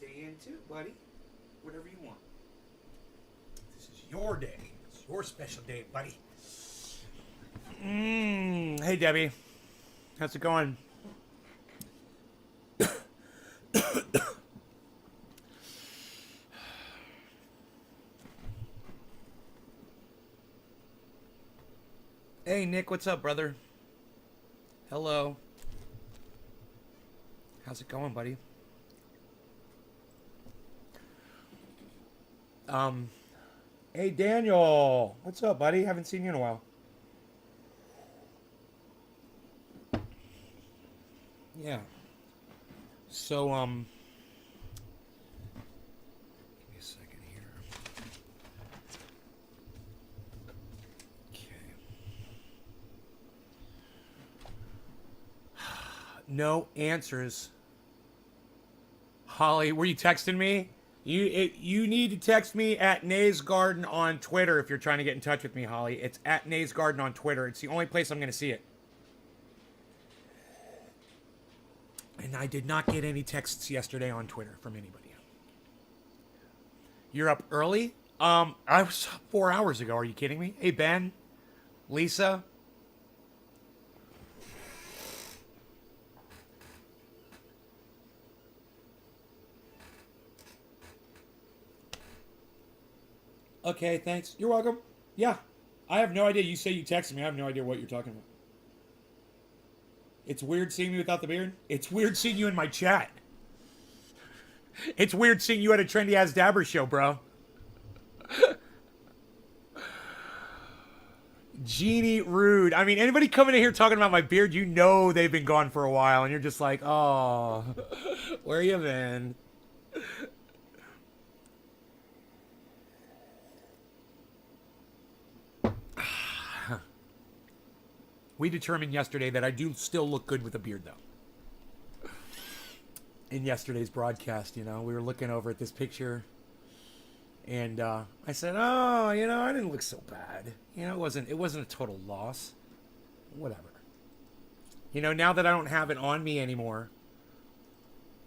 stay in too, buddy. Whatever you want. This is your day. It's your special day, buddy. Hey, Debbie. How's it going? Hey, Nick. What's up, brother? Hello. How's it going, buddy? Hey, Daniel. What's up, buddy? Haven't seen you in a while. Yeah. So, give me a second here. Okay. No answers. Holly, were you texting me? You need to text me at Nays Garden on Twitter if you're trying to get in touch with me, Holly. It's at Nays Garden on Twitter. It's the only place I'm going to see it. And I did not get any texts yesterday on Twitter from anybody. You're up early? I was up 4 hours ago. Are you kidding me? Hey, Ben, Lisa. Okay, thanks. You're welcome. Yeah. I have no idea. You say you texted me. I have no idea what you're talking about. It's weird seeing me without the beard. It's weird seeing you in my chat. It's weird seeing you at a Trendy Ass Dabber show, bro. Jeannie Rude. I mean, anybody coming in here talking about my beard, you know they've been gone for a while, and you're just like, oh, where you been? We determined yesterday that I do still look good with a beard, though. In yesterday's broadcast, you know, we were looking over at this picture, and I said, "Oh, you know, I didn't look so bad. You know, it wasn't a total loss. Whatever. You know, now that I don't have it on me anymore,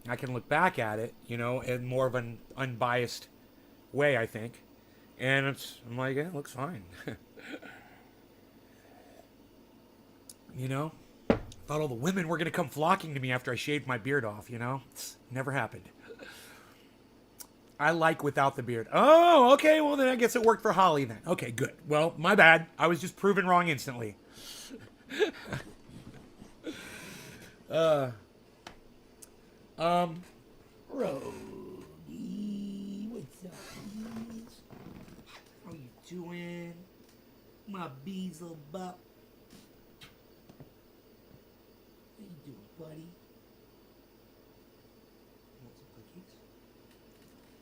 I can look back at it, you know, in more of an unbiased way, I think, and I'm like, yeah, it looks fine." You know, thought all the women were going to come flocking to me after I shaved my beard off, you know? It's never happened. I like without the beard. Oh, okay, well then I guess it worked for Holly then. Okay, good. Well, my bad. I was just proven wrong instantly. Brody, what's up, bees? How you doing? My beezle butt. How you doing, buddy? You want some cookies?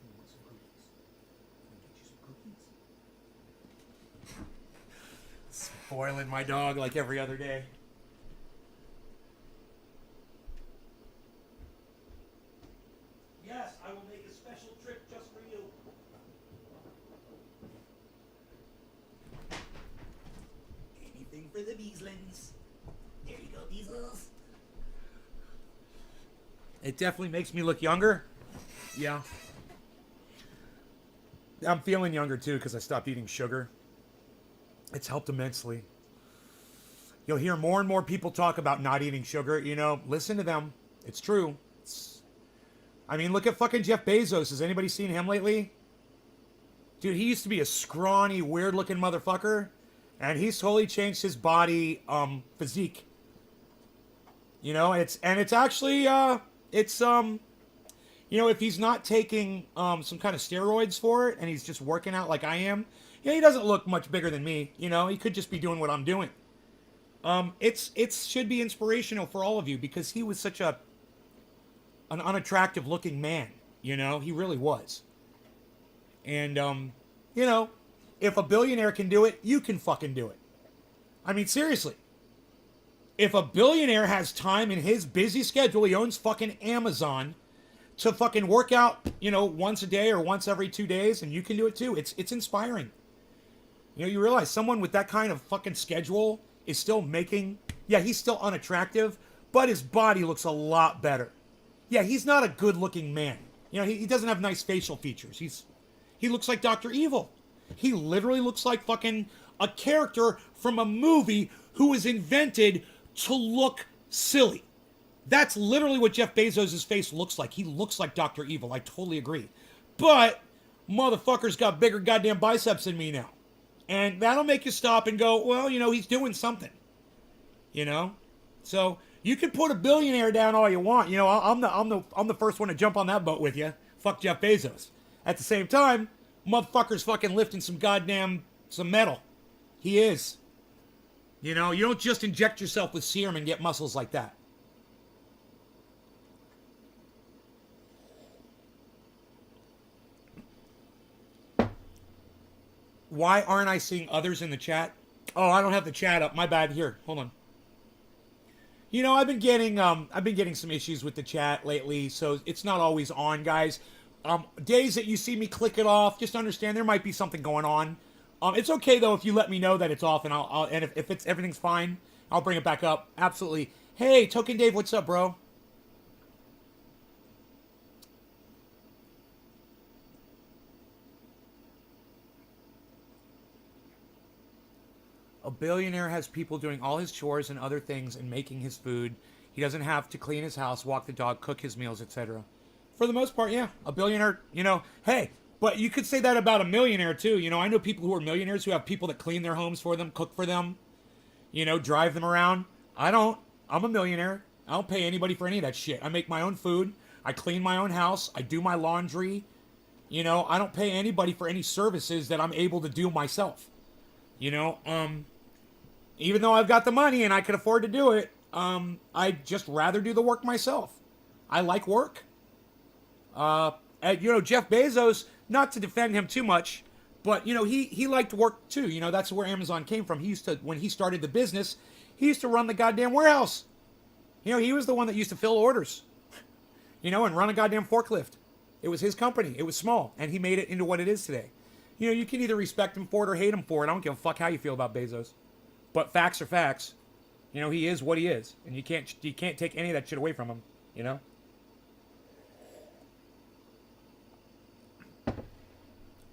You want some cookies? Can I get you some cookies? Spoiling my dog like every other day. Yes, I will make a special trip just for you. Anything for the Beaslings. There you go, Beasles. It definitely makes me look younger. Yeah. I'm feeling younger too because I stopped eating sugar. It's helped immensely. You'll hear more and more people talk about not eating sugar. You know, listen to them. It's true. I mean, look at fucking Jeff Bezos. Has anybody seen him lately? Dude, he used to be a scrawny, weird-looking motherfucker, and he's totally changed his body physique. You know, it's actually you know, if he's not taking some kind of steroids for it and he's just working out like I am, yeah, he doesn't look much bigger than me. You know, he could just be doing what I'm doing. It should be inspirational for all of you because he was such an unattractive looking man. You know, he really was. And you know, if a billionaire can do it, you can fucking do it. I mean, seriously. If a billionaire has time in his busy schedule, he owns fucking Amazon, to fucking work out, you know, once a day or once every 2 days, and you can do it too. It's inspiring. You know, you realize someone with that kind of fucking schedule is still making, yeah, he's still unattractive, but his body looks a lot better. Yeah, he's not a good looking man. You know, he doesn't have nice facial features. He looks like Dr. Evil. He literally looks like fucking a character from a movie who was invented to look silly. That's literally what Jeff Bezos' face looks like. He looks like Dr. Evil. I totally agree. But motherfucker's got bigger goddamn biceps than me now. And that'll make you stop and go, well, you know, he's doing something. You know? So you can put a billionaire down all you want. You know, I'm the first one to jump on that boat with you. Fuck Jeff Bezos. At the same time, motherfucker's fucking lifting some metal. He is. You know, you don't just inject yourself with serum and get muscles like that. Why aren't I seeing others in the chat? Oh, I don't have the chat up. My bad. Here, hold on. You know, I've been getting some issues with the chat lately, so it's not always on, guys. Days that you see me click it off, just understand there might be something going on. It's okay though if you let me know that it's off, and if it's everything's fine, I'll bring it back up. Absolutely. Hey, Token Dave, what's up, bro? A billionaire has people doing all his chores and other things and making his food. He doesn't have to clean his house, walk the dog, cook his meals, etc. For the most part, yeah. A billionaire, you know, hey, but you could say that about a millionaire too. You know, I know people who are millionaires who have people that clean their homes for them, cook for them, you know, drive them around. I don't. I'm a millionaire. I don't pay anybody for any of that shit. I make my own food. I clean my own house. I do my laundry. You know, I don't pay anybody for any services that I'm able to do myself. You know, even though I've got the money and I can afford to do it, I'd just rather do the work myself. I like work. You know, Jeff Bezos, not to defend him too much, but, you know, he liked work too. You know, that's where Amazon came from. He used to, when he started the business, he used to run the goddamn warehouse. You know, he was the one that used to fill orders, you know, and run a goddamn forklift. It was his company. It was small, and he made it into what it is today. You know, you can either respect him for it or hate him for it. I don't give a fuck how you feel about Bezos. But facts are facts. You know, he is what he is. And you can't take any of that shit away from him, you know?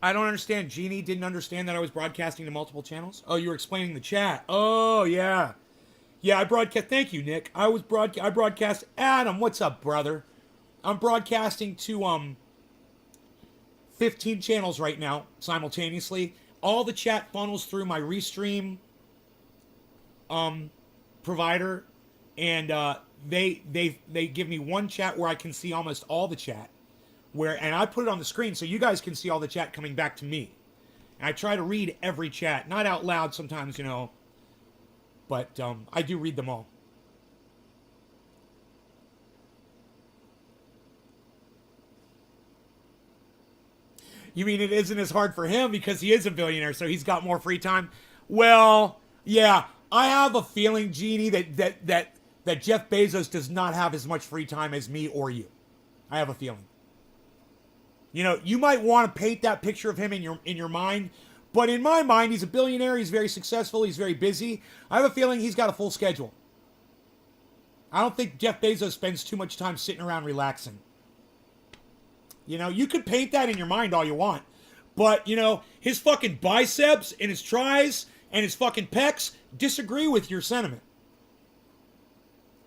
I don't understand. Jeannie didn't understand that I was broadcasting to multiple channels? Oh, you were explaining the chat. Oh, yeah. Yeah, I broadcast. Thank you, Nick. I broadcast. Adam, what's up, brother? I'm broadcasting to 15 channels right now simultaneously. All the chat funnels through my Restream provider, and they give me one chat where I can see almost all the chat, and I put it on the screen so you guys can see all the chat coming back to me. And I try to read every chat, not out loud sometimes, you know, but I do read them all. You mean it isn't as hard for him because he is a billionaire, so he's got more free time? Well, yeah, I have a feeling, Jeannie, that Jeff Bezos does not have as much free time as me or you. I have a feeling. You know, you might want to paint that picture of him in your mind, but in my mind, he's a billionaire. He's very successful. He's very busy. I have a feeling he's got a full schedule. I don't think Jeff Bezos spends too much time sitting around relaxing. You know, you could paint that in your mind all you want. But, you know, his fucking biceps and his tries and his fucking pecs disagree with your sentiment.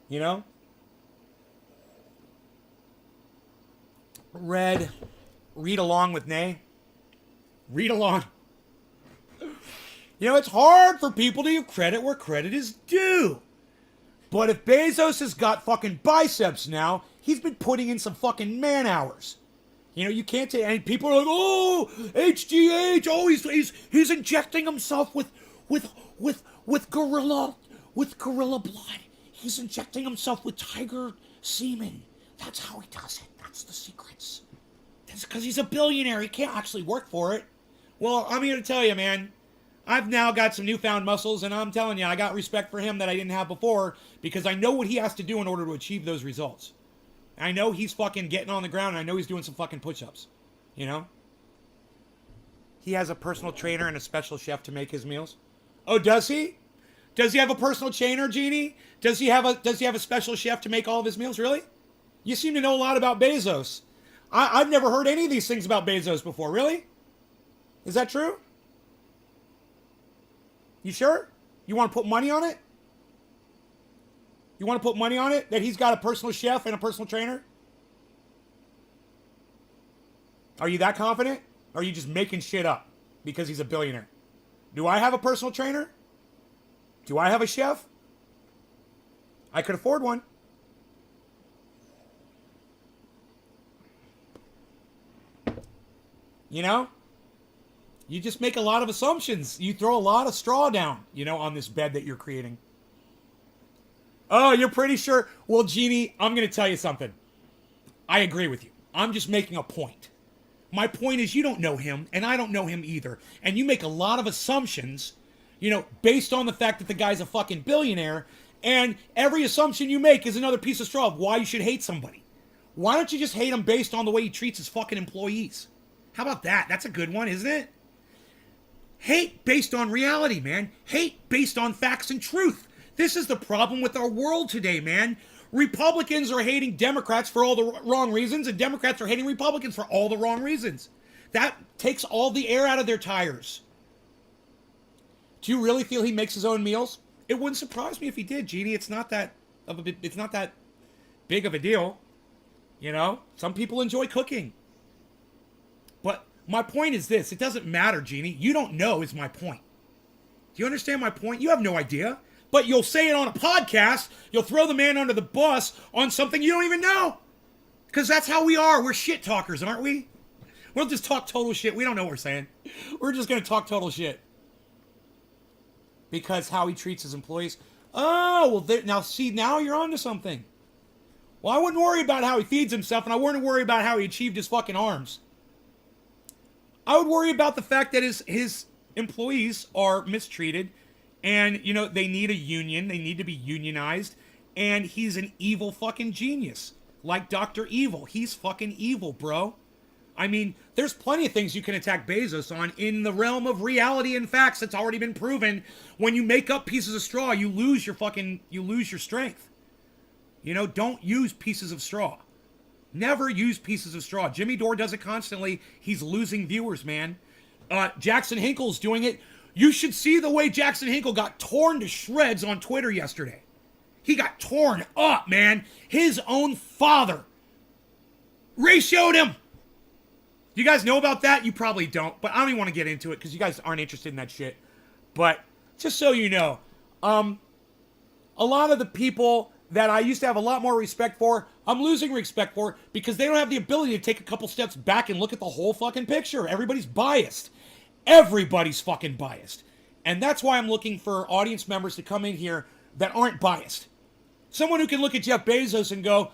You know? Read along with Nay. Read along. You know, it's hard for people to give credit where credit is due. But if Bezos has got fucking biceps now, he's been putting in some fucking man hours. You know, you can't say, and people are like, oh, HGH, oh, he's injecting himself with gorilla blood. He's injecting himself with tiger semen. That's how he does it. That's the secrets. That's because he's a billionaire. He can't actually work for it. Well, I'm here to tell you, man, I've now got some newfound muscles, and I'm telling you, I got respect for him that I didn't have before because I know what he has to do in order to achieve those results. I know he's fucking getting on the ground, and I know he's doing some fucking push-ups. You know? He has a personal trainer and a special chef to make his meals. Oh, does he? Does he have a personal trainer, Jeannie? Does he have a special chef to make all of his meals? Really? You seem to know a lot about Bezos. I've never heard any of these things about Bezos before. Really? Is that true? You sure? You want to put money on it? You want to put money on it that he's got a personal chef and a personal trainer? Are you that confident? Or are you just making shit up because he's a billionaire? Do I have a personal trainer? Do I have a chef? I could afford one. You know? You just make a lot of assumptions. You throw a lot of straw down, on this bed that you're creating. Oh, you're pretty sure? Well, Jeannie, I'm going to tell you something. I agree with you. I'm just making a point. My point is you don't know him, and I don't know him either. And you make a lot of assumptions, based on the fact that the guy's a fucking billionaire. And every assumption you make is another piece of straw of why you should hate somebody. Why don't you just hate him based on the way he treats his fucking employees? How about that? That's a good one, isn't it? Hate based on reality, man. Hate based on facts and truth. This is the problem with our world today, man. Republicans are hating Democrats for all the wrong reasons, and Democrats are hating Republicans for all the wrong reasons. That takes all the air out of their tires. Do you really feel he makes his own meals? It wouldn't surprise me if he did, Jeannie. It's not that big of a deal. Some people enjoy cooking. But my point is this. It doesn't matter, Jeannie. You don't know is my point. Do you understand my point? You have no idea. But you'll say it on a podcast. You'll throw the man under the bus on something you don't even know. Because that's how we are. We're shit talkers, aren't we? We'll just talk total shit. We don't know what we're saying. We're just going to talk total shit. Because how he treats his employees. Oh, well, now you're onto something. Well, I wouldn't worry about how he feeds himself, and I wouldn't worry about how he achieved his fucking arms. I would worry about the fact that his employees are mistreated, and, they need a union. They need to be unionized, and he's an evil fucking genius. Like Dr. Evil. He's fucking evil, bro. I mean, there's plenty of things you can attack Bezos on in the realm of reality and facts. That's already been proven. When you make up pieces of straw, you lose your strength. Don't use pieces of straw. Never use pieces of straw. Jimmy Dore does it constantly. He's losing viewers, man. Jackson Hinkle's doing it. You should see the way Jackson Hinkle got torn to shreds on Twitter yesterday. He got torn up, man. His own father ratioed him. You guys know about that? You probably don't, but I don't even want to get into it because you guys aren't interested in that shit. But just so you know, a lot of the people that I used to have a lot more respect for, I'm losing respect for because they don't have the ability to take a couple steps back and look at the whole fucking picture. Everybody's biased. Everybody's fucking biased. And that's why I'm looking for audience members to come in here that aren't biased. Someone who can look at Jeff Bezos and go,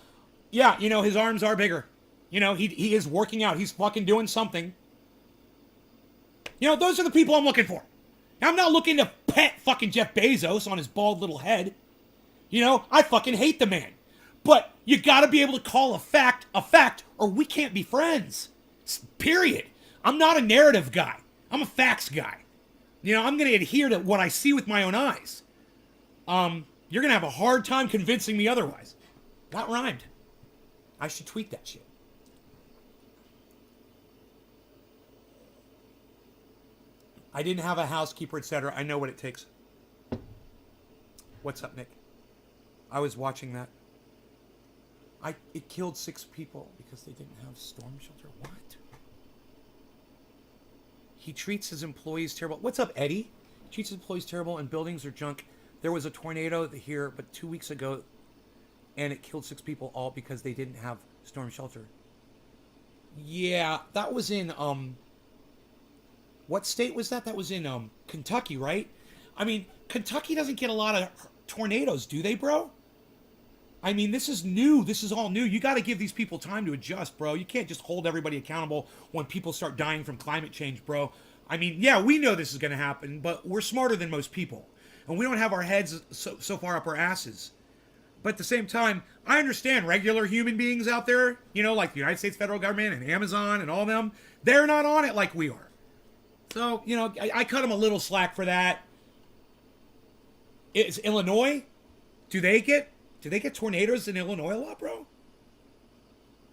yeah, his arms are bigger. He is working out. He's fucking doing something. Those are the people I'm looking for. I'm not looking to pet fucking Jeff Bezos on his bald little head. I fucking hate the man. But you gotta be able to call a fact, or we can't be friends. Period. I'm not a narrative guy. I'm a facts guy. I'm gonna adhere to what I see with my own eyes. You're gonna have a hard time convincing me otherwise. That rhymed. I should tweet that shit. I didn't have a housekeeper, etc. I know what it takes. What's up, Nick? I was watching that. It killed 6 people because they didn't have storm shelter. What? He treats his employees terrible. What's up, Eddie? He treats his employees terrible and buildings are junk. There was a tornado here, but 2 weeks ago, and it killed 6 people, all because they didn't have storm shelter. Yeah, that was in, what state was that? That was in, Kentucky, right? I mean, Kentucky doesn't get a lot of tornadoes, do they, bro? I mean, this is new. This is all new. You got to give these people time to adjust, bro. You can't just hold everybody accountable when people start dying from climate change, bro. I mean, yeah, we know this is going to happen, but we're smarter than most people. And we don't have our heads so far up our asses. But at the same time, I understand regular human beings out there, like the United States federal government and Amazon and all them, they're not on it like we are. So, I cut them a little slack for that. Is Illinois, do they get tornadoes in Illinois a lot, bro?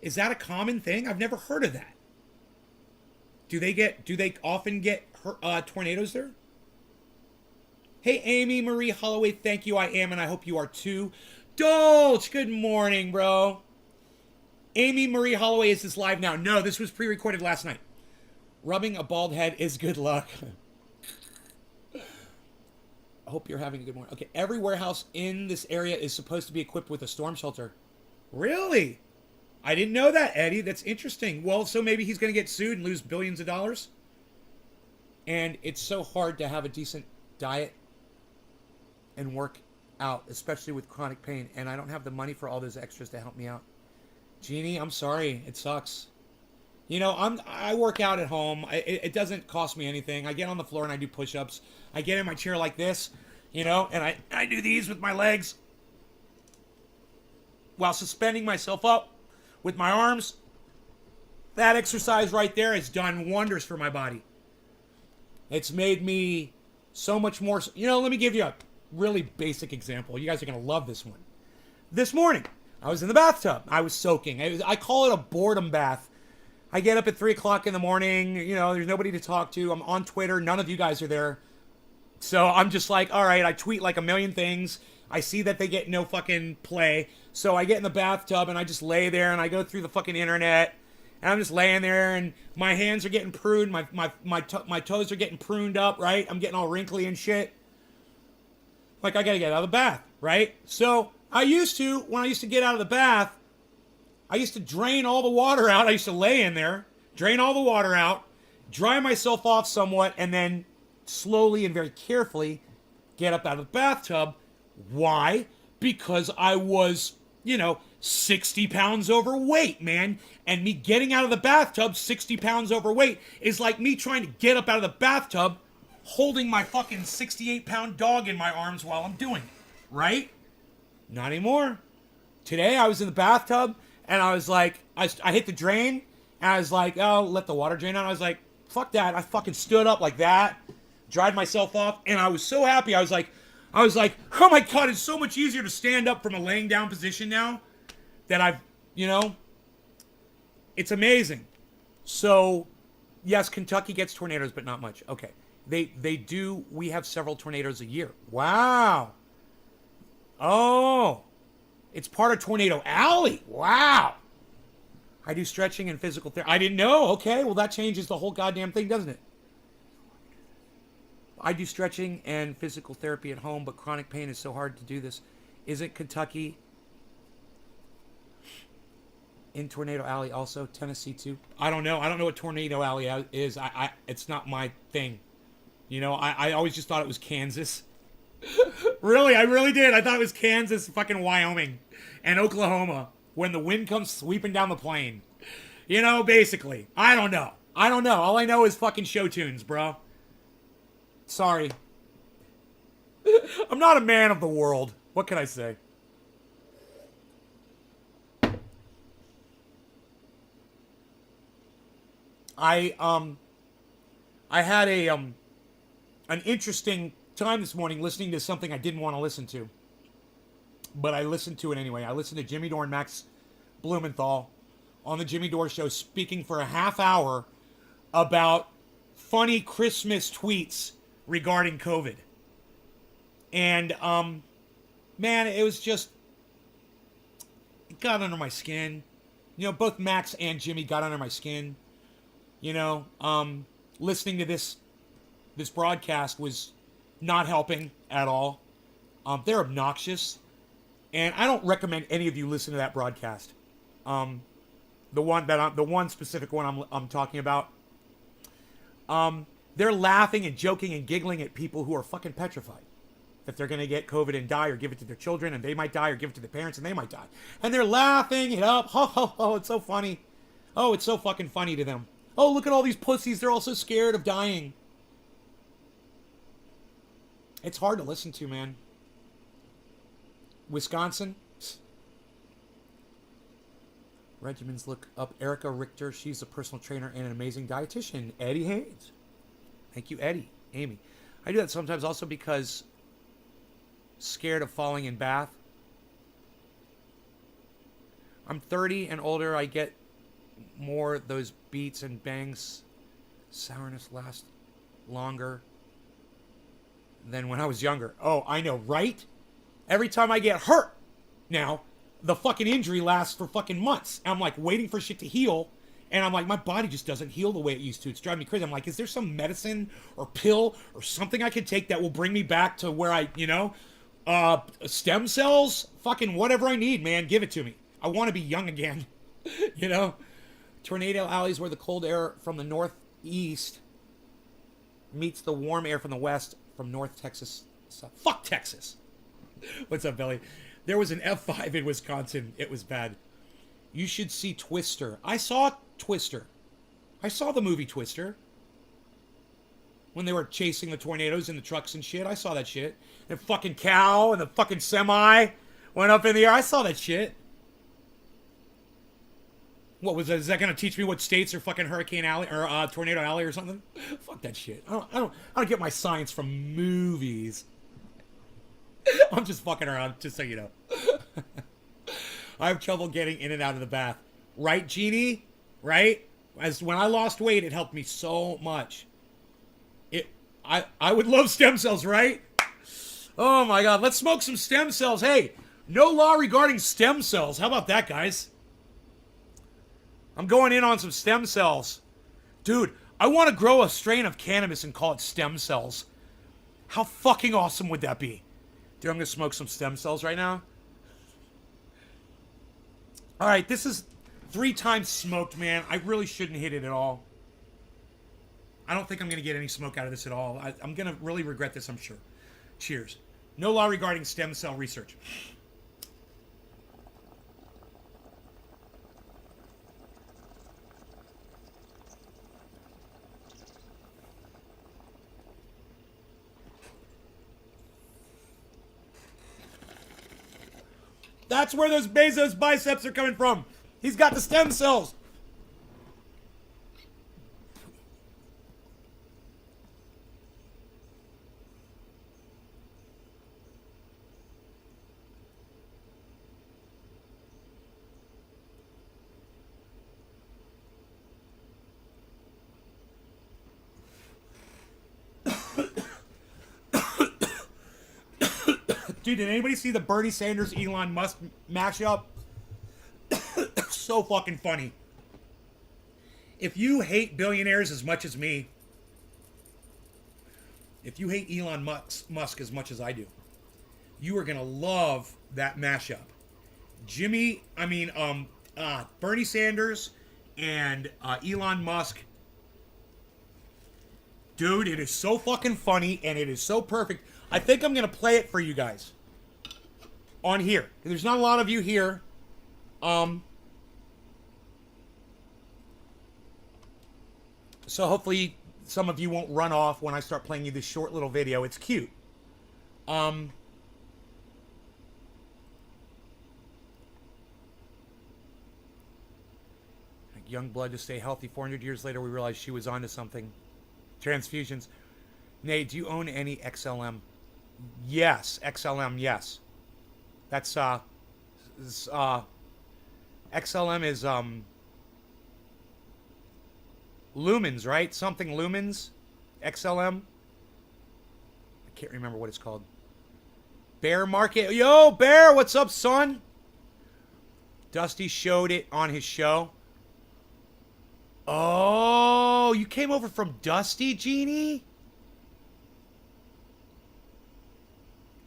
Is that a common thing? I've never heard of that. Do they often get tornadoes there? Hey, Amy Marie Holloway, thank you. I am, and I hope you are too. Dolch, good morning, bro. Amy Marie Holloway, is this live now? No, this was pre-recorded last night. Rubbing a bald head is good luck. I hope you're having a good morning. Okay, every warehouse in this area is supposed to be equipped with a storm shelter. Really? I didn't know that, Eddie. That's interesting. Well, so maybe he's going to get sued and lose billions of dollars? And it's so hard to have a decent diet and work out, especially with chronic pain. And I don't have the money for all those extras to help me out. Jeannie, I'm sorry. It sucks. You know, I work out at home. It doesn't cost me anything. I get on the floor and I do push-ups. I get in my chair like this, you know, and I do these with my legs while suspending myself up with my arms. That exercise right there has done wonders for my body. It's made me so much more. You know, let me give you a really basic example. You guys are going to love this one. This morning, I was in the bathtub. I was soaking. I call it a boredom bath. I get up at 3 o'clock in the morning. You know, there's nobody to talk to. I'm on Twitter. None of you guys are there. So I'm just like, all right, I tweet like a million things. I see that they get no fucking play. So I get in the bathtub and I just lay there and I go through the fucking internet. And I'm just laying there and my hands are getting pruned. My toes are getting pruned up, right? I'm getting all wrinkly and shit. Like, I gotta get out of the bath, right? So when I used to get out of the bath, I used to drain all the water out. I used to lay in there, drain all the water out, dry myself off somewhat, and then slowly and very carefully get up out of the bathtub. Why? Because I was, 60 pounds overweight, man. And me getting out of the bathtub 60 pounds overweight is like me trying to get up out of the bathtub holding my fucking 68-pound dog in my arms while I'm doing it. Right? Not anymore. Today I was in the bathtub and I was like, I hit the drain and I was like, oh, let the water drain out. I was like, fuck that. I fucking stood up like that, dried myself off, and I was so happy. I was like, oh my God, it's so much easier to stand up from a laying down position now that I've, it's amazing. So, yes, Kentucky gets tornadoes, but not much. Okay. They do, we have several tornadoes a year. Wow. Oh, it's part of Tornado Alley. Wow. I do stretching and physical therapy. I didn't know. Okay, well, that changes the whole goddamn thing, doesn't it? I do stretching and physical therapy at home, but chronic pain is so hard to do this. Isn't Kentucky in Tornado Alley also? Tennessee too? I don't know. I don't know what Tornado Alley is. It's not my thing. I always just thought it was Kansas. Really, I really did. I thought it was Kansas, fucking Wyoming, and Oklahoma when the wind comes sweeping down the plain. Basically. I don't know. All I know is fucking show tunes, bro. Sorry. I'm not a man of the world. What can I say? I had an interesting time this morning listening to something I didn't want to listen to. But I listened to it anyway. I listened to Jimmy Dore and Max Blumenthal on the Jimmy Dore Show speaking for a half hour about funny Christmas tweets regarding COVID. And, man, it was just, it got under my skin. Both Max and Jimmy got under my skin. Listening to this broadcast was not helping at all. They're obnoxious. And I don't recommend any of you listen to that broadcast. The one specific one I'm talking about. They're laughing and joking and giggling at people who are fucking petrified that they're going to get COVID and die or give it to their children and they might die or give it to their parents and they might die. And they're laughing it up. Ho, ho, ho, it's so funny. Oh, it's so fucking funny to them. Oh, look at all these pussies. They're all so scared of dying. It's hard to listen to, man. Wisconsin. Regimens, look up Erica Richter. She's a personal trainer and an amazing dietitian. Eddie Haynes. Thank you, Eddie. Amy. I do that sometimes also because scared of falling in bath. I'm 30 and older. I get more those beats and bangs. Sourness lasts longer than when I was younger. Oh, I know, right? Every time I get hurt now, the fucking injury lasts for fucking months. I'm like waiting for shit to heal. And I'm like, my body just doesn't heal the way it used to. It's driving me crazy. I'm like, is there some medicine or pill or something I could take that will bring me back to where I, stem cells? Fucking whatever I need, man. Give it to me. I want to be young again. Tornado alleys where the cold air from the northeast meets the warm air from the west from North Texas. Fuck Texas. What's up, Billy? There was an F5 in Wisconsin. It was bad. You should see Twister. I saw Twister. I saw the movie Twister. When they were chasing the tornadoes in the trucks and shit. I saw that shit. The fucking cow and the fucking semi went up in the air. I saw that shit. What was that? Is that going to teach me what states are fucking Hurricane Alley or Tornado Alley or something? Fuck that shit. I don't get my science from movies. I'm just fucking around, just so you know. I have trouble getting in and out of the bath. Right, Jeannie? Right? As when I lost weight, it helped me so much. I would love stem cells, right? Oh my god, let's smoke some stem cells. Hey, no law regarding stem cells. How about that, guys? I'm going in on some stem cells. Dude, I want to grow a strain of cannabis and call it stem cells. How fucking awesome would that be? Dude, I'm going to smoke some stem cells right now. Alright, this is 3 times smoked, man. I really shouldn't hit it at all. I don't think I'm going to get any smoke out of this at all. I'm going to really regret this, I'm sure. Cheers. No law regarding stem cell research. That's where those Bezos biceps are coming from. He's got the stem cells. Dude, did anybody see the Bernie Sanders Elon Musk mashup? So fucking funny. If you hate billionaires as much as me, if you hate Elon Musk as much as I do, you are gonna love that mashup. Bernie Sanders and Elon Musk. Dude, it is so fucking funny and it is so perfect. I think I'm gonna play it for you guys on here. There's not a lot of you here. So hopefully some of you won't run off when I start playing you this short little video. It's cute. Young blood to stay healthy. 400 years later, we realized she was onto something. Transfusions. Nate, do you own any XLM? Yes, XLM, yes. That's, XLM is, lumens, right? Something lumens? XLM? I can't remember what it's called. Bear Market. Yo, Bear, what's up, son? Dusty showed it on his show. Oh, you came over from Dusty, Jeannie?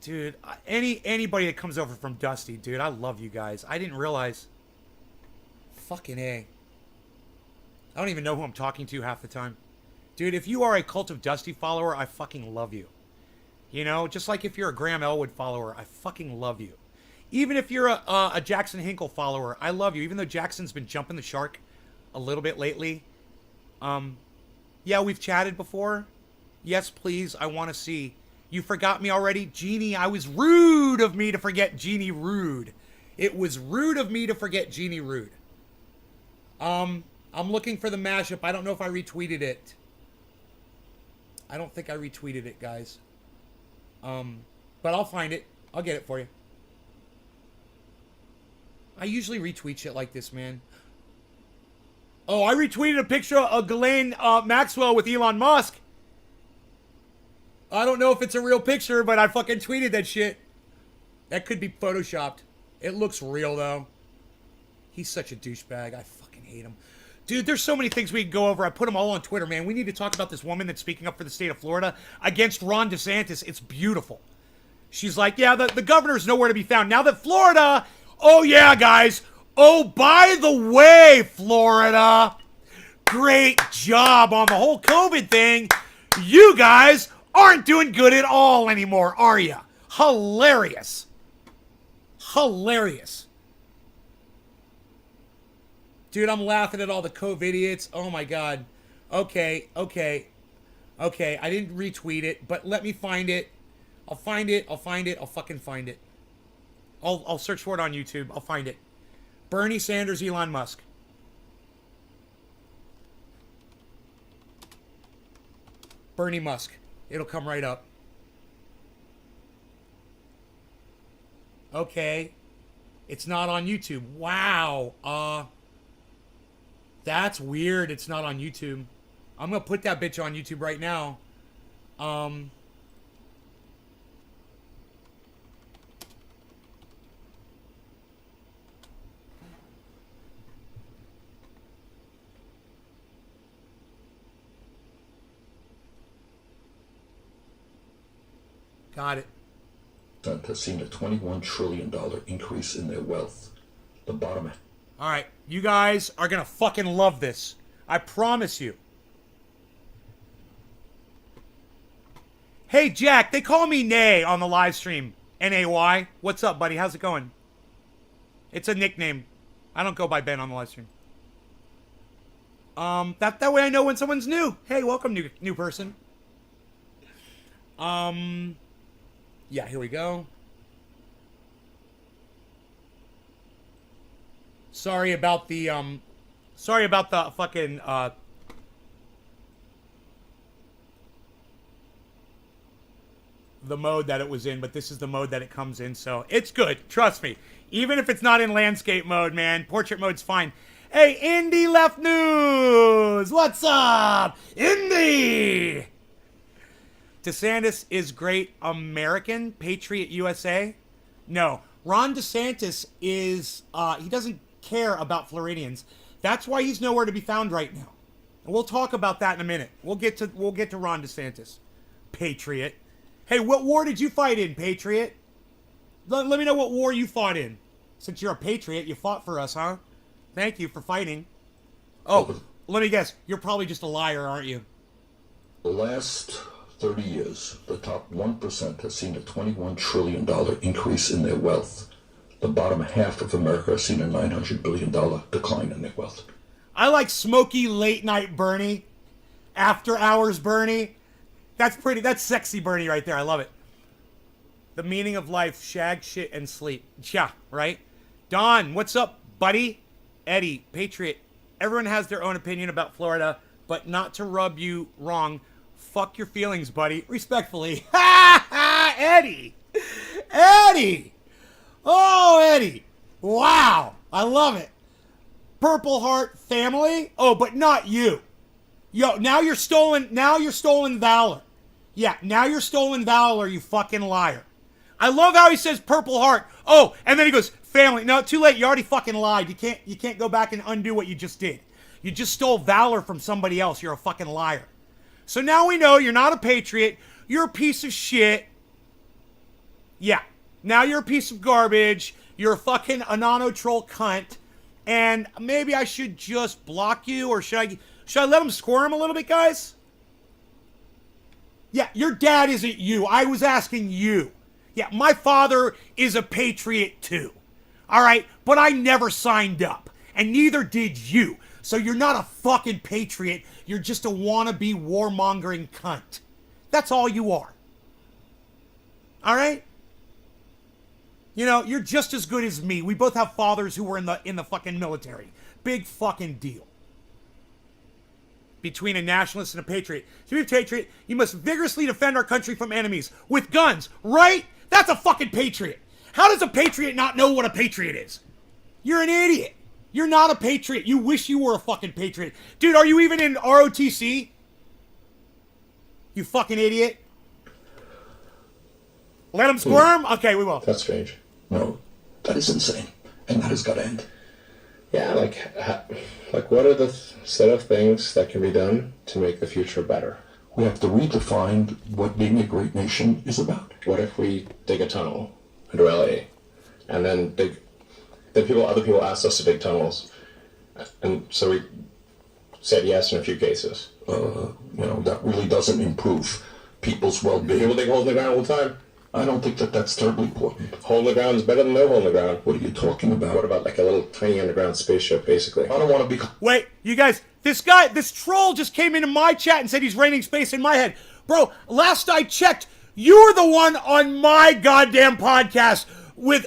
Dude, anybody that comes over from Dusty, dude, I love you guys. I didn't realize. Fucking A. I don't even know who I'm talking to half the time. Dude, if you are a Cult of Dusty follower, I fucking love you. You know, just like if you're a Graham Elwood follower, I fucking love you. Even if you're a Jackson Hinkle follower, I love you. Even though Jackson's been jumping the shark a little bit lately. Yeah, we've chatted before. Yes, please, I want to see. You forgot me already? Jeannie, I was rude of me to forget Jeannie Rude. It was rude of me to forget Jeannie Rude. I'm looking for the mashup. I don't know if I retweeted it. I don't think I retweeted it, guys. But I'll find it. I'll get it for you. I usually retweet shit like this, man. Oh, I retweeted a picture of Ghislaine Maxwell with Elon Musk. I don't know if it's a real picture, but I fucking tweeted that shit. That could be photoshopped. It looks real, though. He's such a douchebag. I fucking hate him. Dude, there's so many things we can go over. I put them all on Twitter, man. We need to talk about this woman that's speaking up for the state of Florida against Ron DeSantis. It's beautiful. She's like, yeah, the governor's nowhere to be found. Now that Florida, oh yeah, guys. Oh, by the way, Florida, great job on the whole COVID thing. You guys aren't doing good at all anymore, are you? Hilarious. Hilarious. Dude, I'm laughing at all the COVID idiots. Oh my God. Okay. I didn't retweet it, but let me find it. I'll find it. I'll fucking find it. I'll search for it on YouTube. I'll find it. Bernie Sanders, Elon Musk. Bernie Musk. It'll come right up. Okay. It's not on YouTube. Wow. That's weird. It's not on YouTube. I'm going to put that bitch on YouTube right now. Got it. Has seen a $21 trillion increase in their wealth. The bottom. All right, you guys are going to fucking love this. I promise you. Hey, Jack, they call me Nay on the live stream. N-A-Y. What's up, buddy? How's it going? It's a nickname. I don't go by Ben on the live stream. That way I know when someone's new. Hey, welcome, new person. Yeah, here we go. Sorry about the fucking, the mode that it was in, but this is the mode that it comes in, so it's good. Trust me. Even if it's not in landscape mode, man, portrait mode's fine. Hey, Indy Left News! What's up? Indy! DeSantis is great American, Patriot USA? No. Ron DeSantis is, he doesn't care about Floridians. That's why he's nowhere to be found right now. And we'll talk about that in a minute. We'll get to Ron DeSantis. Patriot. Hey, what war did you fight in, Patriot? Let me know what war you fought in. Since you're a patriot, you fought for us, huh? Thank you for fighting. Oh, let me guess. You're probably just a liar, aren't you? The last 30 years, the top 1% has seen a $21 trillion increase in their wealth. The bottom half of America has seen a $900 billion decline in their wealth. I like smoky late night Bernie. After hours Bernie. That's sexy Bernie right there. I love it. The meaning of life, shag, shit, and sleep. Yeah, right? Don, what's up, buddy? Eddie, Patriot. Everyone has their own opinion about Florida, but not to rub you wrong. Fuck your feelings, buddy. Respectfully. Ha ha! Eddie! Eddie! Oh, Eddie! Wow! I love it. Purple Heart family? Oh, but not you. Yo, now you're stolen valor. Yeah, now you're stolen valor, you fucking liar. I love how he says Purple Heart. Oh, and then he goes, family. No, too late. You already fucking lied. You can't go back and undo what you just did. You just stole valor from somebody else. You're a fucking liar. So now we know you're not a patriot. You're a piece of shit. Yeah. Now you're a piece of garbage. You're a fucking Anano troll cunt. And maybe I should just block you, or should I let him squirm a little bit, guys? Yeah, your dad isn't you. I was asking you. Yeah, my father is a patriot too. All right? But I never signed up. And neither did you. So you're not a fucking patriot. You're just a wannabe warmongering cunt. That's all you are. All right? You know, you're just as good as me. We both have fathers who were in the fucking military. Big fucking deal. Between a nationalist and a patriot. To be a patriot, you must vigorously defend our country from enemies. With guns, right? That's a fucking patriot. How does a patriot not know what a patriot is? You're an idiot. You're not a patriot. You wish you were a fucking patriot. Dude, are you even in ROTC? You fucking idiot. Let him squirm? Okay, we will. That's strange. No, that is insane. And that has got to end. Yeah, like what are the set of things that can be done to make the future better? We have to redefine what being a great nation is about. What if we dig a tunnel into LA, and then other people asked us to dig tunnels, and so we said yes in a few cases. That really doesn't improve people's well-being. People dig holes in the ground all the time. I don't think that that's terribly important. Hole in the ground is better than no hole in the ground. What are you talking about? What about like a little tiny underground spaceship, basically? I don't want to be... Wait, you guys, this troll just came into my chat and said he's raining space in my head. Bro, last I checked, you were the one on my goddamn podcast with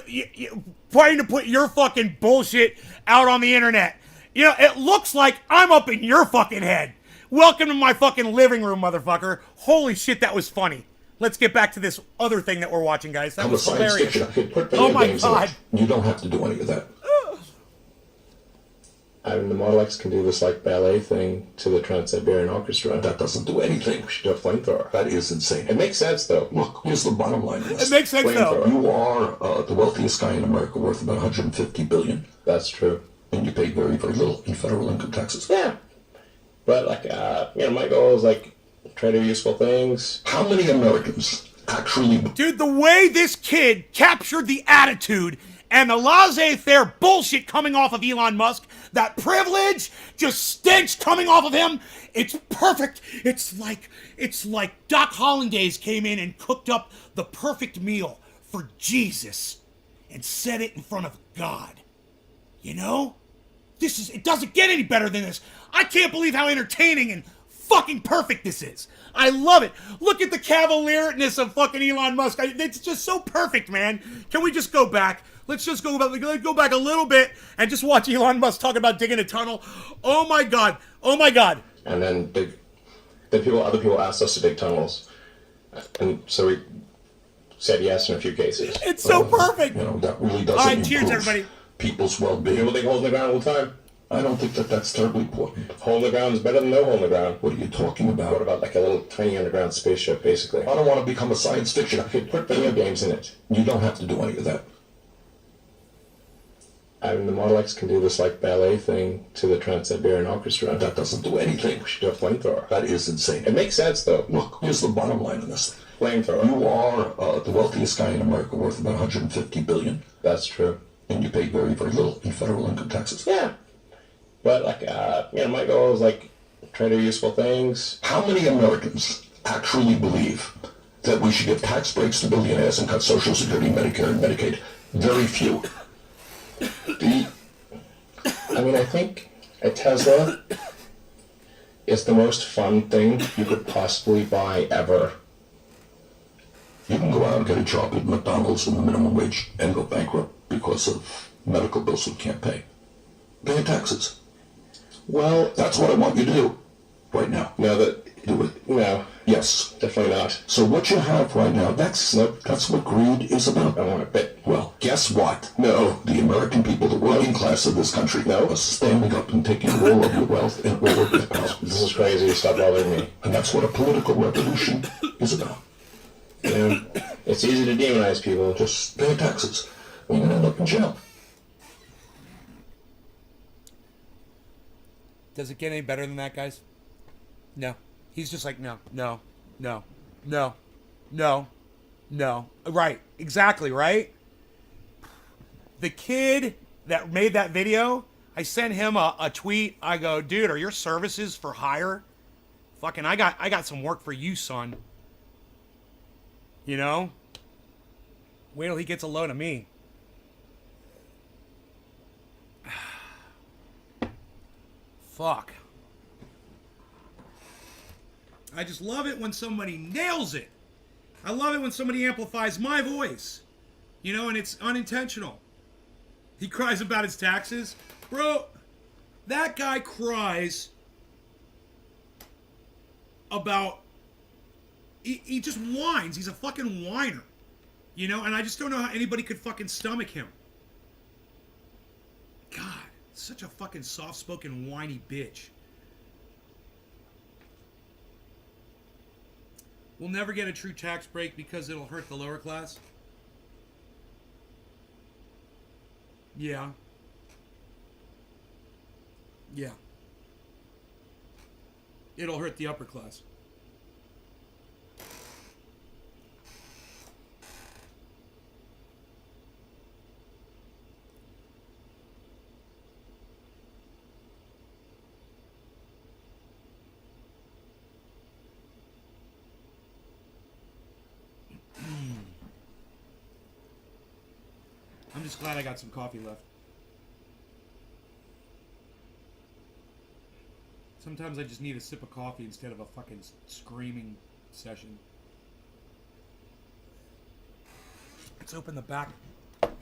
trying to put your fucking bullshit out on the internet. You know, it looks like I'm up in your fucking head. Welcome to my fucking living room, motherfucker. Holy shit, that was funny. Let's get back to this other thing that we're watching, guys. That was science hilarious. fiction. Put Oh my games in God. it. You don't have to do any of that. I mean, the Model X can do this like ballet thing to the Trans-Siberian Orchestra. That doesn't do anything. We should do a flamethrower. That is insane. It makes sense, though. Look, here's the bottom line of this. It makes sense, though. You are the wealthiest guy in America, worth about $150 billion. That's true. And you pay very, very little in federal income taxes. Yeah. But, my goal is, try to do useful things. How many Americans actually... Dude, the way this kid captured the attitude and the laissez-faire bullshit coming off of Elon Musk, that privilege, just stench coming off of him, it's perfect. It's like Doc Hollandaise came in and cooked up the perfect meal for Jesus and set it in front of God. You know? It doesn't get any better than this. I can't believe how entertaining and fucking perfect this is. I love it. Look at the cavalierness of fucking Elon Musk. It's just so perfect, man. Can we just go back? Let's just go back a little bit and just watch Elon Musk talking about digging a tunnel. Oh my God. Oh my God. And then other people asked us to dig tunnels, and so we said yes in a few cases. It's so perfect. That really doesn't All right, improve cheers, everybody. people's well-being. People dig holes in the ground all the time. I don't think that that's terribly important. Hole in the ground is better than no hole in the ground. What are you talking about? What about a little tiny underground spaceship, basically? I don't want to become a science fiction. I could put video games in it. You don't have to do any of that. I mean, the Model X can do this ballet thing to the Trans-Siberian Orchestra. That doesn't do anything. We should do a flamethrower. That is insane. It makes sense, though. Look, here's the bottom line of this. Flamethrower. You are the wealthiest guy in America, worth about $150 billion. That's true. And you pay very, very little in federal income taxes. Yeah. But, my goal is, try to do useful things. How many Americans actually believe that we should give tax breaks to billionaires and cut Social Security, Medicare, and Medicaid? Very few. I think a Tesla is the most fun thing you could possibly buy ever. You can go out and get a job at McDonald's in the minimum wage and go bankrupt because of medical bills you can't pay. Pay your taxes. Well, That's what I want you to do right now. Do it. No, Yes. definitely not. So what you have right now, that's what greed is about. I want a bit. Well, guess what? No. The American people, the working class of this country, are standing up and taking all of your wealth and all of your power. This is crazy. Stop bothering me. And that's what a political revolution is about. It's easy to demonize people. Just pay your taxes. You're going to end up in jail. Does it get any better than that, guys? No. He's just like, no. Right. Exactly, right? The kid that made that video, I sent him a tweet. I go, dude, are your services for hire? Fucking, I got some work for you, son. You know? Wait till he gets a load of me. Fuck. I just love it when somebody nails it. I love it when somebody amplifies my voice. You know, and it's unintentional. He cries about his taxes. Bro, that guy cries about... He just whines. He's a fucking whiner. You know, and I just don't know how anybody could fucking stomach him. God, Such a fucking soft-spoken, whiny bitch. We'll never get a true tax break because it'll hurt the lower class. Yeah. Yeah. It'll hurt the upper class. I'm just glad I got some coffee left. Sometimes I just need a sip of coffee instead of a fucking screaming session. Let's open the back blinds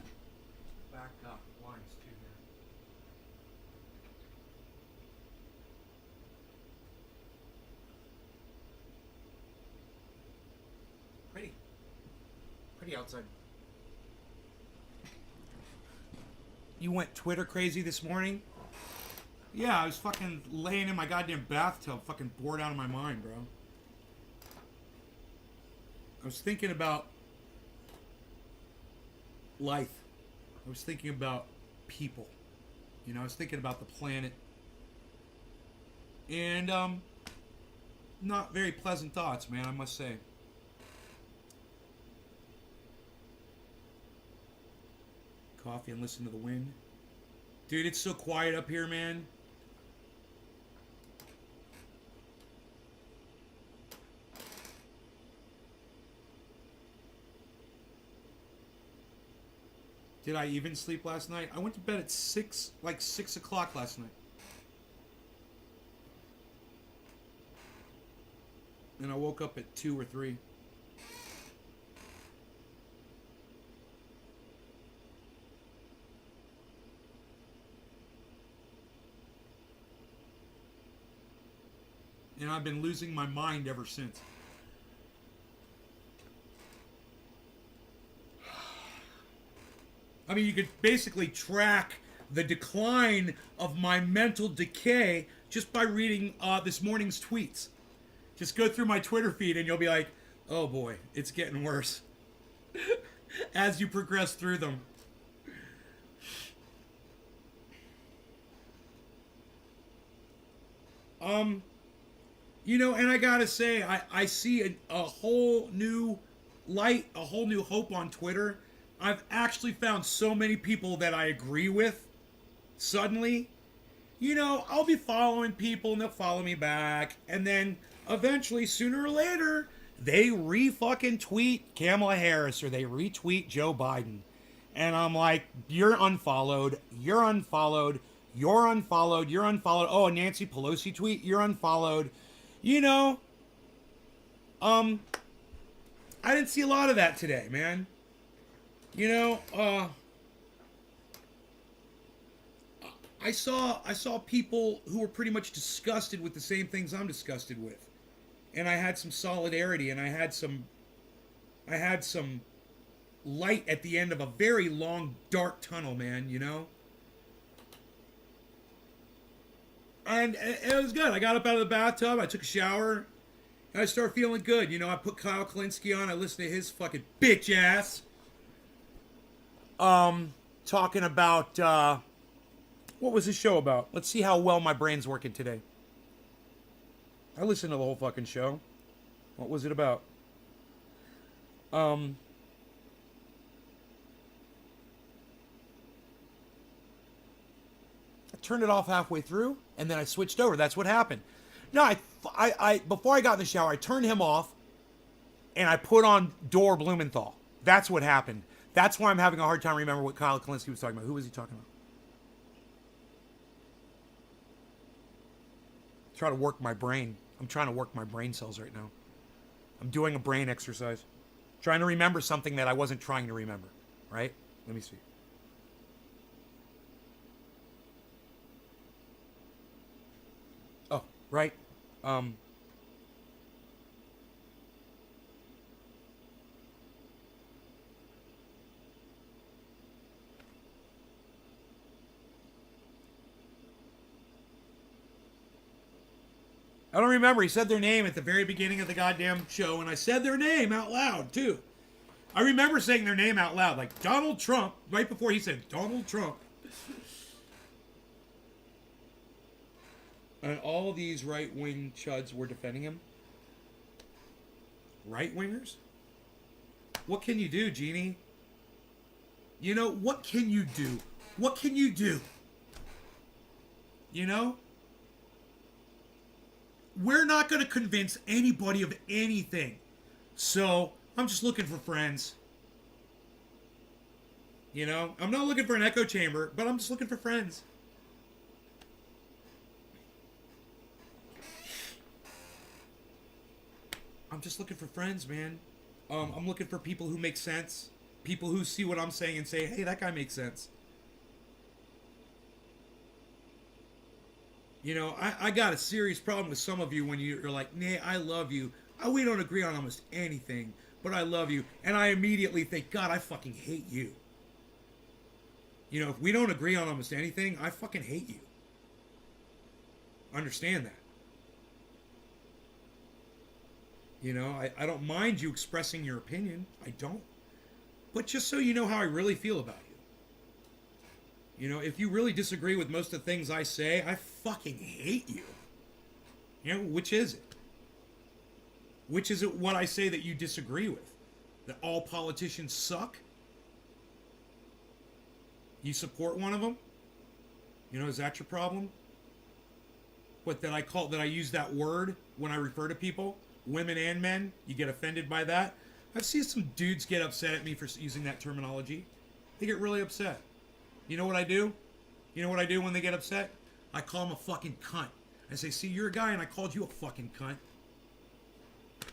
too here. Pretty outside. You went Twitter crazy this morning? Yeah, I was fucking laying in my goddamn bathtub, fucking bored out of my mind, bro. I was thinking about life. I was thinking about people. You know, I was thinking about the planet. And, not very pleasant thoughts, man, I must say. Coffee and listen to the wind. Dude, it's so quiet up here, man. Did I even sleep last night? I went to bed at 6 o'clock last night. And I woke up at 2 or 3. And I've been losing my mind ever since. I mean, you could basically track the decline of my mental decay just by reading this morning's tweets. Just go through my Twitter feed and you'll be like, oh boy, it's getting worse. As you progress through them. You know, and I gotta say, I see a whole new light, a whole new hope on Twitter. I've actually found so many people that I agree with. Suddenly, you know, I'll be following people and they'll follow me back. And then eventually, sooner or later, they re-fucking tweet Kamala Harris or they retweet Joe Biden. And I'm like, you're unfollowed, you're unfollowed, you're unfollowed, you're unfollowed. Oh, a Nancy Pelosi tweet, you're unfollowed. You know, I didn't see a lot of that today, man. You know, I saw people who were pretty much disgusted with the same things I'm disgusted with. And I had some solidarity and I had some light at the end of a very long, dark tunnel, man, you know? And it was good. I got up out of the bathtub, I took a shower, and I started feeling good. You know, I put Kyle Kalinske on, I listened to his fucking bitch ass. Talking about, what was his show about? Let's see how well my brain's working today. I listened to the whole fucking show. What was it about? I turned it off halfway through, and then I switched over. That's what happened. No, I before I got in the shower, I turned him off, and I put on Dor Blumenthal. That's what happened. That's why I'm having a hard time remembering what Kyle Kalinske was talking about. Who was he talking about? Try to work my brain. I'm trying to work my brain cells right now. I'm doing a brain exercise. Trying to remember something that I wasn't trying to remember. Right? Let me see. Oh, right. I don't remember. He said their name at the very beginning of the goddamn show, and I said their name out loud, too. I remember saying their name out loud, like Donald Trump, right before he said Donald Trump. And all these right-wing chuds were defending him. Right-wingers? What can you do, Jeannie? You know, what can you do? What can you do? You know? We're not going to convince anybody of anything. So, I'm just looking for friends. You know? I'm not looking for an echo chamber, but I'm just looking for friends. I'm just looking for friends, man. I'm looking for people who make sense. People who see what I'm saying and say, hey, that guy makes sense. You know, I got a serious problem with some of you when you're like, nah, I love you. We don't agree on almost anything, but I love you. And I immediately think, God, I fucking hate you. You know, if we don't agree on almost anything, I fucking hate you. Understand that. You know, I don't mind you expressing your opinion. I don't. But just so you know how I really feel about you. You know, if you really disagree with most of the things I say, I fucking hate you. You know, which is it? Which is it what I say that you disagree with? That all politicians suck? You support one of them? You know, is that your problem? What, that I use that word when I refer to people? Women and men? You get offended by that? I've seen some dudes get upset at me for using that terminology. They get really upset. You know what I do? You know what I do when they get upset? I call them a fucking cunt. I say, see, you're a guy and I called you a fucking cunt.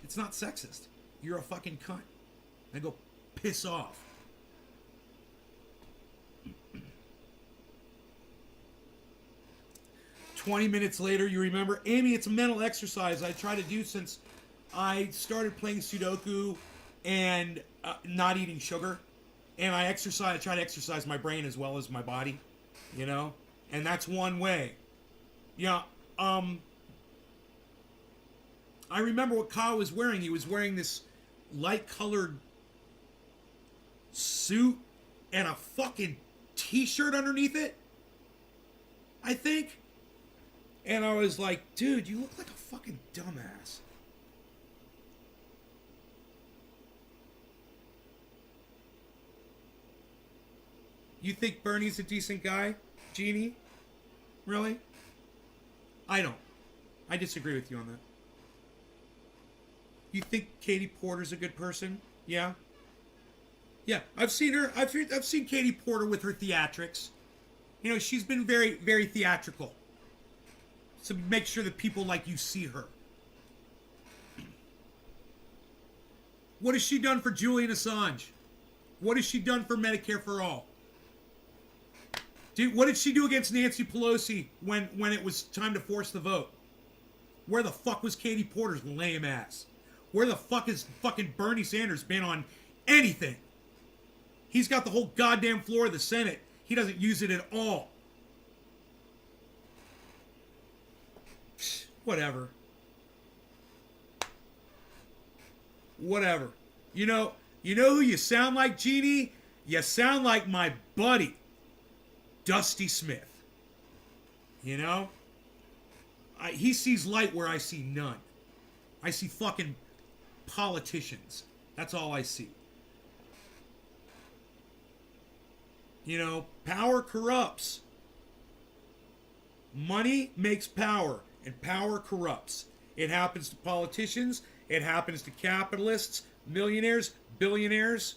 It's not sexist. You're a fucking cunt. I go, piss off. "20 minutes later, you remember, Amy, it's a mental exercise I try to do since I started playing Sudoku and not eating sugar. And I try to exercise my brain as well as my body, you know? And that's one way. Yeah, I remember what Kyle was wearing. He was wearing this light-colored suit and a fucking t-shirt underneath it, I think. And I was like, dude, you look like a fucking dumbass. You think Bernie's a decent guy, Jeannie? Really? I don't. I disagree with you on that. You think Katie Porter's a good person? Yeah? Yeah, I've seen her. I've seen Katie Porter with her theatrics. You know, she's been very, very theatrical. So make sure that people like you see her. What has she done for Julian Assange? What has she done for Medicare for All? Dude, what did she do against Nancy Pelosi when it was time to force the vote? Where the fuck was Katie Porter's lame ass? Where the fuck has fucking Bernie Sanders been on anything? He's got the whole goddamn floor of the Senate. He doesn't use it at all. Whatever. Whatever. You know who you sound like, Jeannie? You sound like my buddy, Dusty Smith. You know? He sees light where I see none. I see fucking politicians. That's all I see. You know, power corrupts. Money makes power, and power corrupts. It happens to politicians. It happens to capitalists, millionaires, billionaires.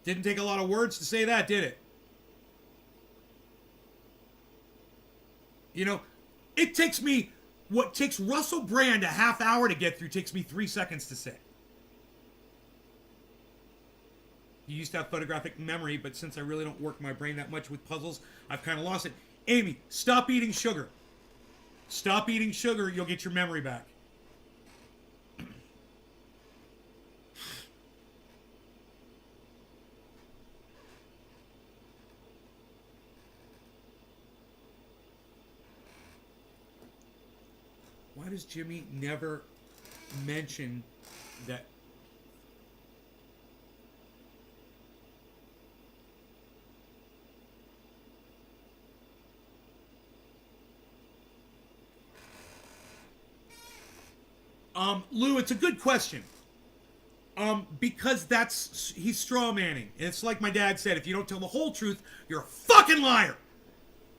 Didn't take a lot of words to say that, did it? You know, it takes me, what takes Russell Brand a half hour to get through takes me 3 seconds to say. You used to have photographic memory, but since I really don't work my brain that much with puzzles, I've kind of lost it. Amy, stop eating sugar. Stop eating sugar, you'll get your memory back. does Jimmy never mention that? Lou, it's a good question. Because he's straw manning. It's like my dad said, if you don't tell the whole truth, you're a fucking liar.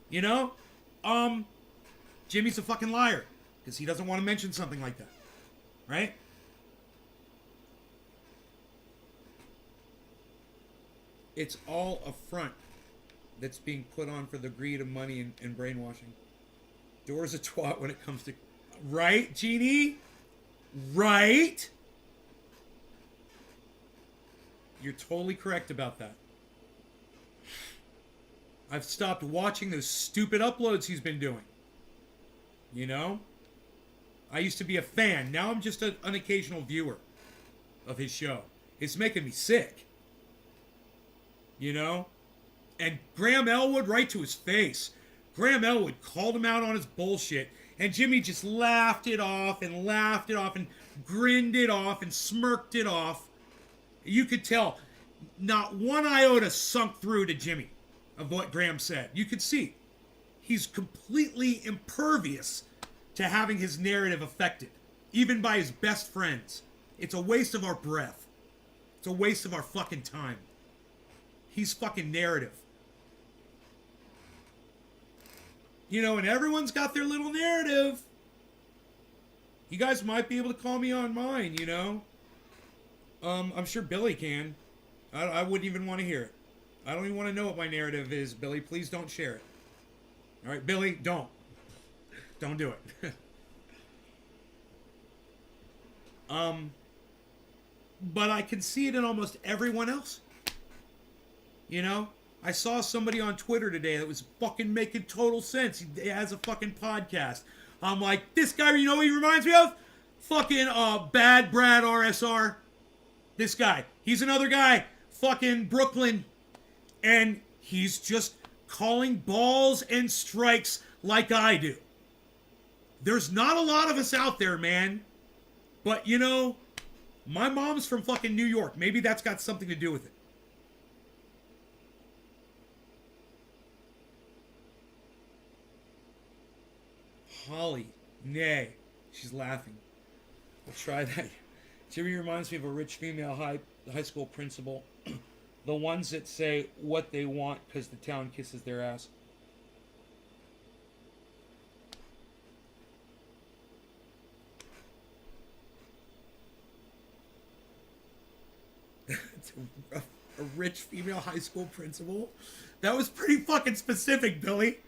You know? Jimmy's a fucking liar. Because he doesn't want to mention something like that. Right? It's all a front that's being put on for the greed of money and brainwashing. Dora's a twat when it comes to... Right, Jeannie? Right? You're totally correct about that. I've stopped watching those stupid uploads he's been doing. You know? I used to be a fan. Now I'm just an occasional viewer of his show. It's making me sick. You know? And Graham Elwood, right to his face. Graham Elwood called him out on his bullshit. And Jimmy just laughed it off and grinned it off and smirked it off. You could tell not one iota sunk through to Jimmy of what Graham said. You could see he's completely impervious to having his narrative affected, even by his best friends. It's a waste of our breath. It's a waste of our fucking time. He's fucking narrative. You know, and everyone's got their little narrative. You guys might be able to call me on mine, you know. I'm sure Billy can. I wouldn't even want to hear it. I don't even want to know what my narrative is, Billy. Please don't share it. All right, Billy, don't. Don't do it. But I can see it in almost everyone else. You know? I saw somebody on Twitter today that was fucking making total sense. He has a fucking podcast. I'm like, this guy, you know what he reminds me of? Fucking Bad Brad RSR. This guy. He's another guy. Fucking Brooklyn. And he's just calling balls and strikes like I do. There's not a lot of us out there, man. But, you know, my mom's from fucking New York. Maybe that's got something to do with it. Holly. Nay. She's laughing. We'll try that. Jimmy reminds me of a rich female high school principal. The ones that say what they want because the town kisses their ass. a rich female high school principal? That was pretty fucking specific, Billy.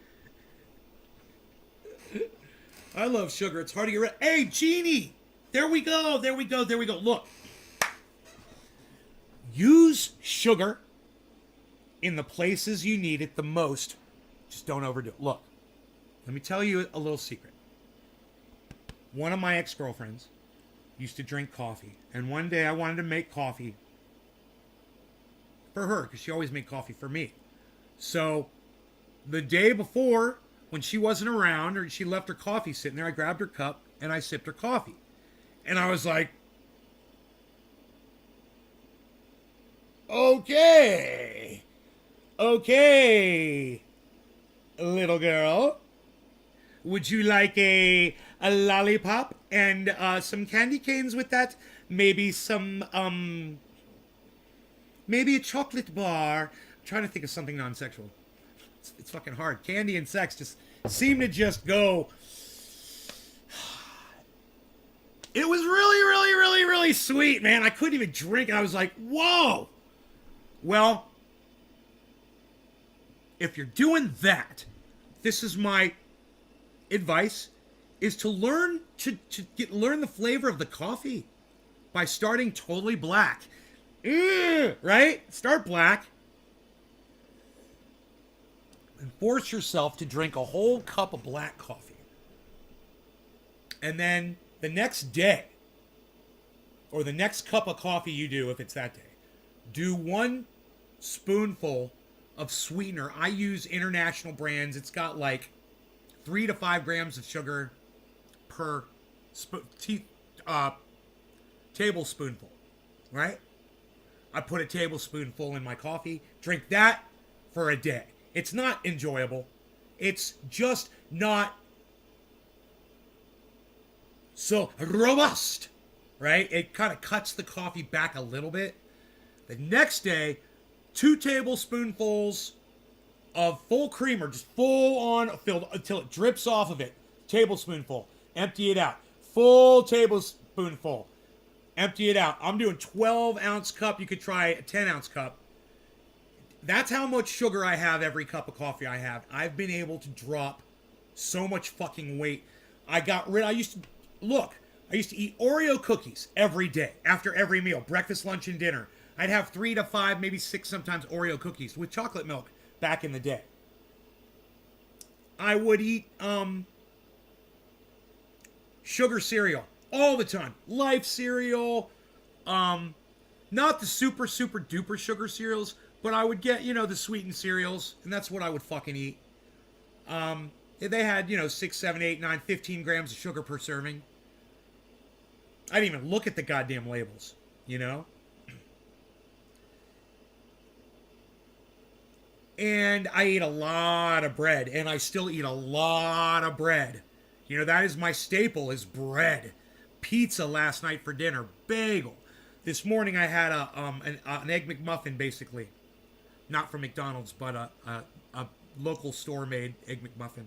I love sugar. It's hard to get rid of. Hey, Jeannie! There we go. There we go. There we go. Look. Use sugar in the places you need it the most. Just don't overdo it. Look. Let me tell you a little secret. One of my ex-girlfriends used to drink coffee. And one day I wanted to make coffee for her because she always made coffee for me. So the day before, when she wasn't around or she left her coffee sitting there, I grabbed her cup and I sipped her coffee. And I was like, okay, little girl, would you like a lollipop and some candy canes with that? Maybe some, maybe a chocolate bar. I'm trying to think of something non-sexual. It's fucking hard. Candy and sex just seem to just go. It was really sweet, man. I couldn't even drink it. I was like, whoa. Well, if you're doing that, this is my advice, is to learn learn the flavor of the coffee by starting totally black. Right? Start black. And force yourself to drink a whole cup of black coffee. And then the next day, or the next cup of coffee you do, if it's that day, do 1 spoonful of sweetener. I use international brands. It's got like 3 to 5 grams of sugar per tablespoonful, right? I put a tablespoonful in my coffee, drink that for a day. It's not enjoyable. It's just not so robust, right? It kind of cuts the coffee back a little bit. The next day, 2 tablespoonfuls of full creamer, just full on filled until it drips off of it. Tablespoonful, empty it out. Full tablespoonful, empty it out. I'm doing 12-ounce cup. You could try a 10-ounce cup. That's how much sugar I have every cup of coffee I have. I've been able to drop so much fucking weight. I used to eat Oreo cookies every day after every meal, breakfast, lunch, and dinner. I'd have 3 to 5, maybe 6 sometimes Oreo cookies with chocolate milk back in the day. I would eat sugar cereal all the time. Life cereal, not the super duper sugar cereals, but I would get, the sweetened cereals, and that's what I would fucking eat. They had, 6, 7, 8, 9, 15 grams of sugar per serving. I didn't even look at the goddamn labels, And I ate a lot of bread, and I still eat a lot of bread. That is my staple, is bread. Pizza last night for dinner, bagel. This morning I had an Egg McMuffin, basically. Not from McDonald's, but a local store-made Egg McMuffin.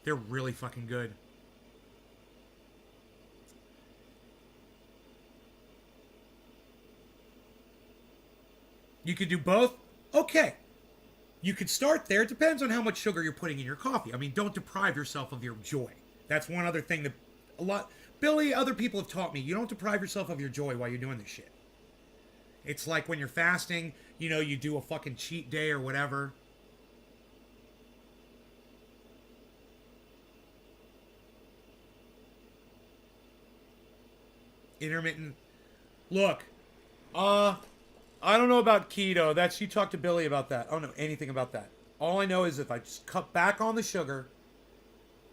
They're really fucking good. You could do both? Okay. You could start there. It depends on how much sugar you're putting in your coffee. I mean, don't deprive yourself of your joy. That's one other thing that Billy, other people have taught me. You don't deprive yourself of your joy while you're doing this shit. It's like when you're fasting, you do a fucking cheat day or whatever. Intermittent. Look, I don't know about keto. You talk to Billy about that. I don't know anything about that. All I know is if I just cut back on the sugar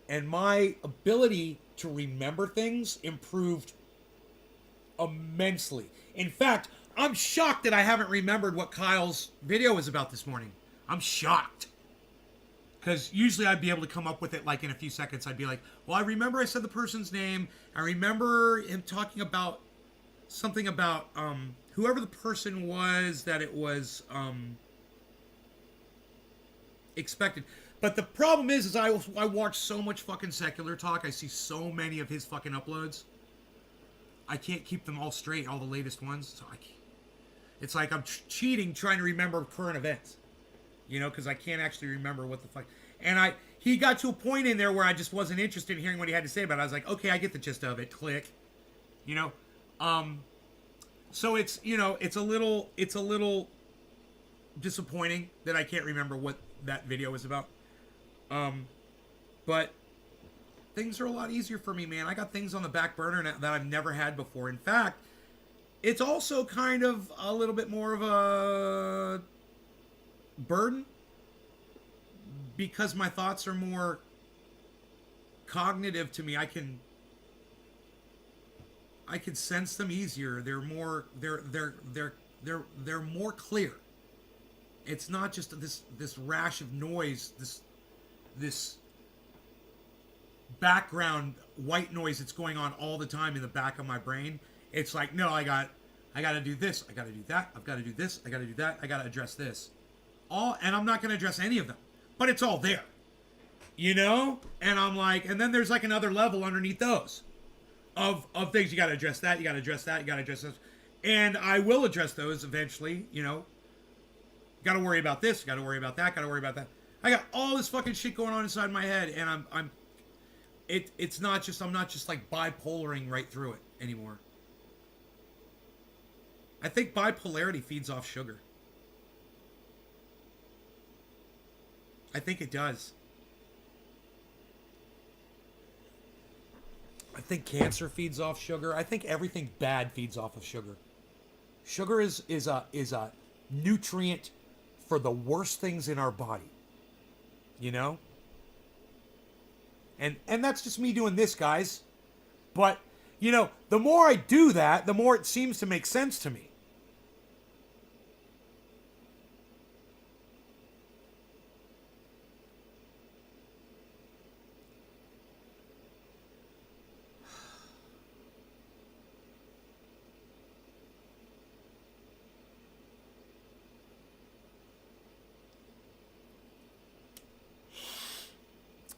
and my ability to remember things improved immensely. In fact, I'm shocked that I haven't remembered what Kyle's video was about this morning. I'm shocked. Because usually I'd be able to come up with it like in a few seconds. I'd be like, well, I remember I said the person's name. I remember him talking about something about whoever the person was that it was expected. But the problem is I watch so much fucking secular talk. I see so many of his fucking uploads. I can't keep them all straight, all the latest ones. So it's like I'm cheating trying to remember current events. Because I can't actually remember what the fuck. And he got to a point in there where I just wasn't interested in hearing what he had to say about it. I was like, okay, I get the gist of it. Click. So it's a little disappointing that I can't remember what that video was about. But things are a lot easier for me, man. I got things on the back burner that I've never had before. In fact, it's also kind of a little bit more of a burden because my thoughts are more cognitive to me. I can sense them easier. They're more more clear. It's not just this rash of noise, this background white noise that's going on all the time in the back of my brain. It's like, no, I got to do this, I got to do that, I've got to do this, I got to do that, I got to address this. And I'm not going to address any of them, but it's all there. And I'm like, and then there's like another level underneath those of things. You got to address that, you got to address that, you got to address this. And I will address those eventually, Got to worry about this, got to worry about that, got to worry about that. I got all this fucking shit going on inside my head, and it's not just, I'm not just like bipolaring right through it anymore. I think bipolarity feeds off sugar. I think it does. I think cancer feeds off sugar. I think everything bad feeds off of sugar. Sugar is a nutrient for the worst things in our body. And that's just me doing this, guys. But, you know, the more I do that, the more it seems to make sense to me.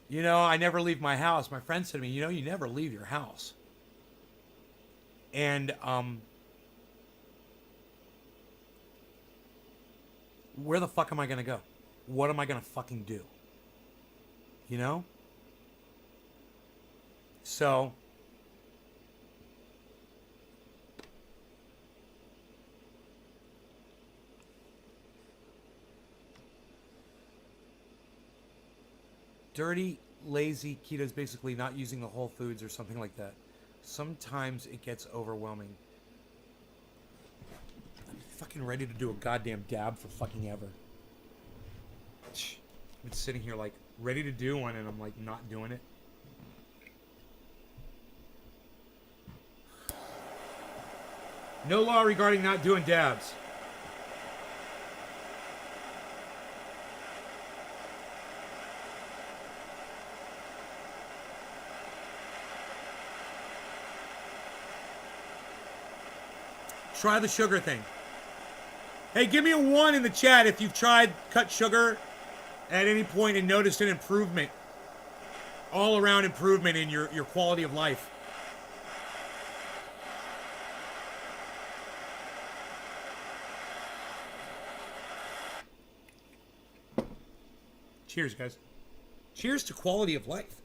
You know, I never leave my house. My friend said to me, you know, you never leave your house. And where the fuck am I going to go? What am I going to fucking do? You know? So dirty, lazy keto is basically not using the whole foods or something like that. Sometimes it gets overwhelming. I'm fucking ready to do a goddamn dab for fucking ever. I've been sitting here like ready to do one and I'm like not doing it. No law regarding not doing dabs. Try the sugar thing. Hey, give me a 1 in the chat if you've tried cut sugar at any point and noticed an improvement. All around improvement in your quality of life. Cheers, guys. Cheers to quality of life.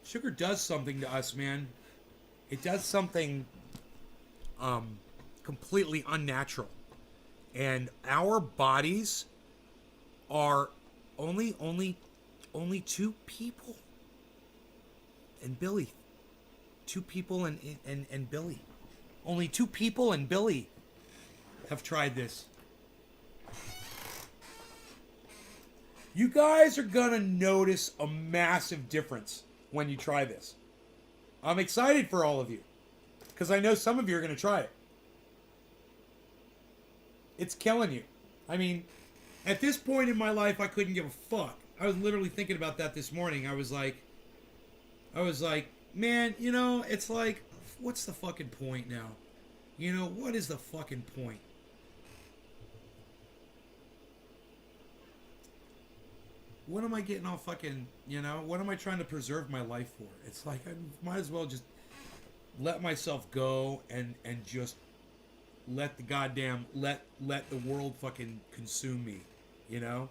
Sugar does something to us, man. It does something completely unnatural. And our bodies are only two people. And Billy. Two people and Billy. Only two people and Billy have tried this. You guys are gonna notice a massive difference when you try this. I'm excited for all of you because I know some of you are going to try it. It's killing you. I mean, at this point in my life, I couldn't give a fuck. I was literally thinking about that this morning. I was like, man, you know, it's like, what's the fucking point now? You know, what is the fucking point? What am I getting all fucking, you know, what am I trying to preserve my life for? It's like, I might as well just let myself go and just let the goddamn, let the world fucking consume me, you know?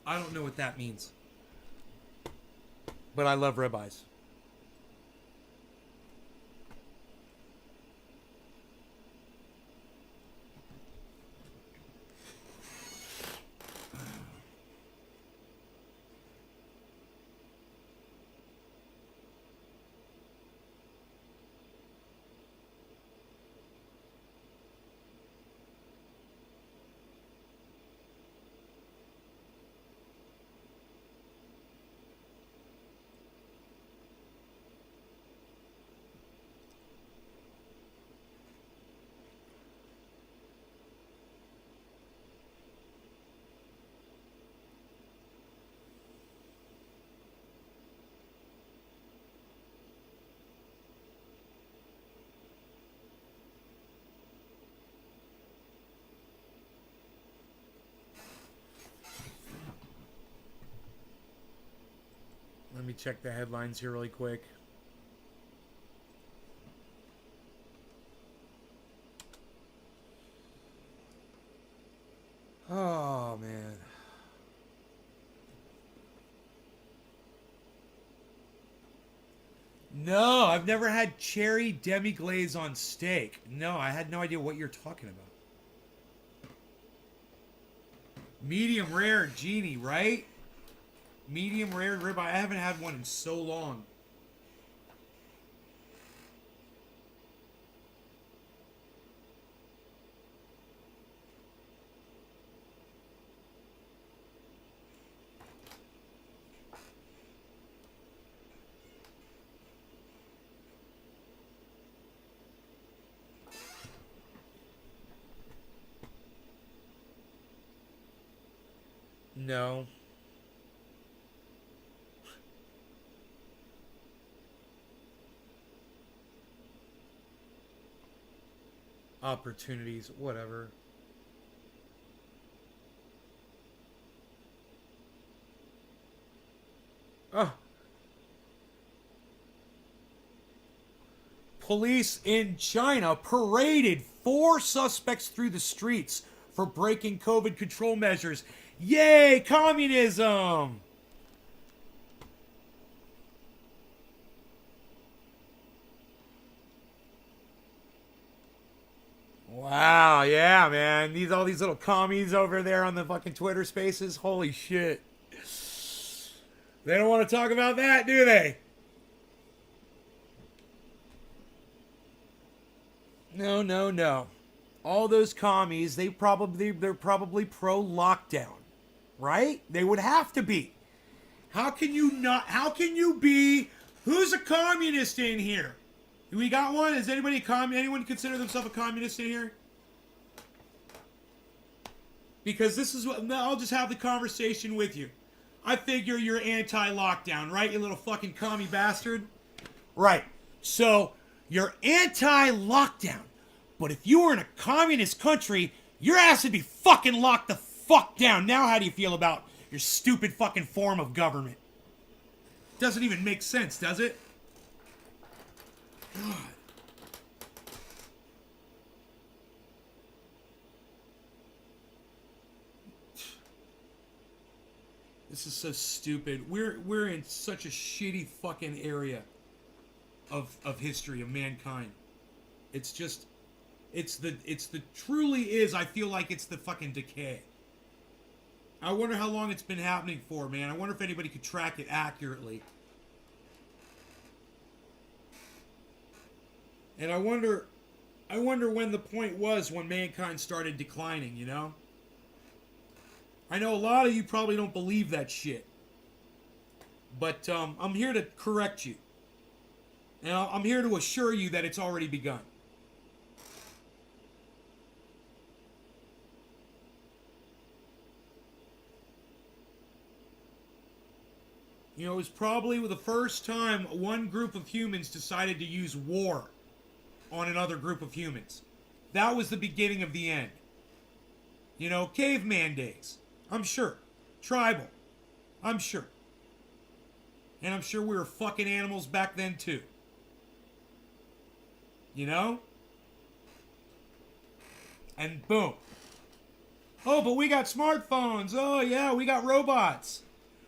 I don't know what that means. But I love ribeyes. me check the headlines here really quick. Oh, man. No, I've never had cherry demi-glaze on steak. No, I had no idea what you're talking about. Medium rare, Genie, right? Medium rare ribeye. I haven't had one in so long. No. Opportunities, whatever. Oh. Police in China paraded 4 suspects through the streets for breaking COVID control measures. Yay, communism! Wow, yeah, man. All these little commies over there on the fucking Twitter spaces. Holy shit. They don't want to talk about that, do they? No, no, no. All those commies, they're probably pro lockdown. Right? They would have to be. How can you be? Who's a communist in here? We got one? Is anyone consider themselves a communist in here? Because this is what, I'll just have the conversation with you. I figure you're anti-lockdown, right, you little fucking commie bastard? Right. So, you're anti-lockdown. But if you were in a communist country, your ass would be fucking locked the fuck down. Now how do you feel about your stupid fucking form of government? Doesn't even make sense, does it? God. This is so stupid. We're in such a shitty fucking area of history of mankind. It's just it's the truly is, I feel like it's the fucking decay. I wonder how long it's been happening for, man. I wonder if anybody could track it accurately. And I wonder when the point was when mankind started declining, you know? I know a lot of you probably don't believe that shit. But I'm here to correct you. And I'm here to assure you that it's already begun. You know, it was probably the first time one group of humans decided to use war on another group of humans. That was the beginning of the end. You know, caveman days. I'm sure. Tribal. I'm sure. And I'm sure we were fucking animals back then too. You know? And boom. Oh, but we got smartphones. Oh, yeah, we got robots.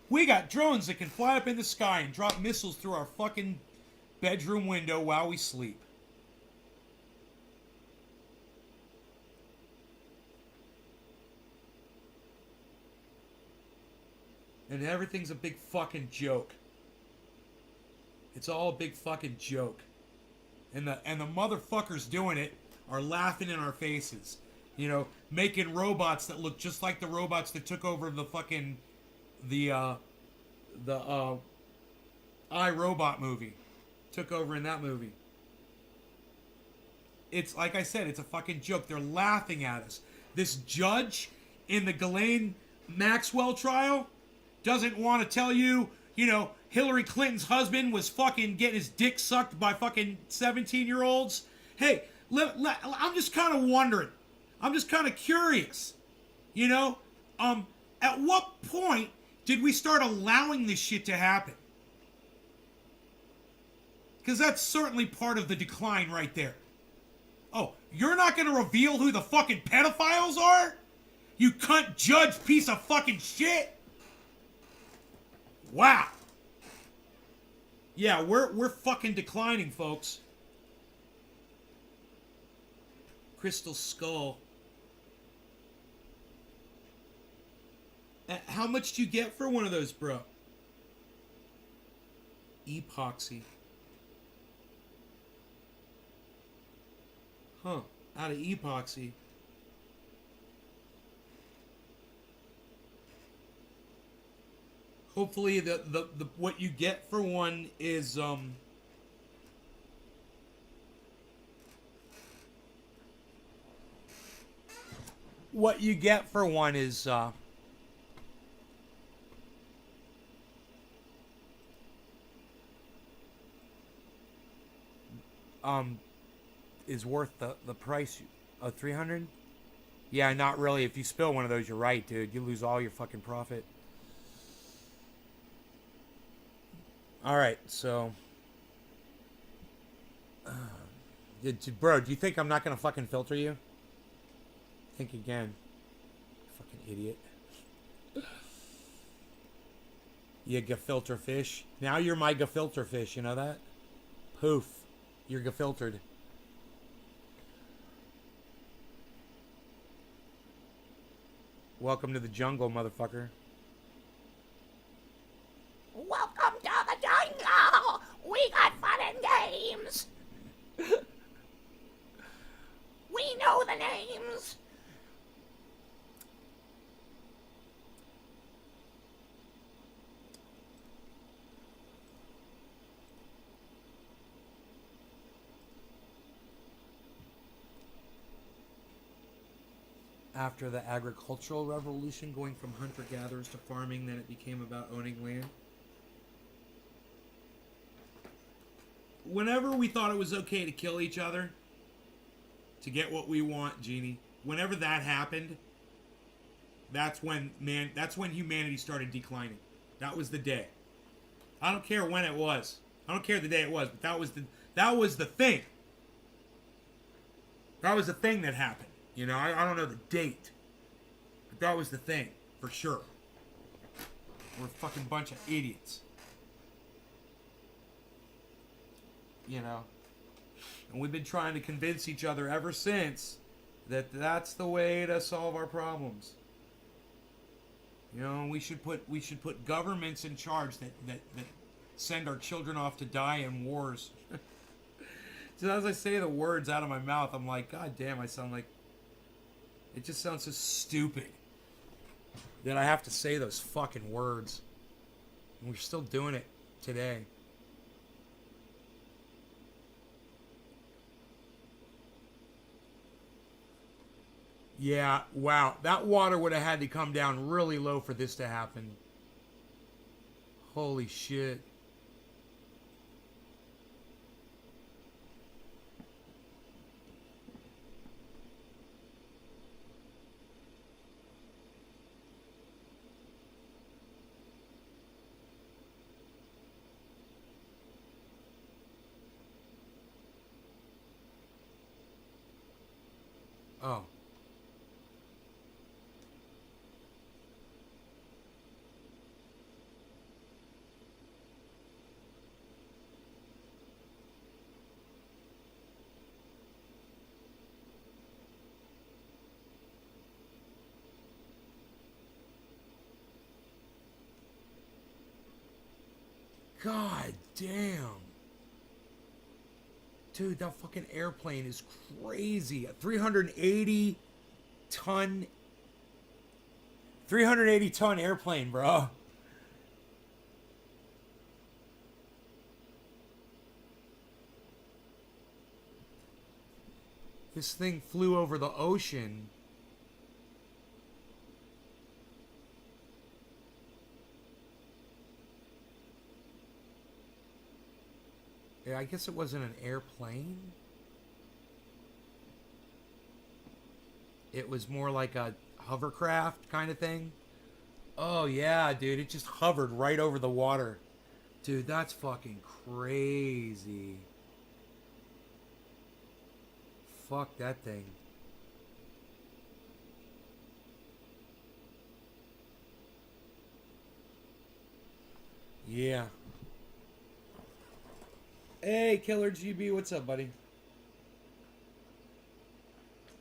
We got drones that can fly up in the sky and drop missiles through our fucking bedroom window while we sleep. And everything's a big fucking joke. It's all a big fucking joke. And the motherfuckers doing it are laughing in our faces. You know, making robots that look just like the robots that took over the fucking iRobot movie. Took over in that movie. It's like I said, it's a fucking joke. They're laughing at us. This judge in the Ghislaine Maxwell trial doesn't want to tell you, you know, Hillary Clinton's husband was fucking getting his dick sucked by fucking 17-year-olds. Hey, I'm just kind of wondering. I'm just kind of curious. You know, at what point did we start allowing this shit to happen? Because that's certainly part of the decline right there. Oh, you're not going to reveal who the fucking pedophiles are? You cunt judge piece of fucking shit? Wow. Yeah, we're fucking declining, folks. Crystal Skull. How much do you get for one of those, bro? Epoxy. Huh. Out of epoxy. Hopefully the what you get for one is what you get for one is worth the price of 300. Yeah, not really. If you spill one of those, you're right, dude. You lose all your fucking profit. All right, so bro, do you think I'm not gonna fucking filter you? Think again. Fucking idiot. You gefilter fish. Now you're my gefilter fish, you know that? Poof. You're gefiltered. Welcome to the jungle, motherfucker. Welcome to the jungle! We got fun and games! We know the names! After the agricultural revolution, going from hunter-gatherers to farming, then it became about owning land. Whenever we thought it was okay to kill each other to get what we want, Genie, whenever that happened, that's when humanity started declining. That was the day. I don't care when it was. I don't care the day it was, but that was the thing. That was the thing that happened. You know, I don't know the date, but that was the thing, for sure. We're a fucking bunch of idiots. You know, and we've been trying to convince each other ever since that that's the way to solve our problems. You know, we should put governments in charge that send our children off to die in wars. So as I say the words out of my mouth, I'm like, God damn, I sound like, it just sounds so stupid that I have to say those fucking words. And we're still doing it today. Yeah, wow. That water would have had to come down really low for this to happen. Holy shit. Oh. God damn. Dude, that fucking airplane is crazy. A 380 ton airplane, bro. This thing flew over the ocean. Yeah, I guess it wasn't an airplane. It was more like a hovercraft kind of thing. Oh, yeah, dude. It just hovered right over the water. Dude, that's fucking crazy. Fuck that thing. Yeah. Hey, Killer GB, what's up, buddy?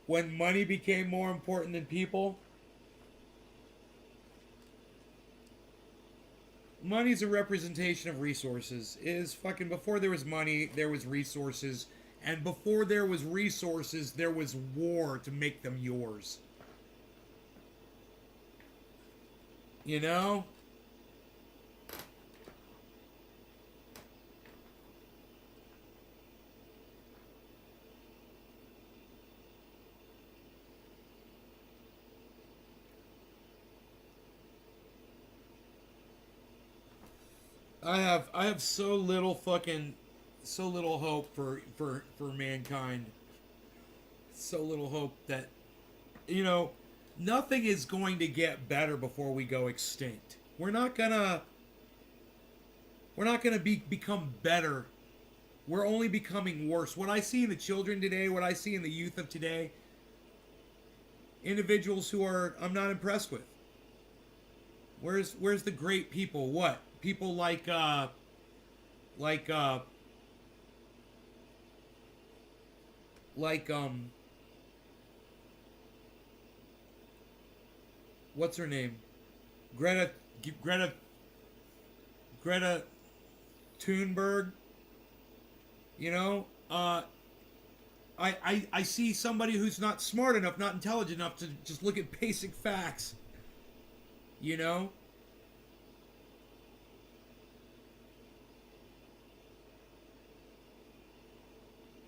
When money became more important than people? Money's a representation of resources. Is fucking before there was money, there was resources. And before there was resources, there was war to make them yours. You know? I have so little hope for mankind. So little hope that, you know, nothing is going to get better before we go extinct. We're not gonna become better. We're only becoming worse. What I see in the children today, what I see in the youth of today, individuals who I'm not impressed with. Where's the great people? What? People like what's her name? Greta Thunberg. You know, I see somebody who's not smart enough, not intelligent enough to just look at basic facts. You know?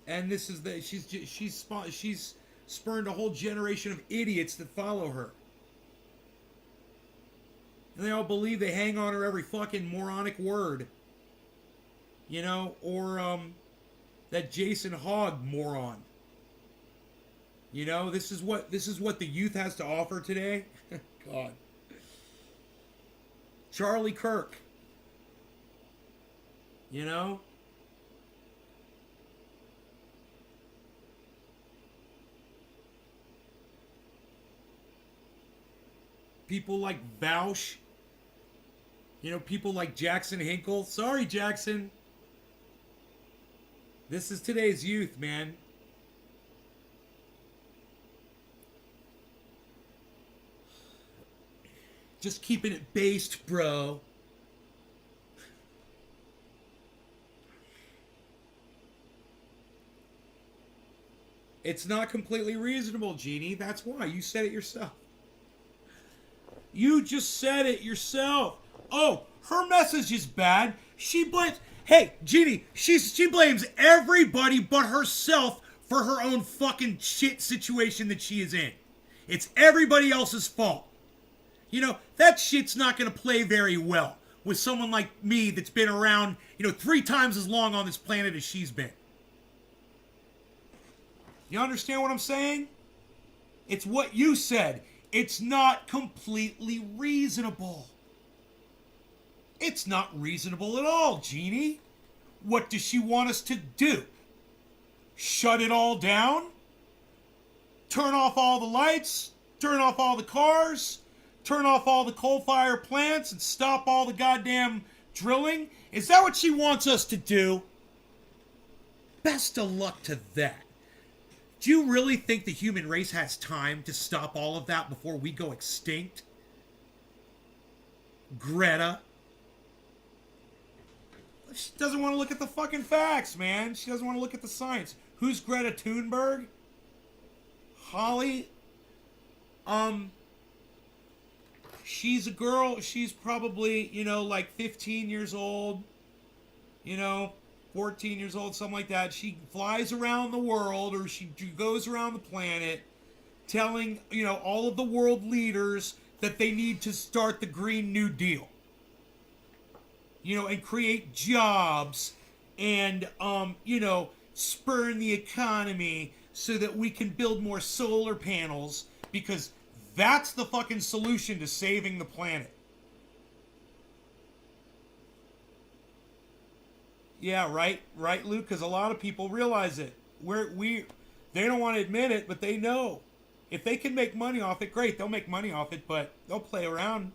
And this is she's spurned a whole generation of idiots that follow her. And they all believe they hang on her every fucking moronic word. You know, or that Jason Hogg moron. You know, this is what the youth has to offer today. God. Charlie Kirk. You know? People like Bausch. You know, people like Jackson Hinkle. Sorry, Jackson. This is today's youth, man. Just keeping it based, bro. It's not completely reasonable, Jeannie. That's why. You said it yourself. You just said it yourself. Oh, her message is bad. She blames... Hey, Jeannie, she blames everybody but herself for her own fucking shit situation that she is in. It's everybody else's fault. You know, that shit's not going to play very well with someone like me that's been around, 3 times as long on this planet as she's been. You understand what I'm saying? It's what you said. It's not completely reasonable. It's not reasonable at all, Jeannie. What does she want us to do? Shut it all down? Turn off all the lights? Turn off all the cars? Turn off all the coal-fired plants and stop all the goddamn drilling? Is that what she wants us to do? Best of luck to that. Do you really think the human race has time to stop all of that before we go extinct? Greta? She doesn't want to look at the fucking facts, man. She doesn't want to look at the science. Who's Greta Thunberg? Holly? She's a girl. She's probably, like 15 years old. 14 years old, something like that. She flies around the world, or she goes around the planet telling, all of the world leaders that they need to start the Green New Deal. And create jobs and, spurn the economy so that we can build more solar panels, because that's the fucking solution to saving the planet. Yeah, right, Luke. Because a lot of people realize it. They don't want to admit it, but they know. If they can make money off it, great. They'll make money off it, but they'll play around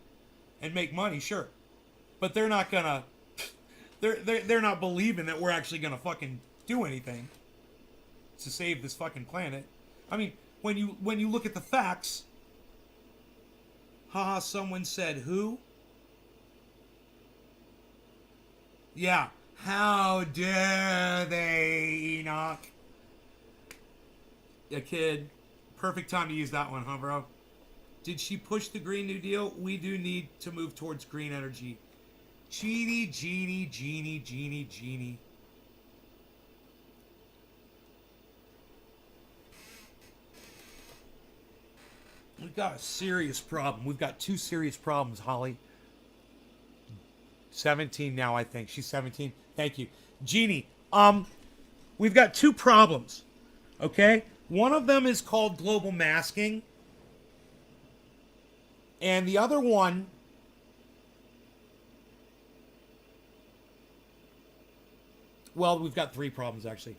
and make money, sure. But they're not gonna. They're not believing that we're actually gonna fucking do anything to save this fucking planet. I mean, when you look at the facts. Haha, someone said who? Yeah. How dare they, Enoch? A kid. Perfect time to use that one, huh, bro? Did she push the Green New Deal? We do need to move towards green energy. Genie. We've got a serious problem. We've got two serious problems, Holly. 17 now, I think. She's 17. Thank you. Jeannie, we've got two problems. Okay? One of them is called global masking. And the other one well, we've got three problems actually.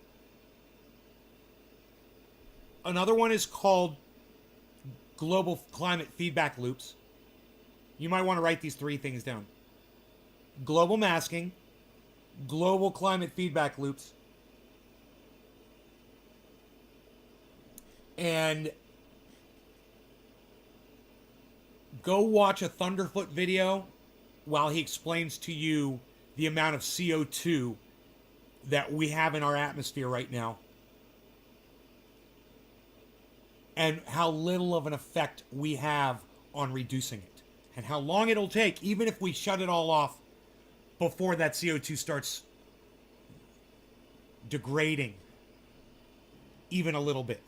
Another one is called global climate feedback loops. You might want to write these three things down. Global masking, global climate feedback loops, and go watch a Thunderfoot video while he explains to you the amount of CO2 that we have in our atmosphere right now and how little of an effect we have on reducing it and how long it'll take, even if we shut it all off before that CO2 starts degrading even a little bit.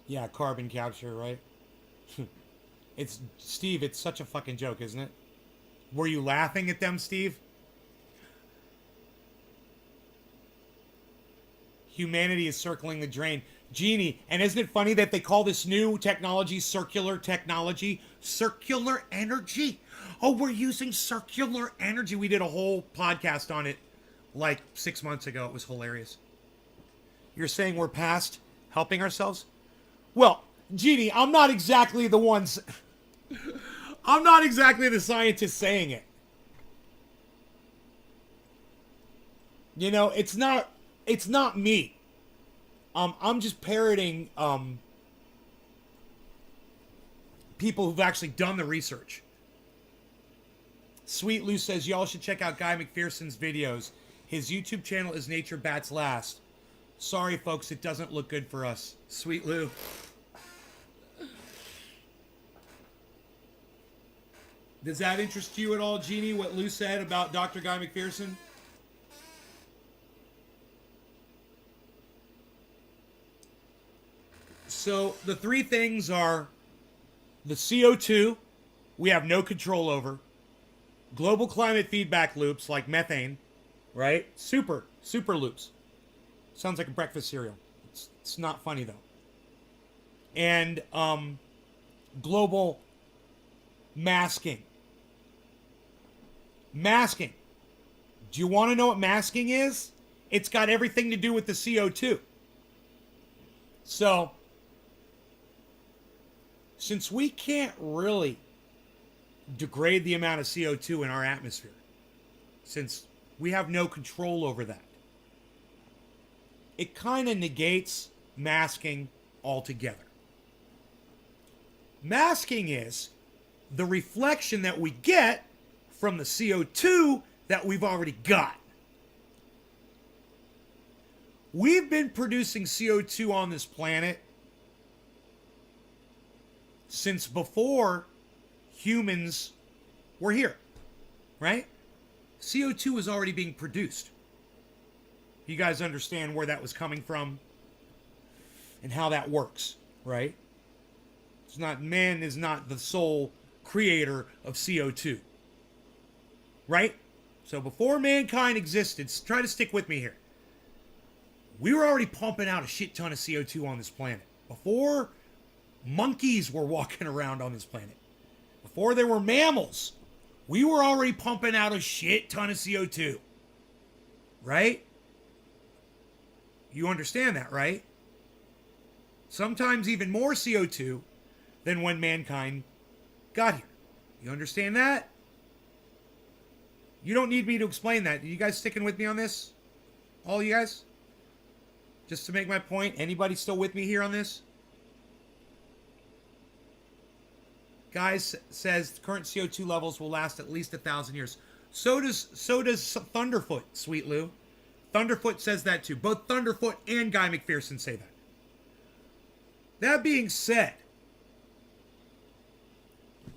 Yeah, carbon capture, right? It's Steve, it's such a fucking joke, isn't it? Were you laughing at them, Steve? Humanity is circling the drain. Jeannie, and isn't it funny that they call this new technology circular technology? Circular energy? Oh, we're using circular energy. We did a whole podcast on it like 6 months ago. It was hilarious. You're saying we're past helping ourselves? Well, Jeannie, I'm not exactly the ones... I'm not exactly the scientist saying it. You know, it's not me. I'm just parroting people who've actually done the research. Sweet Lou says y'all should check out Guy McPherson's videos. His YouTube channel is Nature Bats Last. Sorry, folks, it doesn't look good for us. Sweet Lou. Does that interest you at all, Jeannie, what Lou said about Dr. Guy McPherson? So the three things are the CO2 we have no control over, global climate feedback loops like methane, right? Super loops. Sounds like a breakfast cereal. It's not funny though. And global masking. Masking. Do you want to know what masking is? It's got everything to do with the CO2. So, since we can't really degrade the amount of CO2 in our atmosphere, since we have no control over that, it kind of negates masking altogether. Masking is the reflection that we get from the CO2 that we've already got. We've been producing CO2 on this planet since before humans were here, right? CO2 is already being produced. You guys understand where that was coming from and how that works, right? It's not, man is not the sole creator of CO2. Right? So before mankind existed, try to stick with me here. We were already pumping out a shit ton of CO2 on this planet. Before monkeys were walking around on this planet. Before there were mammals, we were already pumping out a shit ton of CO2. Right? You understand that, right? Sometimes even more CO2 than when mankind got here. You understand that? You don't need me to explain that. Are you guys sticking with me on this? All you guys? Just to make my point, anybody still with me here on this? Guys says current CO2 levels will last at least 1,000 years. So does Thunderfoot, Sweet Lou. Thunderfoot says that too. Both Thunderfoot and Guy McPherson say that. That being said,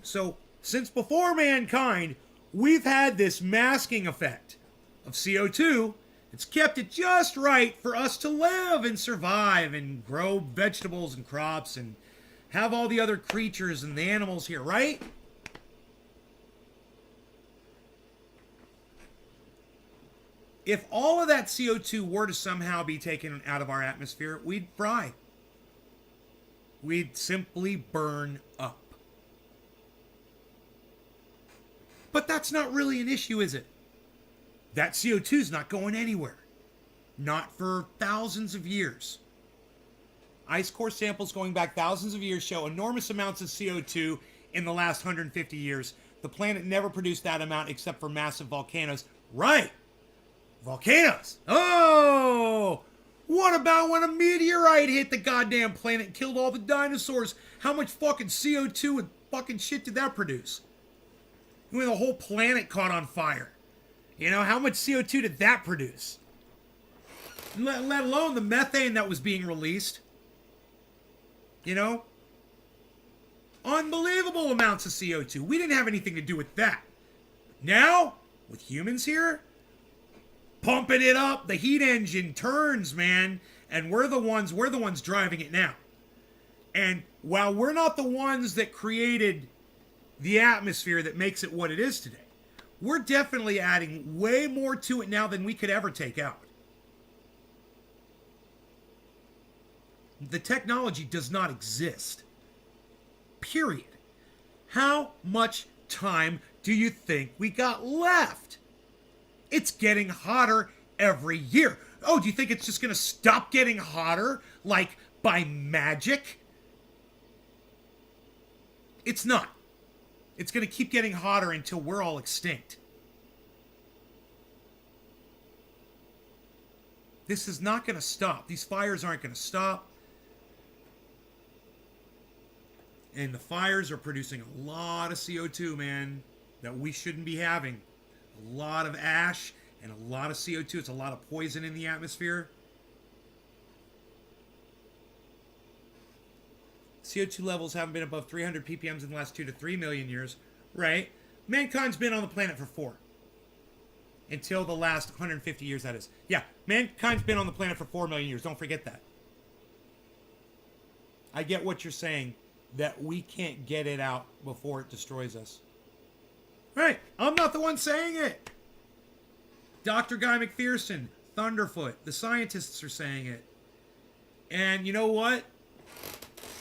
so since before mankind, we've had this masking effect of CO2. It's kept it just right for us to live and survive and grow vegetables and crops and have all the other creatures and the animals here, right? If all of that CO2 were to somehow be taken out of our atmosphere, we'd fry. We'd simply burn up. But that's not really an issue, is it? That CO2 is not going anywhere. Not for thousands of years. Ice core samples going back thousands of years show enormous amounts of CO2 in the last 150 years. The planet never produced that amount except for massive volcanoes. Right! Volcanoes! Oh! What about when a meteorite hit the goddamn planet and killed all the dinosaurs? How much fucking CO2 and fucking shit did that produce? When the whole planet caught on fire. You know, how much CO2 did that produce? Let alone the methane that was being released. You know? Unbelievable amounts of CO2. We didn't have anything to do with that. Now, with humans here, pumping it up, the heat engine turns, man, and we're the ones driving it now. And while we're not the ones that created the atmosphere that makes it what it is today, we're definitely adding way more to it now than we could ever take out. The technology does not exist. Period. How much time do you think we got left? It's getting hotter every year. Oh, do you think it's just going to stop getting hotter like by magic? It's not. It's going to keep getting hotter until we're all extinct. This is not going to stop. These fires aren't going to stop. And the fires are producing a lot of CO2, man, that we shouldn't be having. A lot of ash and a lot of CO2. It's a lot of poison in the atmosphere. CO2 levels haven't been above 300 ppm in the last 2 to 3 million years. Right? Mankind's been on the planet for 4. Until the last 150 years, that is. Yeah, mankind's been on the planet for 4 million years. Don't forget that. I get what you're saying, that we can't get it out before it destroys us. Right. I'm not the one saying it. Dr. Guy McPherson, Thunderfoot, the scientists are saying it. And you know what?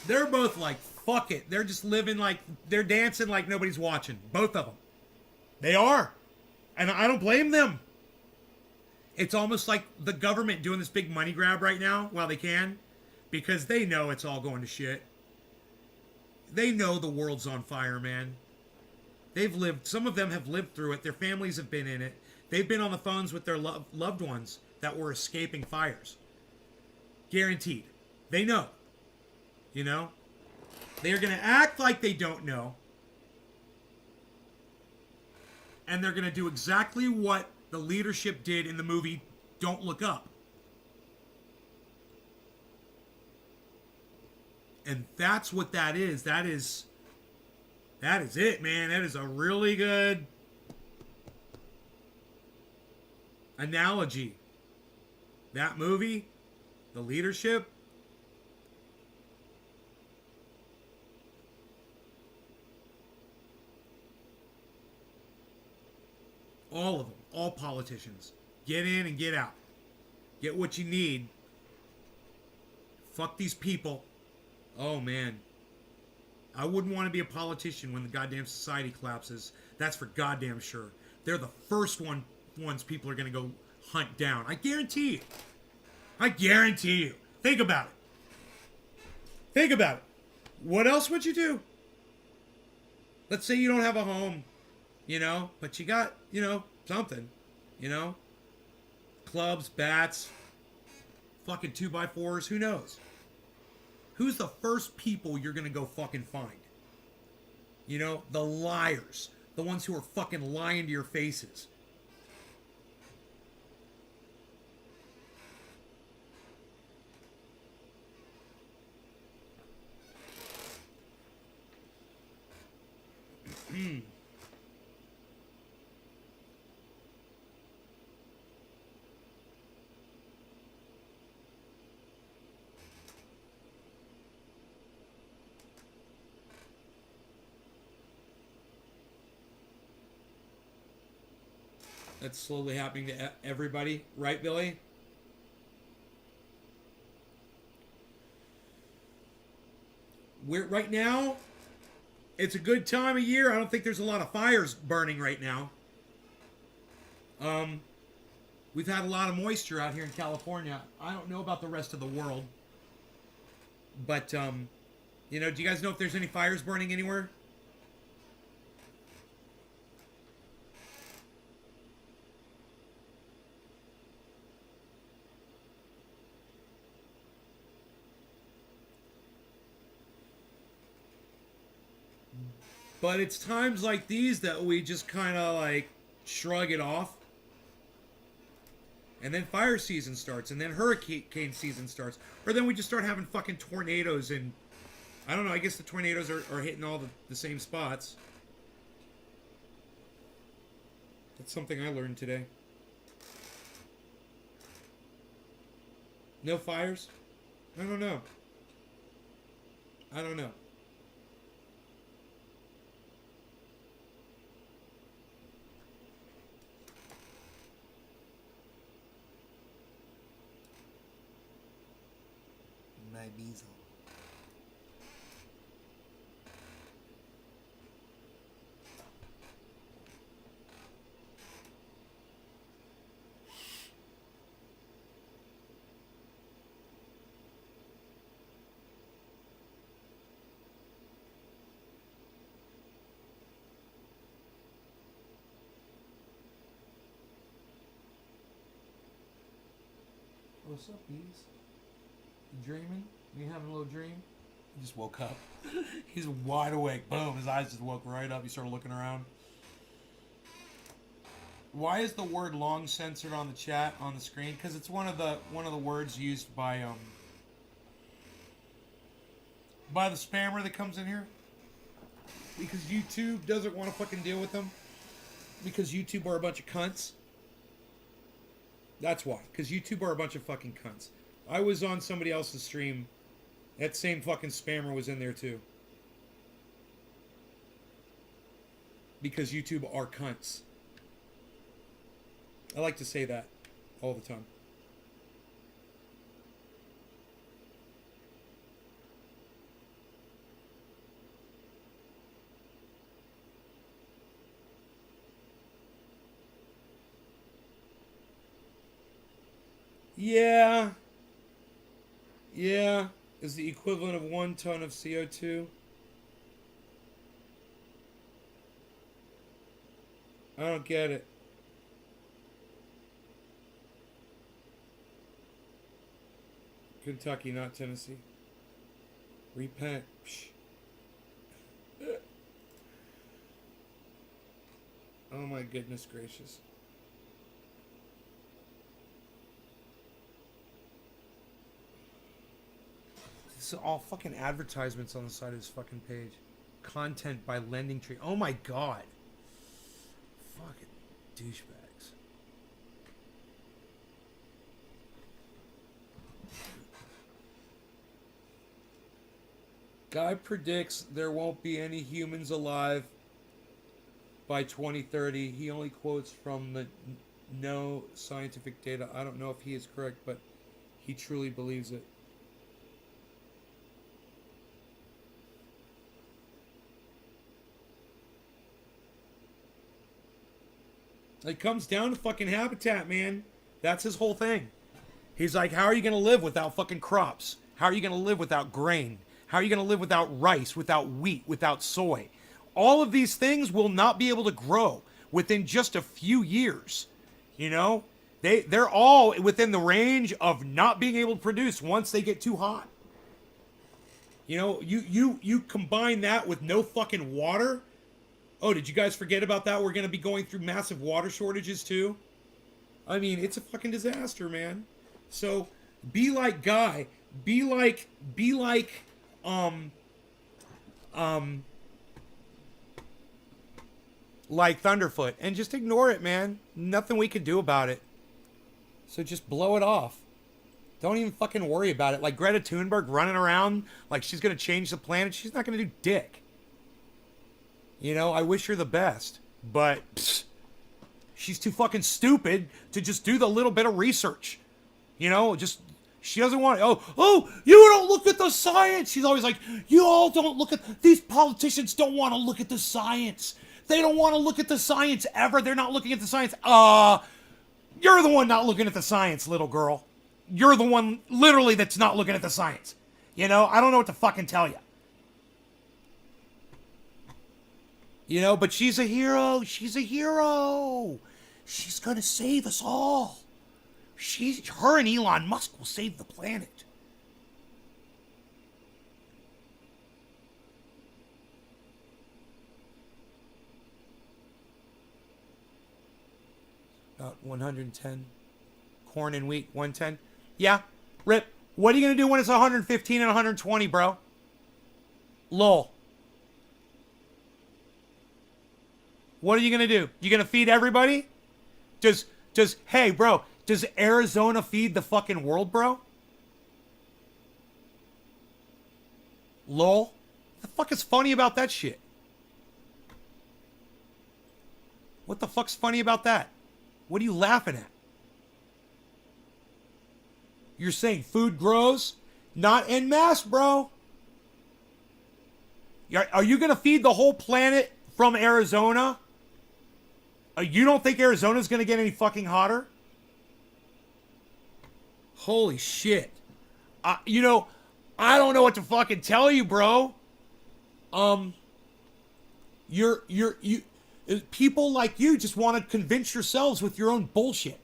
They're both like, fuck it. They're just living like, they're dancing like nobody's watching. Both of them. They are. And I don't blame them. It's almost like the government doing this big money grab right now while they can. Because they know it's all going to shit. They know the world's on fire, man. They've lived, some of them have lived through it. Their families have been in it. They've been on the phones with their loved ones that were escaping fires. Guaranteed. They know. You know? They're going to act like they don't know. And they're going to do exactly what the leadership did in the movie Don't Look Up. And that's what that is. That is it, man. That is a really good analogy. That movie, the leadership, all of them, all politicians, get in and get out. Get what you need. Fuck these people. Oh, man. I wouldn't want to be a politician when the goddamn society collapses. That's for goddamn sure. They're the first ones people are going to go hunt down. I guarantee you. I guarantee you. Think about it. Think about it. What else would you do? Let's say you don't have a home, you know, but you got, you know, something, you know? Clubs, bats, fucking 2x4s, who knows? Who's the first people you're gonna go fucking find? You know, the liars. The ones who are fucking lying to your faces. That's slowly happening to everybody, right, Billy? Right now, it's a good time of year. I don't think there's a lot of fires burning right now. We've had a lot of moisture out here in California. I don't know about the rest of the world. But, you know, do you guys know if there's any fires burning anywhere? But it's times like these that we just kind of like shrug it off. And then fire season starts. And then hurricane season starts. Or then we just start having fucking tornadoes. And I don't know. I guess the tornadoes are hitting all the same spots. That's something I learned today. No fires? I don't know. I don't know. My Beazle. What's up, bees? You dreaming? You having a little dream? He just woke up. He's wide awake. Boom, his eyes just woke right up. He started looking around. Why is the word long censored on the chat on the screen? Because it's one of the words used by the spammer that comes in here. Because YouTube doesn't want to fucking deal with them. Because YouTube are a bunch of cunts. That's why. Because YouTube are a bunch of fucking cunts. I was on somebody else's stream. That same fucking spammer was in there too. Because YouTube are cunts. I like to say that all the time. Yeah. Yeah. Is the equivalent of 1 ton of CO2. I don't get it. Kentucky, not Tennessee. Repent. Psh. Oh my goodness gracious. It's all fucking advertisements on the side of this fucking page. Content by Lending Tree. Oh my god. Fucking douchebags. Guy predicts there won't be any humans alive by 2030. He only quotes from the no scientific data. I don't know if he is correct, but he truly believes it. It comes down to fucking habitat, man. That's his whole thing. He's like, how are you going to live without fucking crops? How are you going to live without grain? How are you going to live without rice, without wheat, without soy? All of these things will not be able to grow within just a few years. You know? They're all within the range of not being able to produce once they get too hot. You know, you combine that with no fucking water. Oh, did you guys forget about that? We're going to be going through massive water shortages too. I mean, it's a fucking disaster, man. So be like Guy. Be like Thunderfoot, and just ignore it, man. Nothing we can do about it. So just blow it off. Don't even fucking worry about it. Like Greta Thunberg running around like she's going to change the planet. She's not going to do dick. You know, I wish her the best. But she's too fucking stupid to just do the little bit of research. You know, just... She doesn't want... Oh, you don't look at the science. She's always like, you all don't look at... These politicians don't want to look at the science. They don't want to look at the science ever. They're not looking at the science. You're the one not looking at the science, little girl. You're the one, literally, that's not looking at the science. You know, I don't know what to fucking tell you. You know, but she's a hero. She's a hero. She's gonna save us all. Her and Elon Musk will save the planet. About 110. Corn and wheat, 110. Yeah, Rip, what are you going to do when it's 115 and 120, bro? Lol. What are you going to do? You going to feed everybody? Hey, bro, does Arizona feed the fucking world, bro? Lol. What the fuck is funny about that shit? What the fuck's funny about that? What are you laughing at? You're saying food grows? Not en masse, bro. Are you going to feed the whole planet from Arizona? You don't think Arizona's going to get any fucking hotter? Holy shit. You know, I don't know what to fucking tell you, bro. People like you just want to convince yourselves with your own bullshit.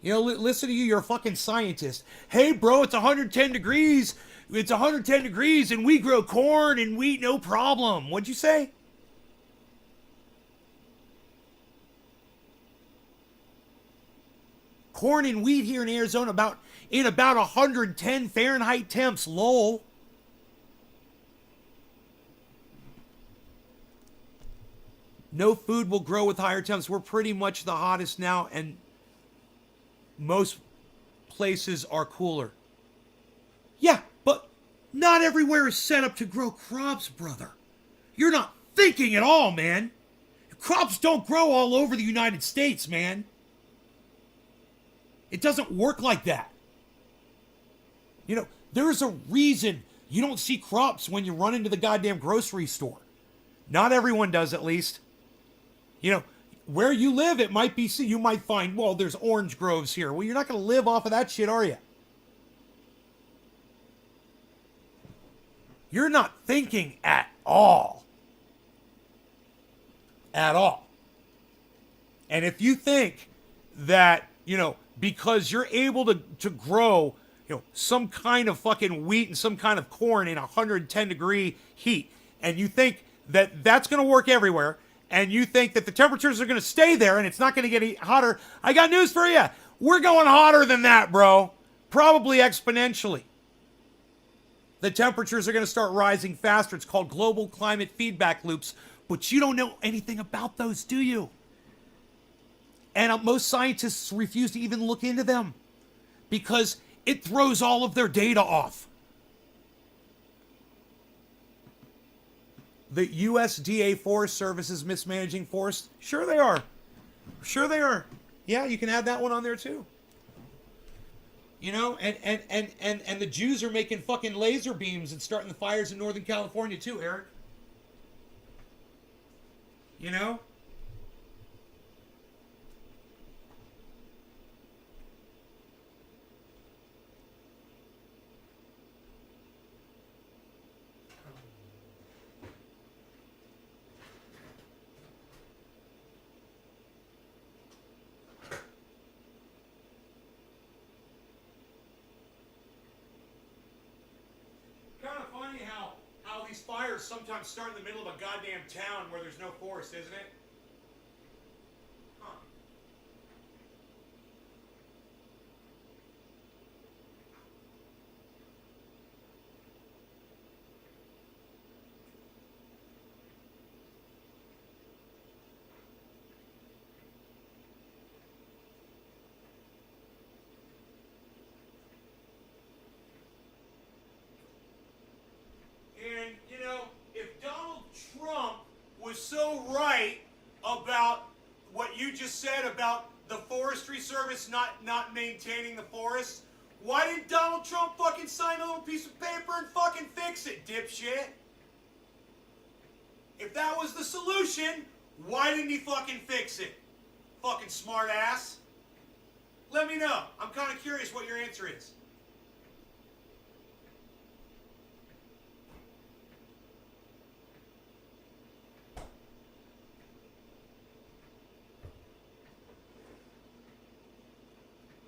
You know, listen to you, you're a fucking scientist. Hey, bro, it's 110 degrees. It's 110 degrees and we grow corn and wheat, no problem. What'd you say? Corn and wheat here in Arizona about 110 Fahrenheit temps, lol. No food will grow with higher temps. We're pretty much the hottest now, and most places are cooler. Yeah, but not everywhere is set up to grow crops, brother. You're not thinking at all, man. Crops don't grow all over the United States, man. It doesn't work like that. You know, there's a reason you don't see crops when you run into the goddamn grocery store. Not everyone does, at least. You know, where you live, it might be, you might find, well, there's orange groves here. Well, you're not going to live off of that shit, are you? You're not thinking at all. At all. And if you think that, you know, because you're able to grow, you know, some kind of fucking wheat and some kind of corn in 110 degree heat, and you think that that's going to work everywhere, and you think that the temperatures are going to stay there and it's not going to get any hotter, I got news for you. We're going hotter than that, bro. Probably exponentially. The temperatures are going to start rising faster. It's called global climate feedback loops, but you don't know anything about those, do you? And most scientists refuse to even look into them because it throws all of their data off. The USDA Forest Service is mismanaging forests. Sure they are. Sure they are. Yeah, you can add that one on there too. You know, and the Jews are making fucking laser beams and starting the fires in Northern California too, Eric. You know? fires sometimes start in the middle of a goddamn town where there's no forest, isn't it? Huh. And, you know, if Donald Trump was so right about what you just said about the Forestry Service not maintaining the forests, why didn't Donald Trump fucking sign a little piece of paper and fucking fix it, dipshit? If that was the solution, why didn't he fucking fix it? Fucking smart ass. Let me know. I'm kind of curious what your answer is.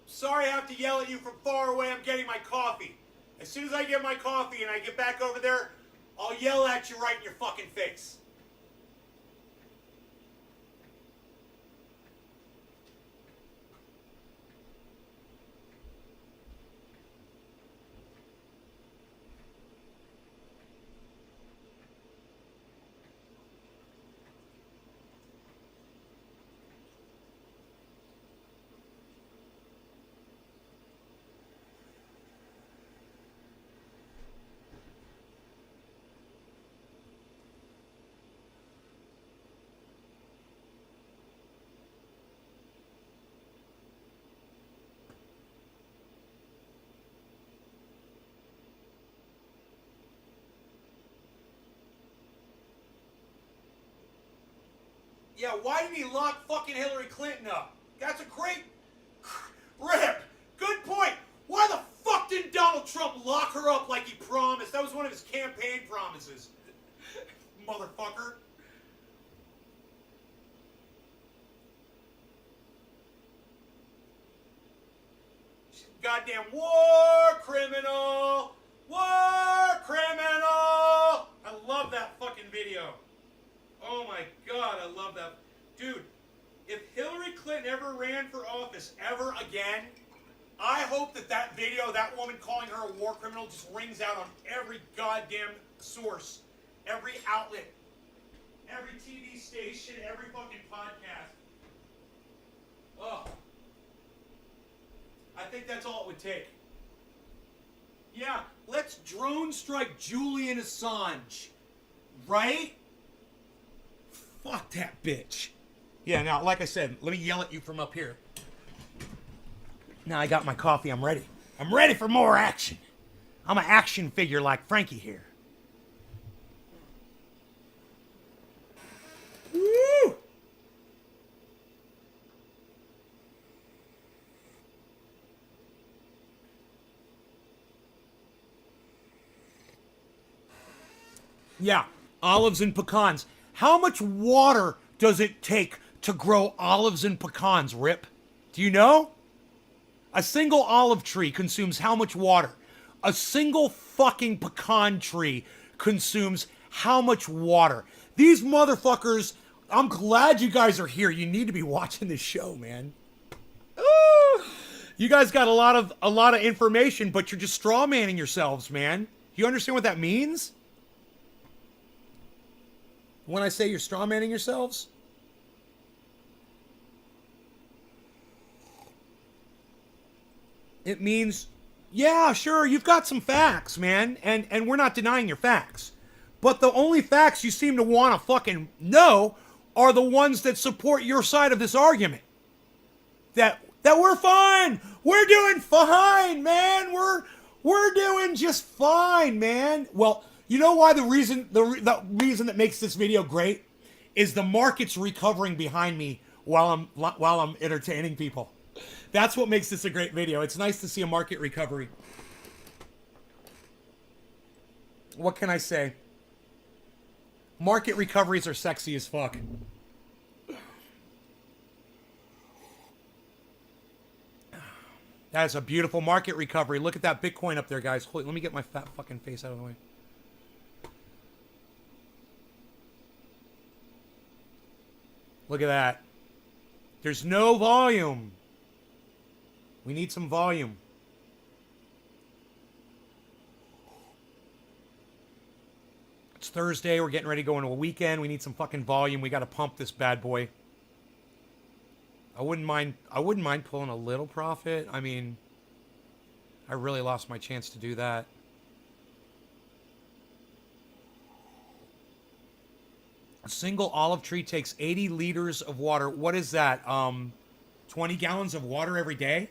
Sorry I have to yell at you from far away. I'm getting my coffee. As soon as I get my coffee and I get back over there, I'll yell at you right in your fucking face. Yeah, why didn't he lock fucking Hillary Clinton up? That's a great... Rip! Good point! Why the fuck didn't Donald Trump lock her up like he promised? That was one of his campaign promises. Motherfucker. Goddamn war criminal! War criminal! I love that fucking video. Oh my god, I love that. Dude, if Hillary Clinton ever ran for office ever again, I hope that that video, that woman calling her a war criminal, just rings out on every goddamn source, every outlet, every TV station, every fucking podcast. Ugh. I think that's all it would take. Yeah, let's drone strike Julian Assange. Right? Fuck that bitch. Yeah, now, like I said, let me yell at you from up here. Now I got my coffee, I'm ready. I'm ready for more action. I'm an action figure like Frankie here. Woo! Yeah, olives and pecans. How much water does it take to grow olives and pecans, Rip? Do you know? A single olive tree consumes how much water? A single fucking pecan tree consumes how much water? These motherfuckers, I'm glad you guys are here. You need to be watching this show, man. You guys got a lot of information, but you're just straw manning yourselves, man. You understand what that means? When I say you're straw manning yourselves? It means, yeah, sure, you've got some facts, man, and we're not denying your facts. But the only facts you seem to want to fucking know are the ones that support your side of this argument. That we're fine. We're doing fine, man. We're doing just fine, man. Well, you know why the reason that makes this video great is the market's recovering behind me while I'm entertaining people. That's what makes this a great video. It's nice to see a market recovery. What can I say? Market recoveries are sexy as fuck. That is a beautiful market recovery. Look at that Bitcoin up there, guys. Let me get my fat fucking face out of the way. Look at that. There's no volume. We need some volume. It's Thursday. We're getting ready to go into a weekend. We need some fucking volume. We got to pump this bad boy. I wouldn't mind pulling a little profit. I mean, I really lost my chance to do that. A single olive tree takes 80 liters of water. What is that? 20 gallons of water every day?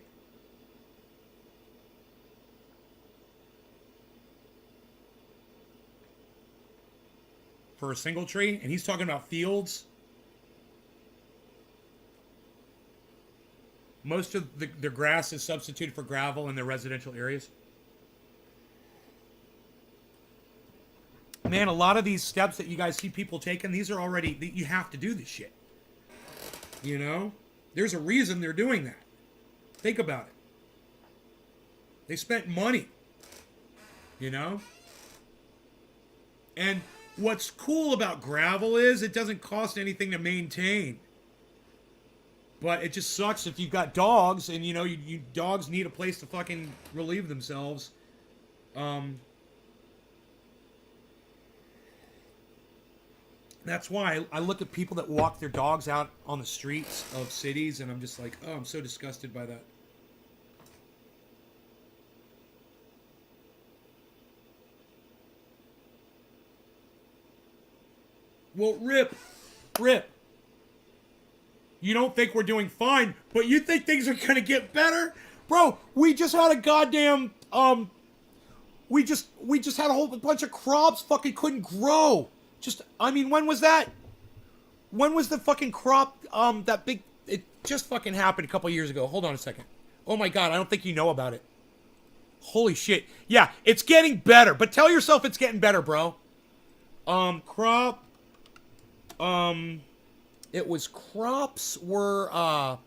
For a single tree? And he's talking about fields. Most of the grass is substituted for gravel in the residential areas. Man, a lot of these steps that you guys see people taking, these are already, you have to do this shit. You know? There's a reason they're doing that. Think about it. They spent money. You know? And what's cool about gravel is it doesn't cost anything to maintain. But it just sucks if you've got dogs and, you know, you dogs need a place to fucking relieve themselves. That's why I look at people that walk their dogs out on the streets of cities and I'm just like, oh, I'm so disgusted by that. Well, Rip. You don't think we're doing fine, but you think things are gonna get better? Bro, we just had a goddamn, we just had a whole bunch of crops fucking couldn't grow. I mean, when was that? When was the fucking crop, that big, it just fucking happened a couple years ago. Hold on a second. Oh my God, I don't think you know about it. Holy shit. Yeah, it's getting better, but tell yourself it's getting better, bro. Crop, it was crops were, I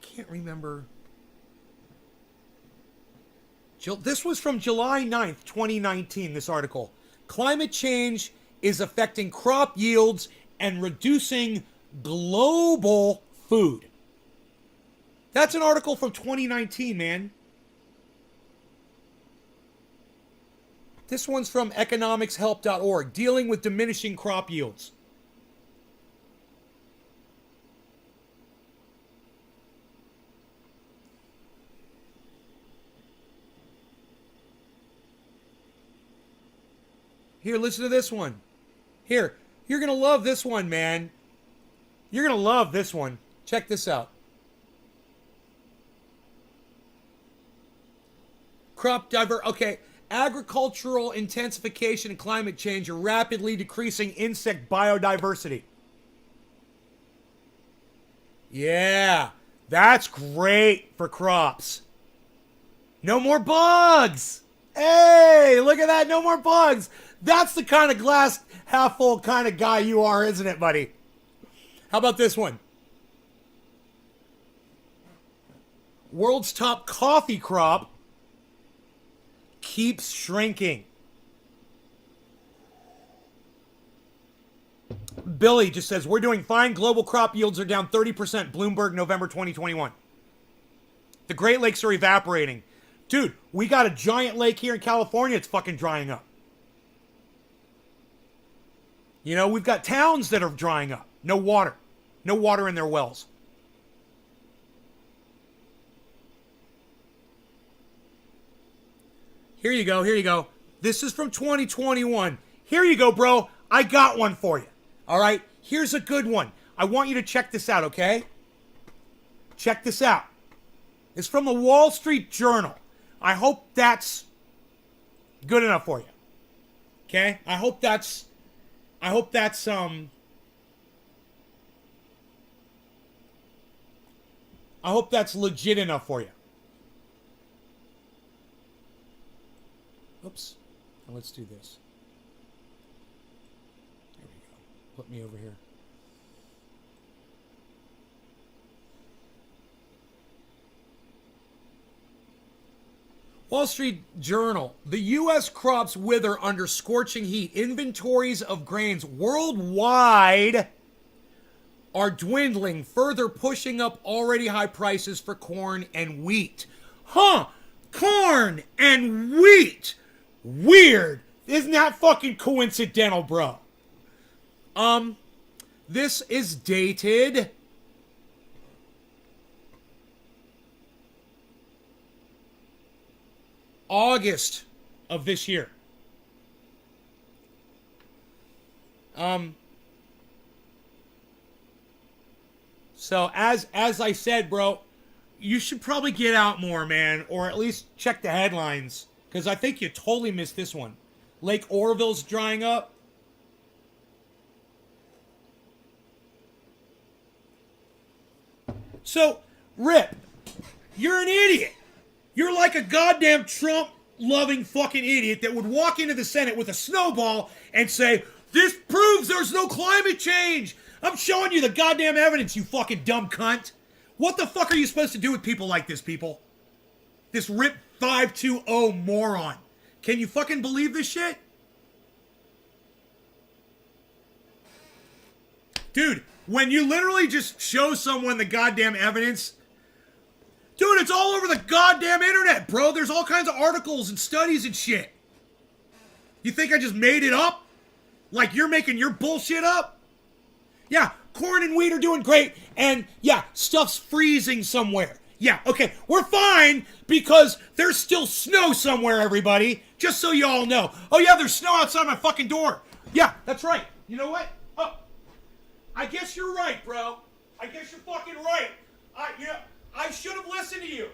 can't remember. This was from July 9th, 2019, this article. Climate change is affecting crop yields and reducing global food. That's an article from 2019, man. This one's from economicshelp.org, dealing with diminishing crop yields. Here, listen to this one. Here, you're going to love this one, man. You're going to love this one. Check this out. Okay, agricultural intensification and climate change are rapidly decreasing insect biodiversity. Yeah, that's great for crops. No more bugs. Hey, look at that, no more bugs. That's the kind of glass half full kind of guy you are, isn't it, buddy? How about this one? World's top coffee crop keeps shrinking. Billy just says, we're doing fine. Global crop yields are down 30%. Bloomberg, November 2021. The Great Lakes are evaporating. Dude, we got a giant lake here in California. It's fucking drying up. You know, we've got towns that are drying up. No water. No water in their wells. Here you go. Here you go. This is from 2021. Here you go, bro. I got one for you. All right? Here's a good one. I want you to check this out, okay? Check this out. It's from the Wall Street Journal. I hope that's good enough for you. Okay? I hope that's legit enough for you. Oops. Now let's do this. There we go. Put me over here. Wall Street Journal. The U.S. crops wither under scorching heat. Inventories of grains worldwide are dwindling, further pushing up already high prices for corn and wheat. Huh? Corn and wheat. Weird. Isn't that fucking coincidental, bro? This is dated August of this year. So as I said, bro, you should probably get out more, man, or at least check the headlines, because I think you totally missed this one. Lake Oroville's drying up. So, Rip, you're an idiot. You're like a goddamn Trump-loving fucking idiot that would walk into the Senate with a snowball and say, this proves there's no climate change. I'm showing you the goddamn evidence, you fucking dumb cunt. What the fuck are you supposed to do with people like this, people? This Rip 520 moron. Can you fucking believe this shit? Dude, when you literally just show someone the goddamn evidence, dude, it's all over the goddamn internet, bro. There's all kinds of articles and studies and shit. You think I just made it up? Like you're making your bullshit up? Yeah, corn and wheat are doing great, and yeah, stuff's freezing somewhere. Yeah, okay, we're fine because there's still snow somewhere, everybody. Just so you all know. Oh yeah, there's snow outside my fucking door. Yeah, that's right. You know what? Oh, I guess you're right, bro. I guess you're fucking right. I should have listened to you.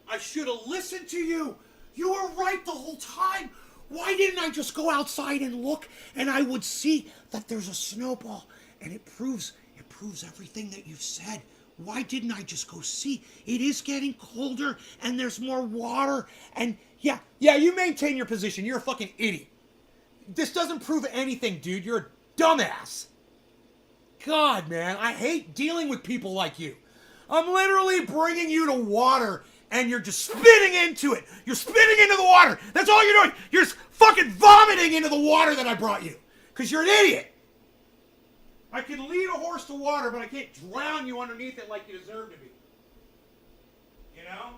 I should have listened to you. You were right the whole time. Why didn't I just go outside and look, and I would see that there's a snowball, and it proves everything that you've said. Why didn't I just go see? It is getting colder, and there's more water, and yeah, you maintain your position. You're a fucking idiot. This doesn't prove anything, dude. You're a dumbass. God, man, I hate dealing with people like you. I'm literally bringing you to water, and you're just spitting into it. You're spitting into the water. That's all you're doing. You're just fucking vomiting into the water that I brought you. Because you're an idiot. I can lead a horse to water, but I can't drown you underneath it like you deserve to be. You know?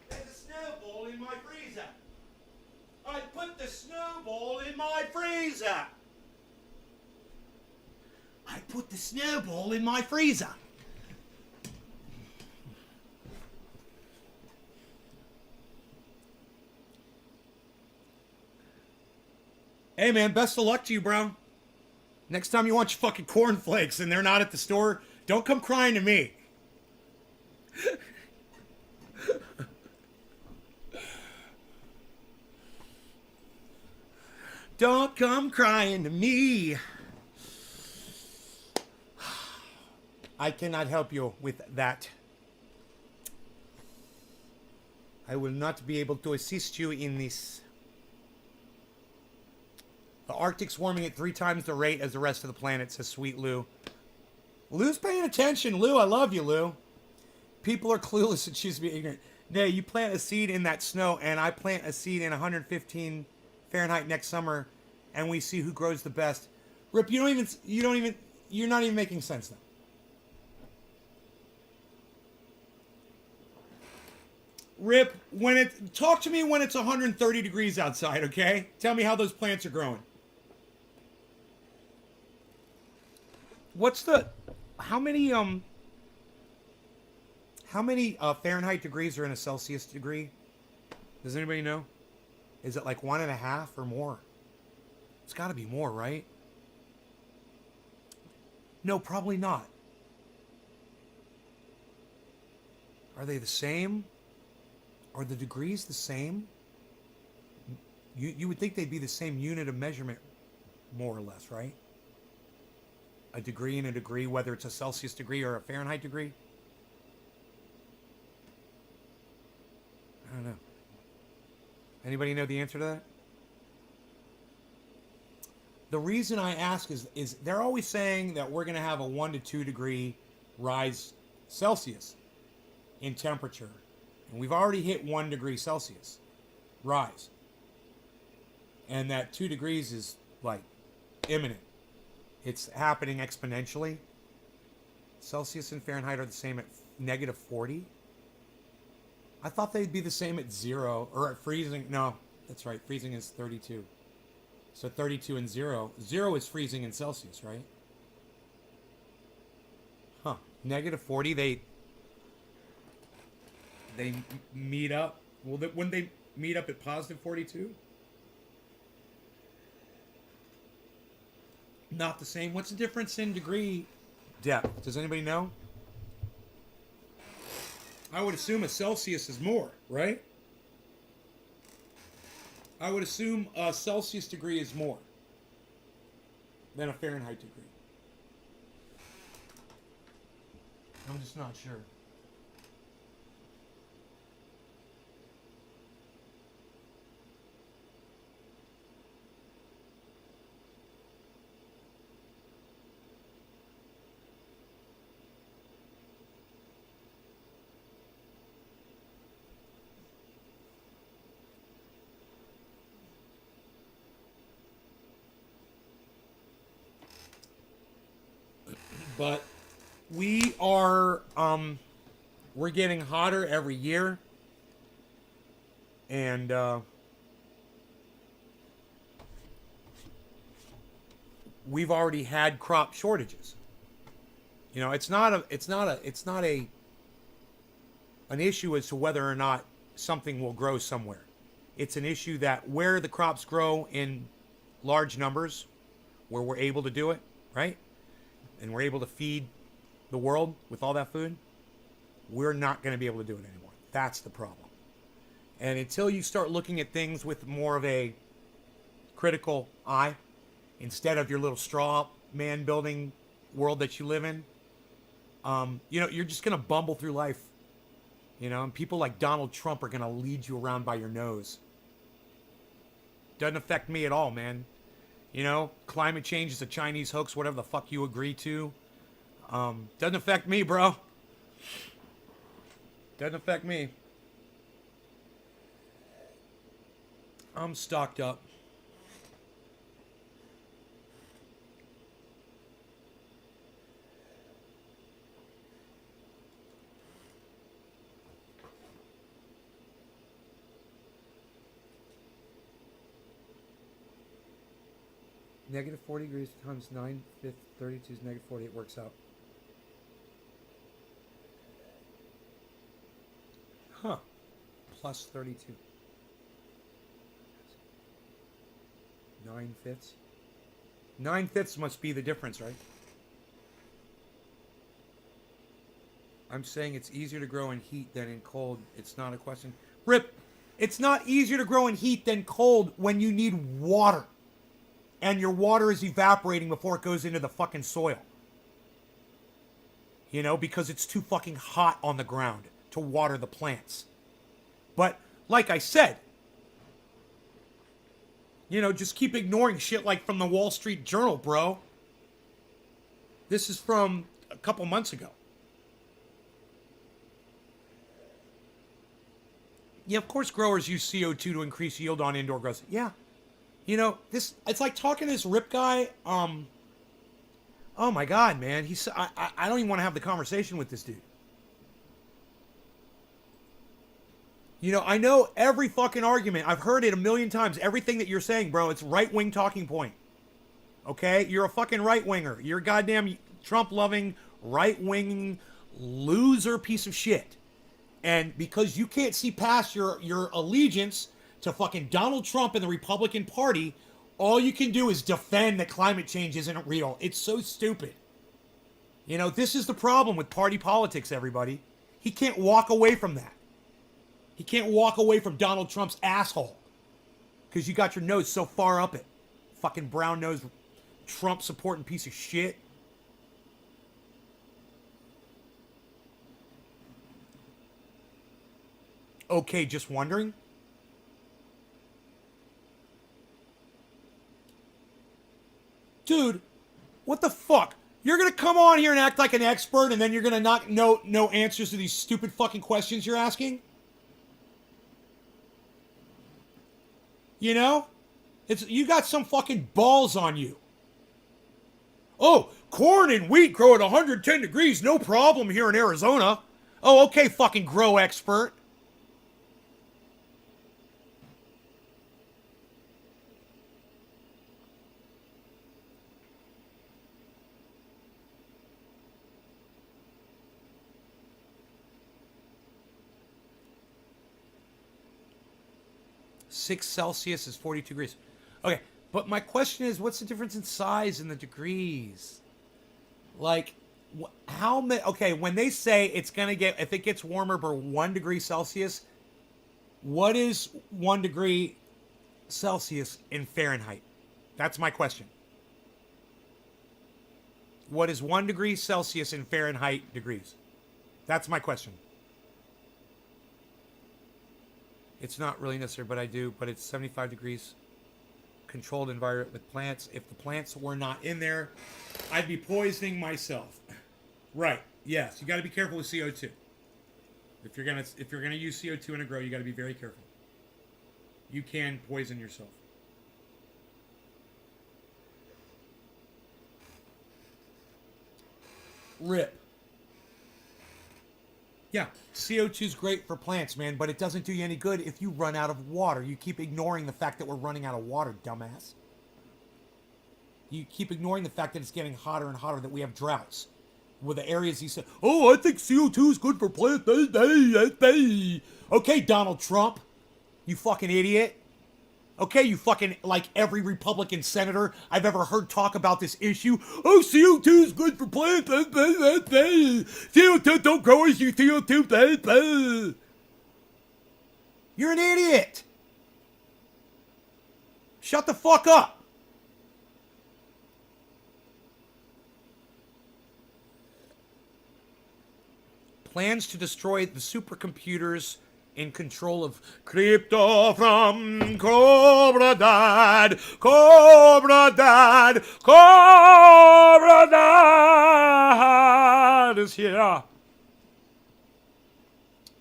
There's a snowball in my freezer. I put the snowball in my freezer. I put the snowball in my freezer. Hey man, best of luck to you, bro. Next time you want your fucking cornflakes and they're not at the store, don't come crying to me. Don't come crying to me. I cannot help you with that. I will not be able to assist you in this. The Arctic's warming at 3 times the rate as the rest of the planet, says Sweet Lou. Lou's paying attention. Lou, I love you, Lou. People are clueless and choose to be ignorant. Nay, you plant a seed in that snow, and I plant a seed in 115 Fahrenheit next summer, and we see who grows the best. Rip, you're not even making sense now. Rip, talk to me when it's 130 degrees outside, okay? Tell me how those plants are growing. How many Fahrenheit degrees are in a Celsius degree? Does anybody know? Is it like 1.5 or more? It's got to be more, right? No, probably not. Are they the same? Are the degrees the same? You would think they'd be the same unit of measurement, more or less, right? a degree and a degree, whether it's a Celsius degree or a Fahrenheit degree? I don't know. Anybody know the answer to that? The reason I ask is they're always saying that we're going to have a 1 to 2 degree rise Celsius in temperature. And we've already hit 1 degree Celsius rise. And that 2 degrees is like imminent. It's happening exponentially. Celsius and Fahrenheit are the same at negative 40. I thought they'd be the same at 0 or at freezing. No, that's right. Freezing is 32. So 32 and 0. 0 is freezing in Celsius, right? Huh. Negative 40, they meet up. Well, wouldn't they meet up at positive 42? Not the same. What's the difference in degree depth? Does anybody know? I would assume a Celsius is more, right? I would assume a Celsius degree is more than a Fahrenheit degree. I'm just not sure. But we are, we're getting hotter every year. And, we've already had crop shortages. You know, it's not an issue as to whether or not something will grow somewhere. It's an issue that where the crops grow in large numbers, where we're able to do it, right? And we're able to feed the world with all that food, we're not going to be able to do it anymore. That's the problem. And until you start looking at things with more of a critical eye, instead of your little straw man building world that you live in, you know, you're just going to bumble through life. You know, and people like Donald Trump are going to lead you around by your nose. Doesn't affect me at all, man. You know, climate change is a Chinese hoax, whatever the fuck you agree to. Doesn't affect me, bro. Doesn't affect me. I'm stocked up. Negative 40 degrees times 9 fifths 32 is negative 40. It works out. Huh. Plus 32. 9 fifths. 9 fifths must be the difference, right? I'm saying it's easier to grow in heat than in cold. It's not a question. Rip, it's not easier to grow in heat than cold when you need water. And your water is evaporating before it goes into the fucking soil. You know, because it's too fucking hot on the ground to water the plants. But, like I said, you know, just keep ignoring shit like from the Wall Street Journal, bro. This is from a couple months ago. Yeah, of course growers use CO2 to increase yield on indoor growth. Yeah. You know, this, it's like talking to this Rip guy. Oh my God, man. I don't even want to have the conversation with this dude. You know, I know every fucking argument. I've heard it a million times. Everything that you're saying, bro, it's right-wing talking point. Okay? You're a fucking right-winger. You're a goddamn Trump-loving, right-wing loser piece of shit. And because you can't see past your allegiance to fucking Donald Trump and the Republican Party, all you can do is defend that climate change isn't real. It's so stupid. You know, this is the problem with party politics, everybody. He can't walk away from that. He can't walk away from Donald Trump's asshole. Because you got your nose so far up it. Fucking brown-nosed Trump-supporting piece of shit. okay, just wondering. Dude, what the fuck? You're gonna come on here and act like an expert, and then you're gonna not know no answers to these stupid fucking questions you're asking? You know? You got some fucking balls on you. Oh, corn and wheat grow at 110 degrees, no problem here in Arizona. Oh, okay, fucking grow expert. Celsius is 42 degrees. Okay, but my question is, what's the difference in size in the degrees? Like, how many? Okay, when they say it's gonna get, if it gets warmer by 1 degree Celsius, what is 1 degree Celsius in Fahrenheit? That's my question. What is 1 degree Celsius in Fahrenheit degrees? That's my question. It's not really necessary, but I do. But it's 75 degrees. Controlled environment with plants. If the plants were not in there, I'd be poisoning myself. Right. Yes. You got to be careful with CO2. If you're gonna use CO2 in a grow, you got to be very careful. You can poison yourself. Rip. Yeah, CO2 is great for plants, man, but it doesn't do you any good if you run out of water. You keep ignoring the fact that we're running out of water, dumbass. You keep ignoring the fact that it's getting hotter and hotter, that we have droughts. With the areas he said, oh, I think CO2 is good for plants. Okay, Donald Trump, you fucking idiot. Okay, you fucking, like every Republican senator I've ever heard talk about this issue. Oh, CO2 is good for plants. CO2 don't grow as you CO2. You're an idiot. Shut the fuck up. Plans to destroy the supercomputers in control of crypto from Cobra Dad is here.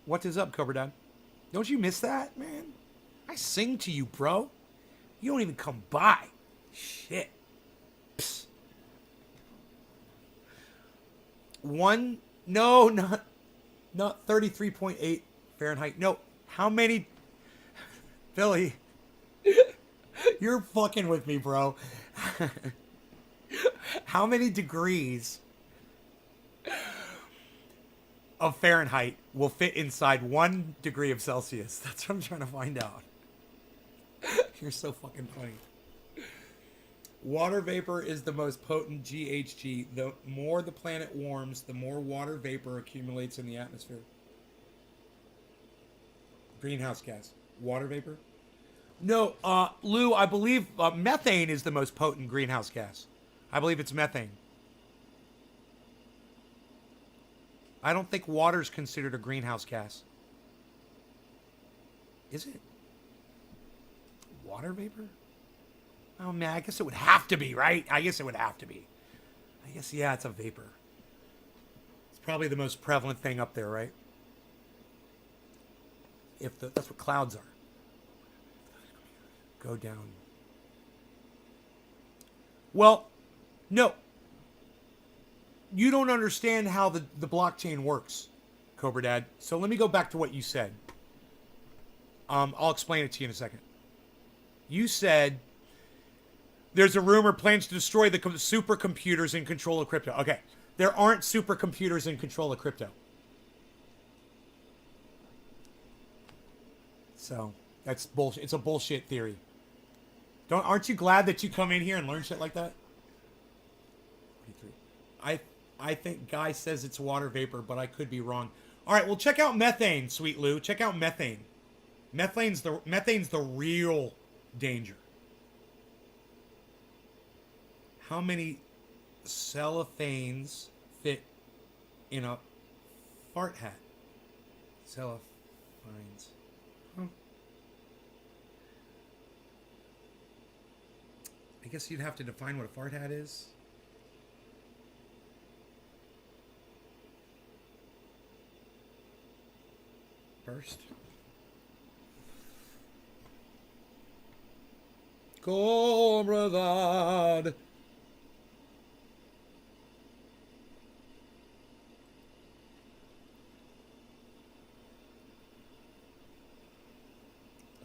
What is up, Cobra Dad? Don't you miss that, man? I sing to you, bro. You don't even come by. Shit. Psst. No, not 33.8 Fahrenheit. No, how many? Billy, you're fucking with me, bro. How many degrees of Fahrenheit will fit inside 1 degree of Celsius? That's what I'm trying to find out. You're so fucking funny. Water vapor is the most potent GHG. The more the planet warms, the more water vapor accumulates in the atmosphere. Greenhouse gas. Water vapor? No, Lou, I believe methane is the most potent greenhouse gas. I believe it's methane. I don't think water's considered a greenhouse gas. Is it? Water vapor? Oh, man, I guess it would have to be, right? I guess it would have to be. I guess, yeah, it's a vapor. It's probably the most prevalent thing up there, right? That's what clouds are. Go down. Well, no. You don't understand how the blockchain works, Cobra Dad. So let me go back to what you said. I'll explain it to you in a second. You said there's a rumor plans to destroy the supercomputers in control of crypto. Okay. There aren't supercomputers in control of crypto. So that's bullshit. It's a bullshit theory. Aren't you glad that you come in here and learn shit like that? 43. I think Guy says it's water vapor, but I could be wrong. All right, well check out methane, Sweet Lou. Check out methane. Methane's the real danger. How many cellophanes fit in a fart hat? Cellophanes. I guess you'd have to define what a fart hat is. First. Cobra God.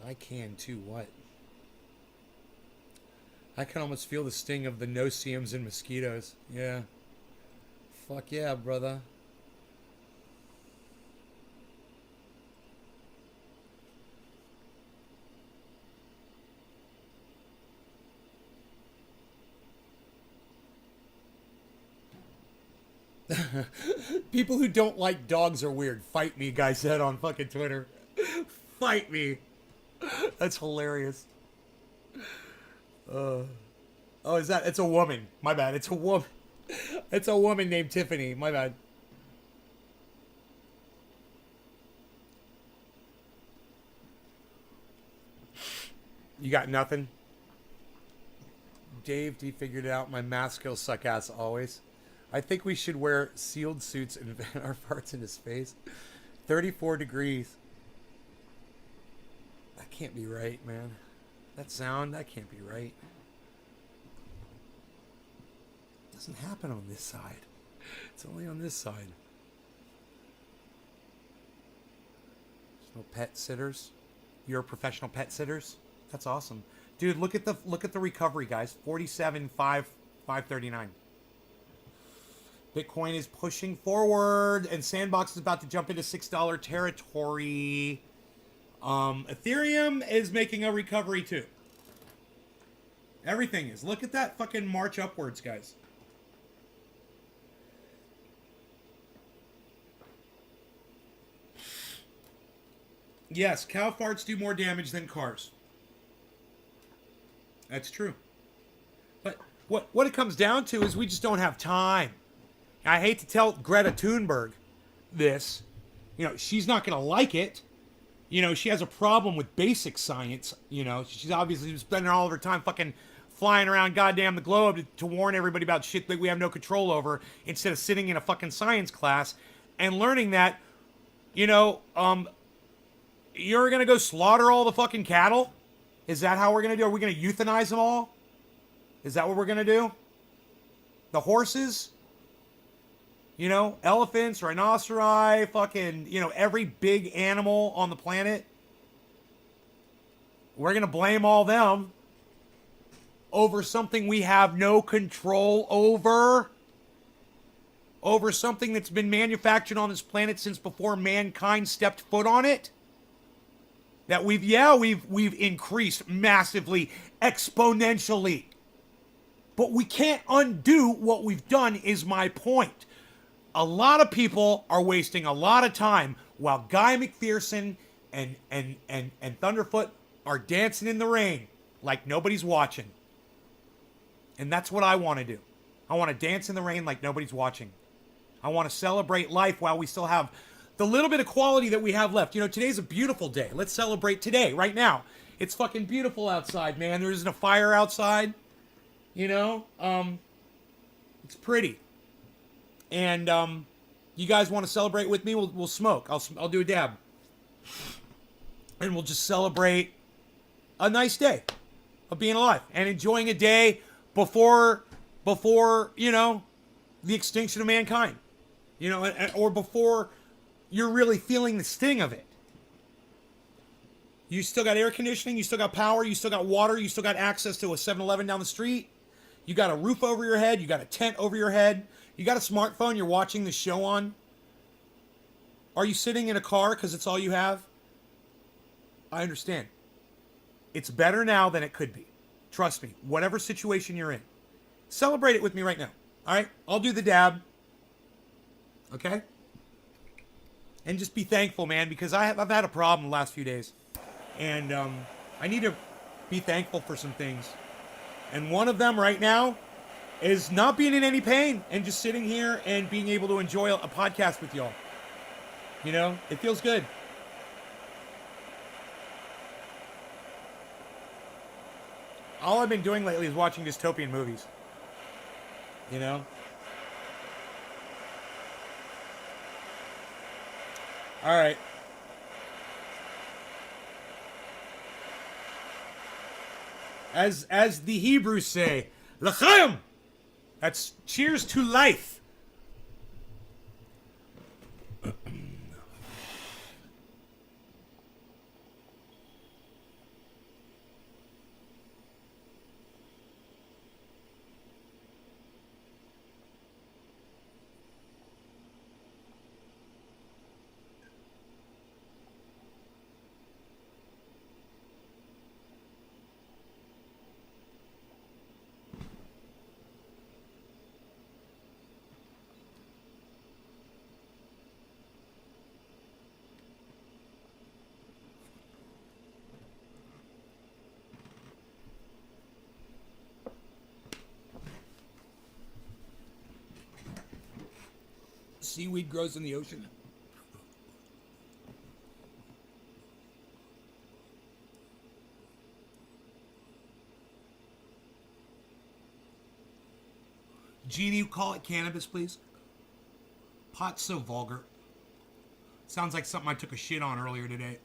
I can too, what? I can almost feel the sting of the no-see-ums and mosquitoes. Yeah. Fuck yeah, brother. People who don't like dogs are weird. Fight me, guy said on fucking Twitter. Fight me. That's hilarious. Oh, is that? It's a woman. My bad. It's a woman. It's a woman named Tiffany. My bad. You got nothing? Dave D figured it out. My math skills suck ass always. I think we should wear sealed suits and vent our farts into space. 34 degrees. That can't be right, man. That sound, that can't be right. It doesn't happen on this side. It's only on this side. There's no pet sitters. You're professional pet sitters? That's awesome. Dude, look at the recovery, guys. 47,539. Bitcoin is pushing forward, and Sandbox is about to jump into $6 territory. Ethereum is making a recovery too. Everything is. Look at that fucking march upwards, guys. Yes, cow farts do more damage than cars. That's true. But what it comes down to is we just don't have time. I hate to tell Greta Thunberg this. You know, she's not going to like it. You know, she has a problem with basic science. You know, she's obviously spending all of her time fucking flying around goddamn the globe to warn everybody about shit that we have no control over, instead of sitting in a fucking science class and learning that, you know, you're going to go slaughter all the fucking cattle? Is that how we're going to do? Are we going to euthanize them all? Is that what we're going to do? The horses? You know, elephants, rhinoceri, fucking, you know, every big animal on the planet. We're going to blame all them over something we have no control over. Over something that's been manufactured on this planet since before mankind stepped foot on it. That we've increased massively, exponentially. But we can't undo what we've done, is my point. A lot of people are wasting a lot of time while Guy McPherson and Thunderfoot are dancing in the rain like nobody's watching. And that's what I want to do. I want to dance in the rain like nobody's watching. I want to celebrate life while we still have the little bit of quality that we have left. You know, today's a beautiful day. Let's celebrate today, right now. It's fucking beautiful outside, man. There isn't a fire outside. You know, it's pretty. And you guys want to celebrate with me? We'll smoke. I'll do a dab, and we'll just celebrate a nice day of being alive and enjoying a day before you know, the extinction of mankind. You know, or before you're really feeling the sting of it. You still got air conditioning. You still got power. You still got water. You still got access to a 7-Eleven down the street. You got a roof over your head. You got a tent over your head. You got a smartphone you're watching the show on. Are you sitting in a car because it's all you have? I understand. It's better now than it could be. Trust me. Whatever situation you're in. Celebrate it with me right now. All right? I'll do the dab. Okay? And just be thankful, man, because I've had a problem the last few days. And I need to be thankful for some things. And one of them right now is not being in any pain and just sitting here and being able to enjoy a podcast with y'all. You know, it feels good. All I've been doing lately is watching dystopian movies. You know? All right. As the Hebrews say, L'chaim! That's cheers to life. Seaweed grows in the ocean. Jeannie, you call it cannabis, please? Pot's so vulgar. Sounds like something I took a shit on earlier today.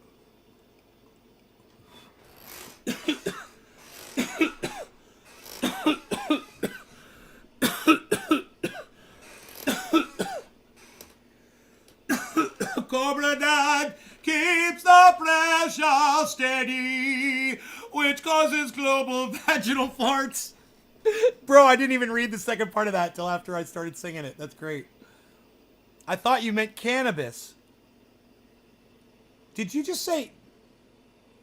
Cobra keeps the pressure steady, which causes global vaginal farts. Bro, I didn't even read the second part of that till after I started singing it. That's great. I thought you meant cannabis. Did you just say...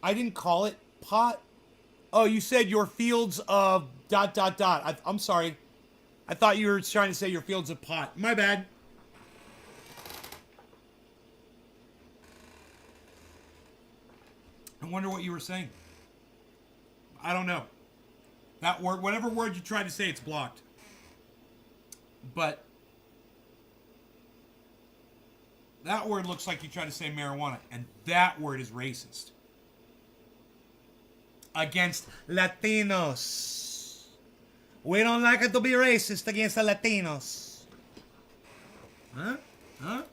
I didn't call it pot? Oh, you said your fields of ... I'm sorry. I thought you were trying to say your fields of pot. My bad. I wonder what you were saying. I don't know. That word, whatever word you tried to say, it's blocked. But that word looks like you tried to say marijuana, and that word is racist. Against Latinos. We don't like it to be racist against the Latinos. Huh? Huh?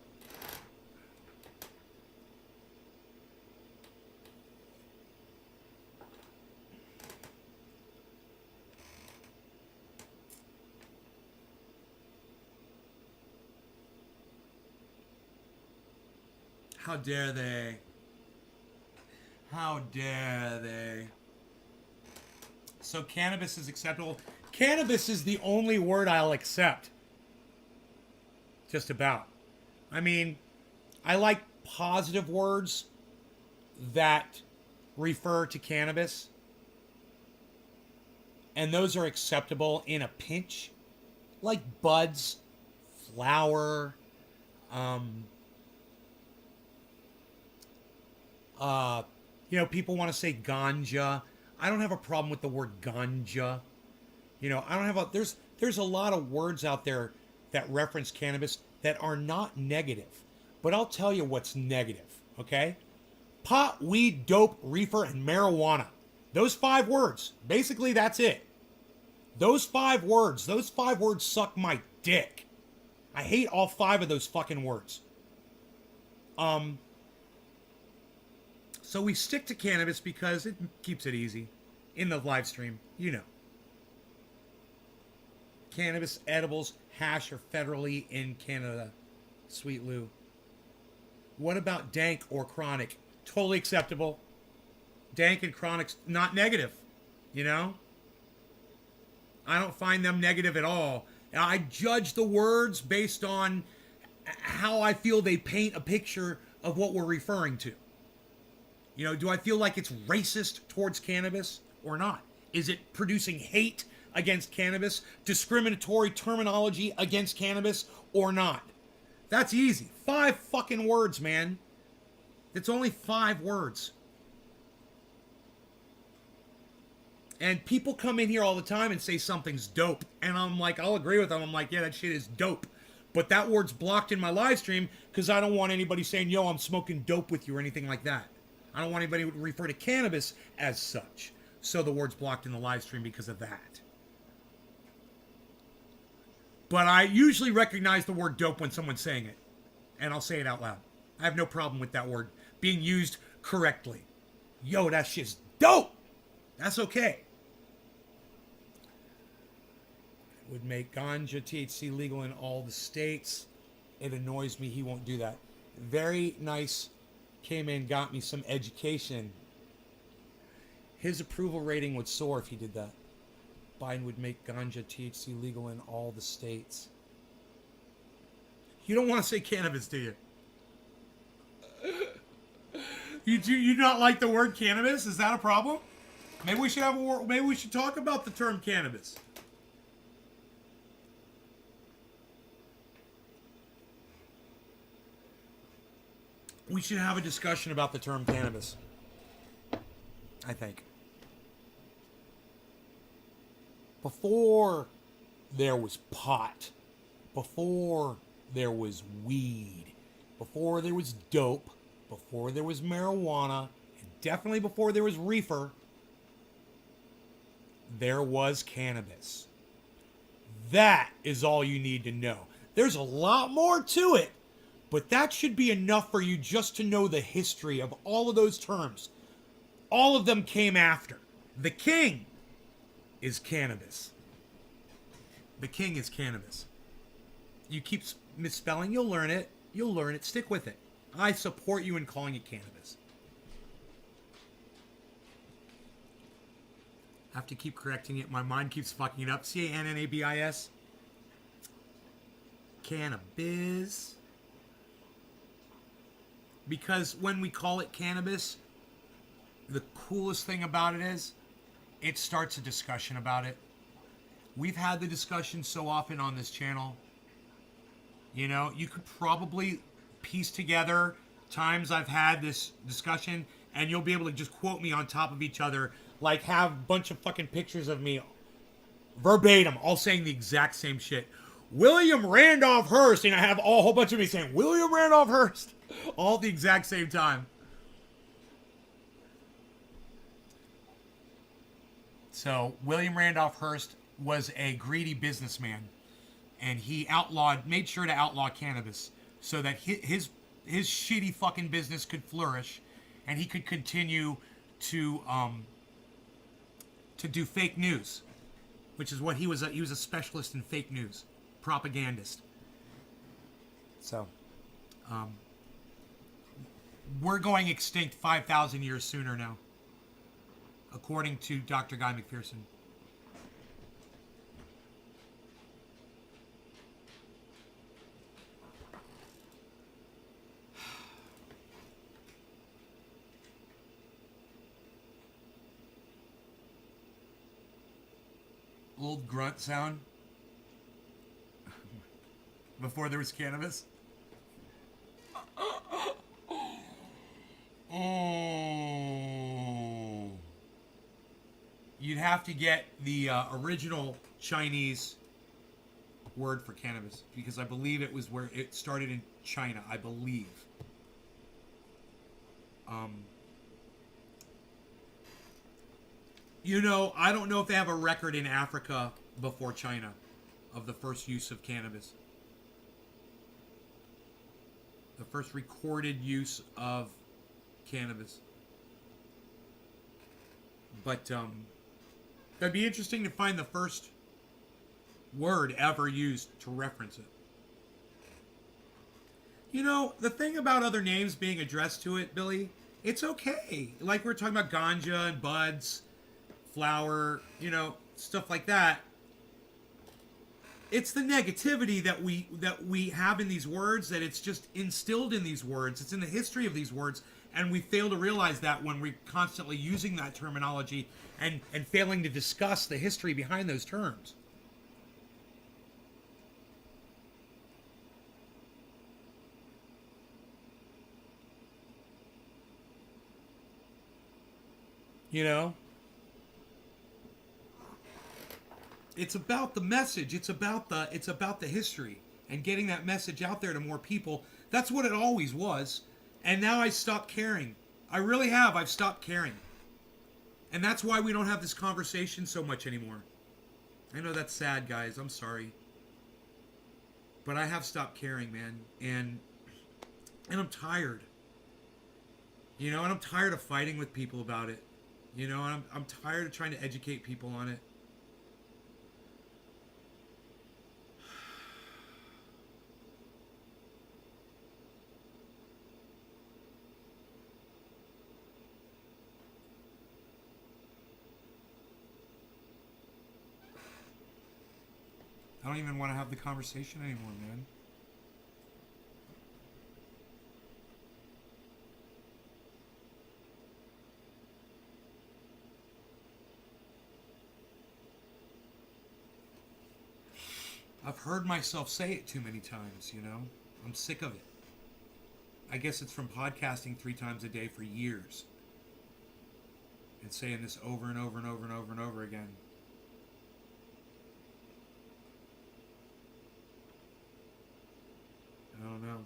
How dare they? How dare they? So cannabis is acceptable. Cannabis is the only word I'll accept. Just about. I mean, I like positive words that refer to cannabis. And those are acceptable in a pinch. Like buds, flower, people want to say ganja. I don't have a problem with the word ganja. I don't have there's a lot of words out there that reference cannabis that are not negative. But I'll tell you what's negative, okay? Pot, weed, dope, reefer, and marijuana. Those 5 words. Basically, that's it. Those 5 words suck my dick. I hate all 5 of those fucking words. So we stick to cannabis because it keeps it easy in the live stream, Cannabis, edibles, hash are federally in Canada. Sweet Lou. What about dank or chronic? Totally acceptable. Dank and chronic's not negative, I don't find them negative at all. I judge the words based on how I feel they paint a picture of what we're referring to. Do I feel like it's racist towards cannabis or not? Is it producing hate against cannabis, discriminatory terminology against cannabis or not? That's easy. 5 fucking words, man. It's only 5 words. And people come in here all the time and say something's dope. And I'm like, I'll agree with them. I'm like, yeah, that shit is dope. But that word's blocked in my live stream because I don't want anybody saying, yo, I'm smoking dope with you or anything like that. I don't want anybody to refer to cannabis as such. So the word's blocked in the live stream because of that. But I usually recognize the word dope when someone's saying it. And I'll say it out loud. I have no problem with that word being used correctly. Yo, that shit's dope! That's okay. Would make ganja, THC legal in all the states. It annoys me he won't do that. Very nice. Came in, got me some education. His approval rating would soar if he did that. Biden would make ganja, THC legal in all the states. You don't want to say cannabis, do you? You do not like the word cannabis? Is that a problem? Maybe we should have a maybe we should talk about the term cannabis. We should have a discussion about the term cannabis. I think. Before there was pot, before there was weed, before there was dope, before there was marijuana, and definitely before there was reefer, there was cannabis. That is all you need to know. There's a lot more to it, but that should be enough for you just to know the history of all of those terms. All of them came after. The king is cannabis. The king is cannabis. You keep misspelling, you'll learn it. You'll learn it. Stick with it. I support you in calling it cannabis. I have to keep correcting it. My mind keeps fucking it up. C-A-N-N-A-B-I-S. Cannabis. Because when we call it cannabis, the coolest thing about it is it starts a discussion about it. We've had the discussion so often on this channel. You know, you could probably piece together times I've had this discussion, and you'll be able to just quote me on top of each other, like have a bunch of fucking pictures of me verbatim, all saying the exact same shit. William Randolph Hearst, and I have a whole bunch of me saying William Randolph Hearst, all at the exact same time. So William Randolph Hearst was a greedy businessman, and he made sure to outlaw cannabis so that his shitty fucking business could flourish, and he could continue to do fake news, which is what he was. He was a specialist in fake news, propagandist. So, we're going extinct 5,000 years sooner now, according to Dr. Guy McPherson. Old grunt sound before there was cannabis. Oh. You'd have to get the original Chinese word for cannabis, because I believe it was where it started in China, I believe. You know, I don't know if they have a record in Africa before China of the first use of cannabis. The first recorded use of cannabis. But that'd be interesting to find the first word ever used to reference it. You know, the thing about other names being addressed to it, Billy, it's okay. Like we're talking about ganja and buds, flower, you know, stuff like that. It's the negativity that we have in these words, that it's just instilled in these words. It's in the history of these words, and we fail to realize that when we're constantly using that terminology and failing to discuss the history behind those terms. You know? It's about the message. It's about the history and getting that message out there to more people. That's what it always was. And now I stopped caring. I really have. I've stopped caring. And that's why we don't have this conversation so much anymore. I know that's sad, guys. I'm sorry. But I have stopped caring, man. And I'm tired. You know, and I'm tired of fighting with people about it. You know, and I'm tired of trying to educate people on it. I don't even want to have the conversation anymore, man. I've heard myself say it too many times, you know? I'm sick of it. I guess it's from podcasting 3 times a day for years. And saying this over and over and over and over and over again. I don't know.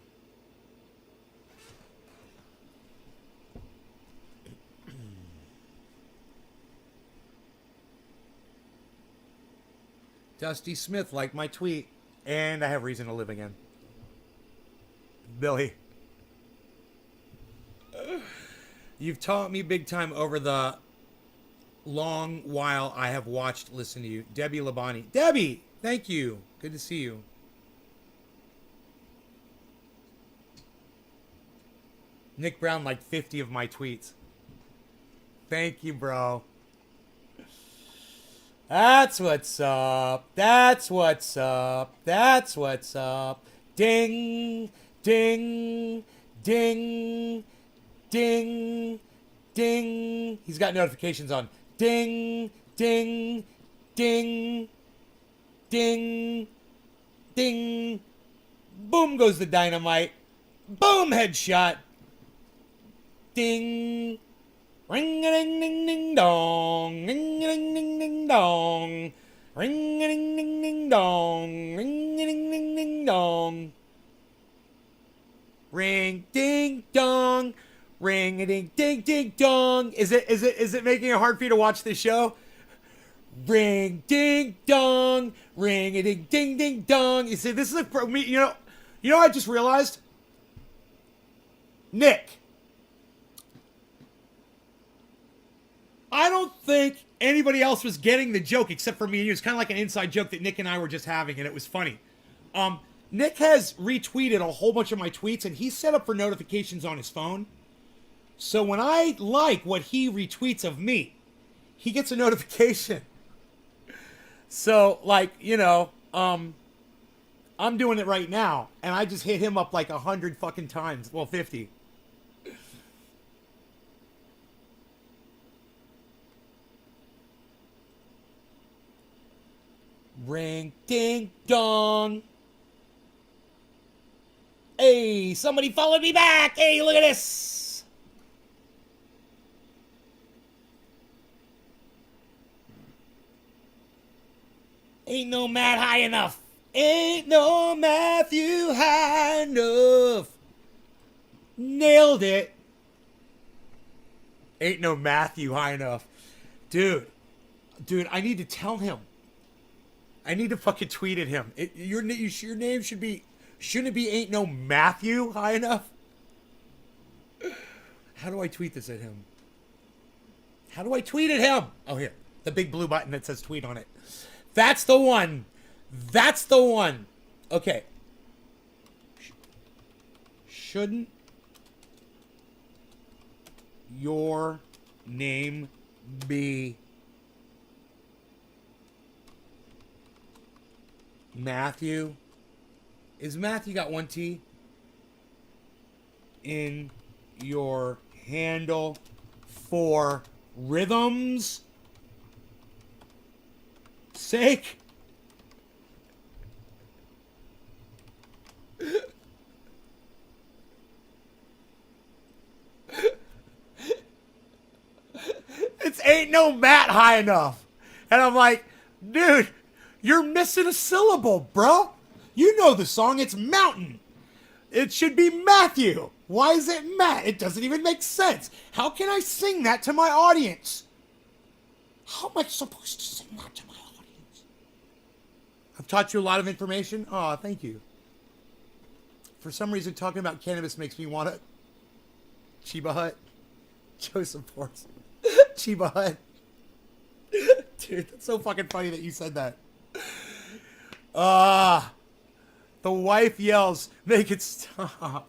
Dusty Smith liked my tweet. And I have reason to live again. Billy. You've taught me big time over the long while I have watched, listened to you. Debbie Labani. Debbie! Thank you. Good to see you. Nick Brown liked 50 of my tweets. Thank you, bro. That's what's up. That's what's up. That's what's up. Ding, ding, ding, ding, ding. He's got notifications on. Ding, ding, ding, ding, ding. Boom goes the dynamite. Boom, headshot. Ding. Ring a ding ding ding dong. Ring a ding ding ding dong. Ring a ding ding ding dong. Ring a ding ding ding dong. Ring ding dong. Ring a ding ding ding dong. Is it making it hard for you to watch this show? Ring ding dong. Ring a ding ding ding dong. You see, this is for me. You know what I just realized? Nick. I don't think anybody else was getting the joke except for me and you. It's kind of like an inside joke that Nick and I were just having, and it was funny. Nick has retweeted a whole bunch of my tweets, and he's set up for notifications on his phone. So when I like what he retweets of me, he gets a notification. So, like, you know, I'm doing it right now, and I just hit him up like 100 fucking times. Well, 50. Ring ding dong. Hey, somebody followed me back. Hey, look at this. Ain't no Matt high enough. Ain't no Matthew high enough. Nailed it. Ain't no Matthew high enough. Dude, I need to tell him. I need to fucking tweet at him. Your name shouldn't it be ain't no Matthew high enough? How do I tweet this at him? How do I tweet at him? Oh, here. The big blue button that says tweet on it. That's the one. That's the one. Okay. Shouldn't your name be Matthew? Is Matthew got one T in your handle for rhythm's sake? It's ain't no Matt high enough. And I'm like, dude, you're missing a syllable, bro. You know the song, it's Mountain. It should be Matthew. Why is it Matt? It doesn't even make sense. How can I sing that to my audience? How am I supposed to sing that to my audience? I've taught you a lot of information. Oh, thank you. For some reason, talking about cannabis makes me want to. Chiba Hut. Joseph Force. Chiba Hut. Dude, that's so fucking funny that you said that. The wife yells, make it stop.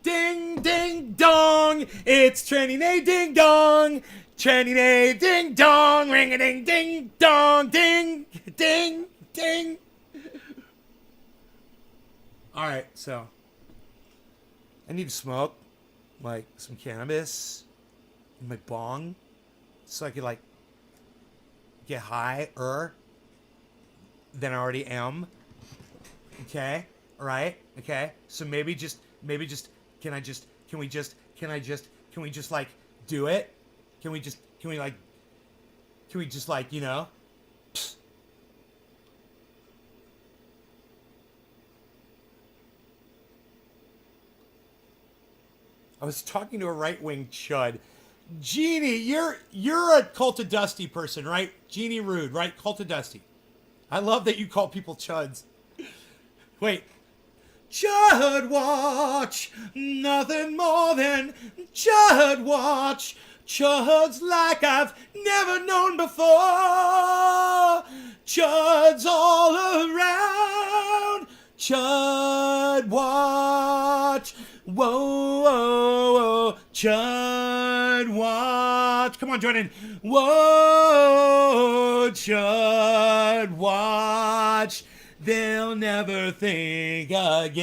Ding, ding, dong. It's Tranny Nay, ding, dong. Tranny Nay, ding, dong. Ring a ding, ding, dong. Ding, ding, ding. All right, so I need to smoke like some cannabis in my bong so I could like get higher than I already am. Okay, all right, okay. So maybe just can we just like do it? Can we just like, you know? Psst. I was talking to a right-wing chud. Jeannie, you're a Cult of Dusty person, right? Jeannie Rude, right? Cult of Dusty. I love that you call people chuds. Wait. Chud Watch, nothing more than Chud Watch. Chuds like I've never known before. Chuds all around. Chud Watch. Whoa, whoa, whoa. Chud Watch. Come on, join in. Whoa, Chud Watch. They'll never think again.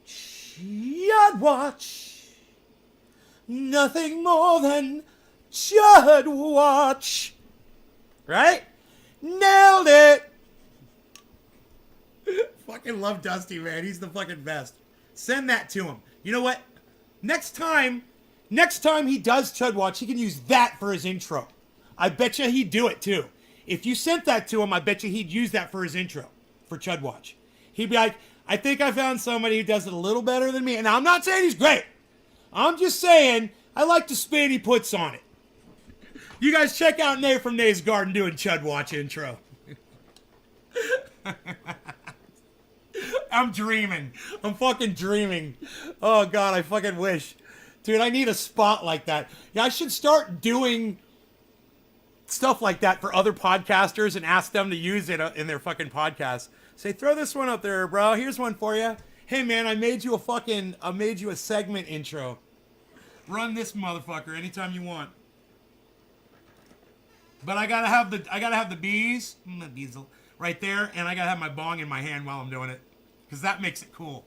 Chud Watch. Nothing more than Chud Watch. Right? Nailed it. Fucking love Dusty, man. He's the fucking best. Send that to him. You know what? Next time he does Chud Watch, he can use that for his intro. I bet you he'd do it too. If you sent that to him, I bet you he'd use that for his intro for Chud Watch. He'd be like, I think I found somebody who does it a little better than me. And I'm not saying he's great. I'm just saying I like the spin he puts on it. You guys check out Nay from Nay's Garden doing Chud Watch intro. I'm dreaming. I'm fucking dreaming. Oh, God, I fucking wish. Dude, I need a spot like that. Yeah, I should start doing stuff like that for other podcasters and ask them to use it in their fucking podcast. Say, throw this one up there, bro. Here's one for you. Hey, man, I made you a segment intro. Run this motherfucker anytime you want. But I gotta have the bees right there, and I gotta have my bong in my hand while I'm doing it, because that makes it cool.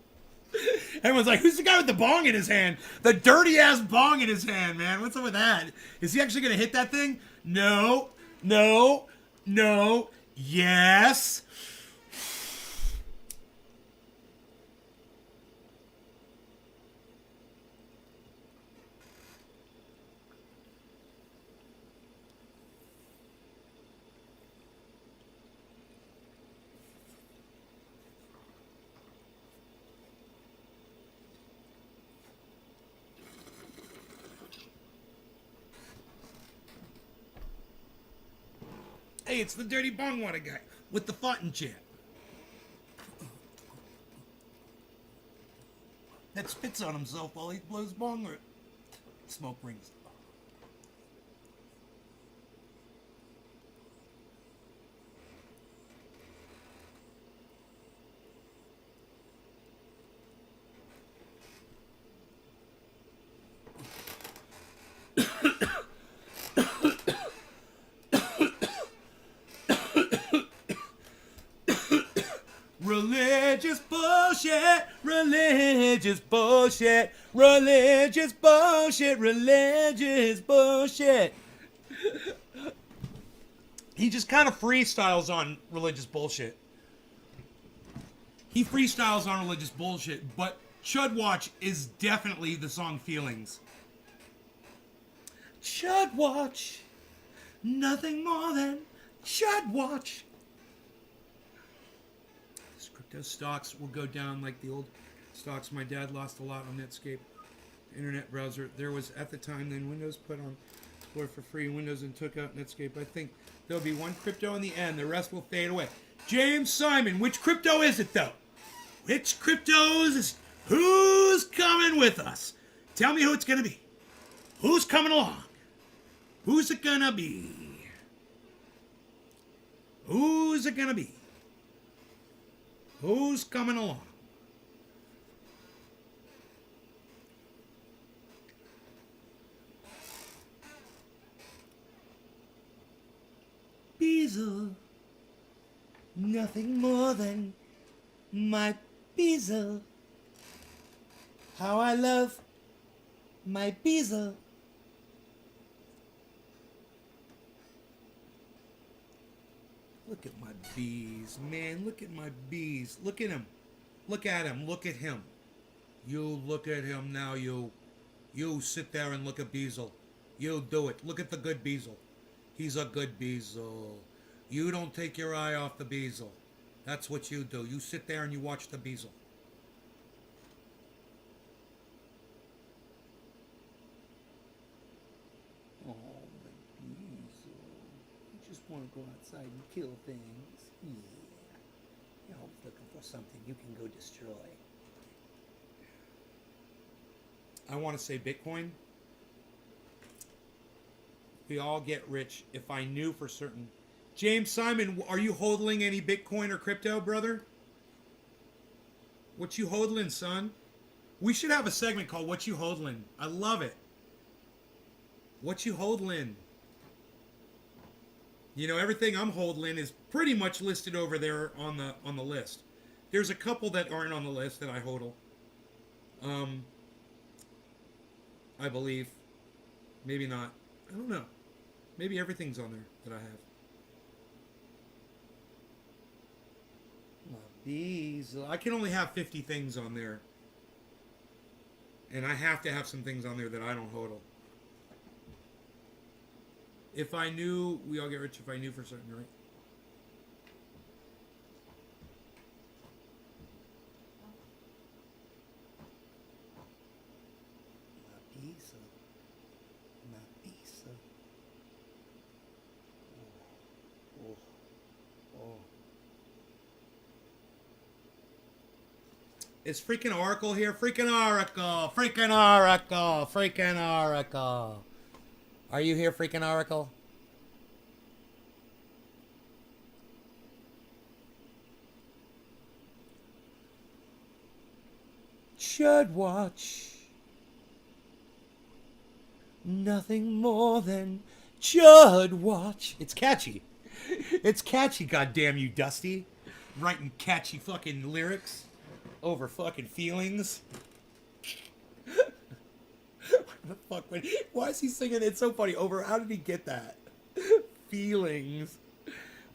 Everyone's like, who's the guy with the bong in his hand? The dirty ass bong in his hand, man. What's up with that? Is he actually gonna hit that thing? No, no, no, yes. Hey, it's the dirty bong water guy with the farting chair. That spits on himself while he blows bong or smoke rings. Religious bullshit, religious bullshit, religious bullshit, religious bullshit. He just kind of freestyles on religious bullshit. He freestyles on religious bullshit, but Chud Watch is definitely the song Feelings. Chud Watch, nothing more than Chud Watch. Those stocks will go down like the old stocks. My dad lost a lot on Netscape. internet browser. There was at the time then Windows put on floor for free. Windows and took out Netscape. I think there'll be one crypto in the end. The rest will fade away. James Simon, which crypto is it though? Which cryptos is who's coming with us? Tell me who it's gonna be. Who's coming along? Who's it gonna be? Who's it gonna be? Who's coming along? Beezle, nothing more than my Beezle. How I love my Beezle. Look at my bees, man. Look at my bees. Look at him. Look at him. Look at him. You look at him now. You sit there and look at Beezle. You do it. Look at the good Beezle. He's a good Beezle. You don't take your eye off the Beezle. That's what you do. You sit there and you watch the Beezle. Oh, my Beezle. You just want to go outside and kill things. Yeah. You're always looking for something you can go destroy. I want to say Bitcoin. We all get rich if I knew for certain. James Simon, are you hodling any Bitcoin or crypto, brother? What you hodling, son? We should have a segment called What You Hodling. I love it. What you hodling? You know, everything I'm hodling is pretty much listed over there on the list. There's a couple that aren't on the list that I hodl. I believe. Maybe not. I don't know. Maybe everything's on there that I have. These, I can only have 50 things on there. And I have to have some things on there that I don't hodl. If I knew, we all get rich if I knew for certain, right? Is freaking Oracle here? Freaking Oracle! Freaking Oracle! Freaking Oracle! Are you here, freaking Oracle? Should watch nothing more than Chud watch. It's catchy. It's catchy, goddamn you, Dusty. Writing catchy fucking lyrics over fucking feelings. What the fuck? Why is he singing? It's so funny. Over, how did he get that? Feelings.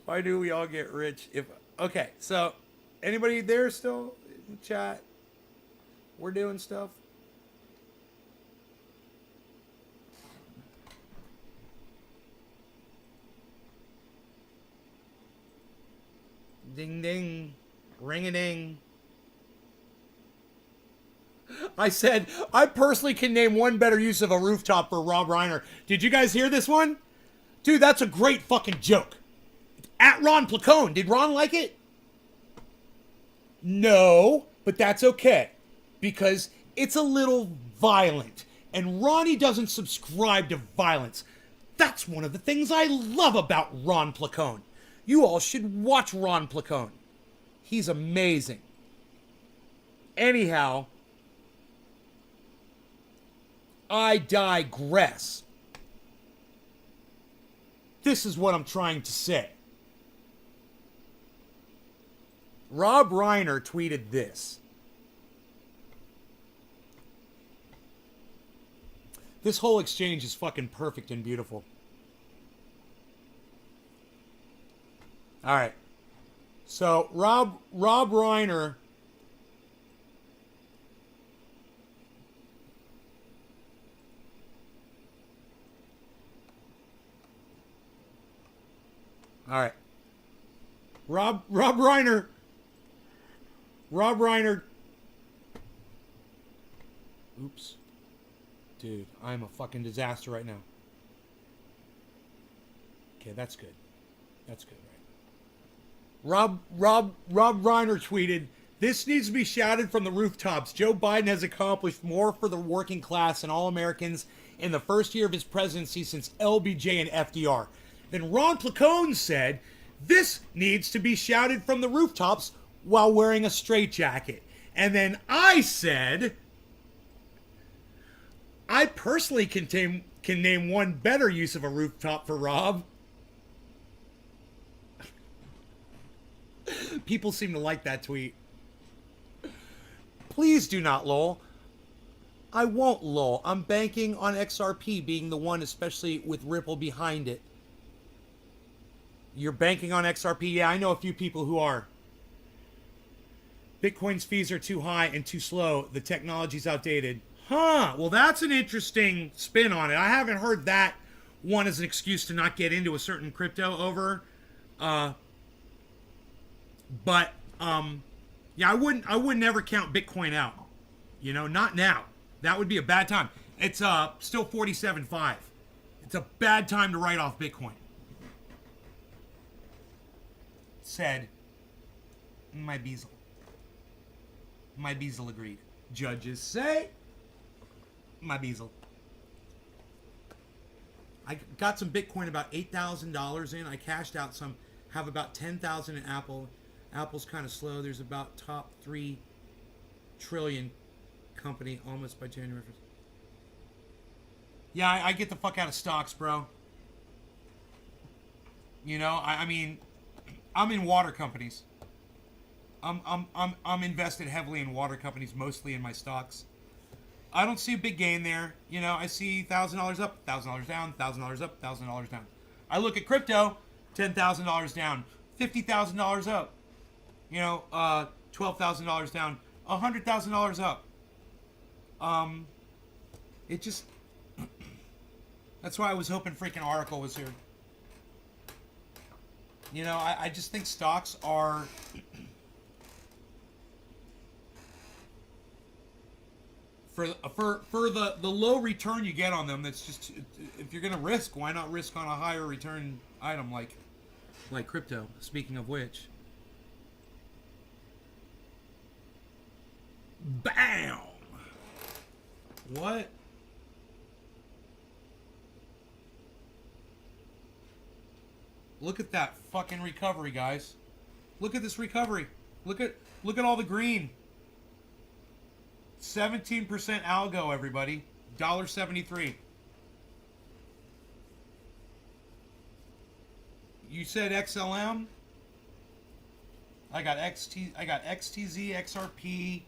Why do we all get rich? Okay, so anybody there still in the chat? We're doing stuff. Ding ding. Ring a ding. I said, I personally can name one better use of a rooftop for Rob Reiner. Did you guys hear this one? Dude, that's a great fucking joke. At Ron Placone. Did Ron like it? No, but that's okay. Because it's a little violent. And Ronnie doesn't subscribe to violence. That's one of the things I love about Ron Placone. You all should watch Ron Placone. He's amazing. Anyhow, I digress. This is what I'm trying to say. Rob Reiner tweeted this. This whole exchange is fucking perfect and beautiful. All right. So Rob Reiner. All right. Rob Reiner. Rob Reiner. Oops. Dude, I'm a fucking disaster right now. Okay, that's good. That's good, right? Rob Reiner tweeted, "This needs to be shouted from the rooftops. Joe Biden has accomplished more for the working class and all Americans in the first year of his presidency since LBJ and FDR." Then Ron Placone said, "This needs to be shouted from the rooftops while wearing a straitjacket." And then I said, "I personally can name one better use of a rooftop for Rob." People seem to like that tweet. Please do not lol. I won't lol. I'm banking on XRP being the one, especially with Ripple behind it. You're banking on XRP? Yeah, I know a few people who are. Bitcoin's fees are too high and too slow. The technology's outdated. Huh. Well, that's an interesting spin on it. I haven't heard that one as an excuse to not get into a certain crypto over. But yeah, I wouldn't ever count Bitcoin out. You know, not now. That would be a bad time. It's still 47.5. It's a bad time to write off Bitcoin. Said my Beazle. My Beazle agreed. Judges say my Beazle. I got some Bitcoin, about $8,000 in. I cashed out some. Have about 10,000 in Apple. Apple's kind of slow. There's about top 3 trillion company almost by January 1st. Yeah, I get the fuck out of stocks, bro. You know, I mean, I'm in water companies. I'm invested heavily in water companies, mostly in my stocks. I don't see a big gain there. You know, I see $1,000 up, $1,000 down, $1,000 up, $1,000 down. I look at crypto, $10,000 down, $50,000 up. You know, $12,000 down, $100,000 up. It just. That's why I was hoping freaking Oracle was here. You know, I just think stocks are. For the low return you get on them, that's just, if you're gonna risk, why not risk on a higher return item like crypto? Speaking of which, bam! What? Look at that fucking recovery, guys. Look at this recovery. Look at all the green. 17% algo, everybody. $1.73. You said XLM? I got XTZ, XRP.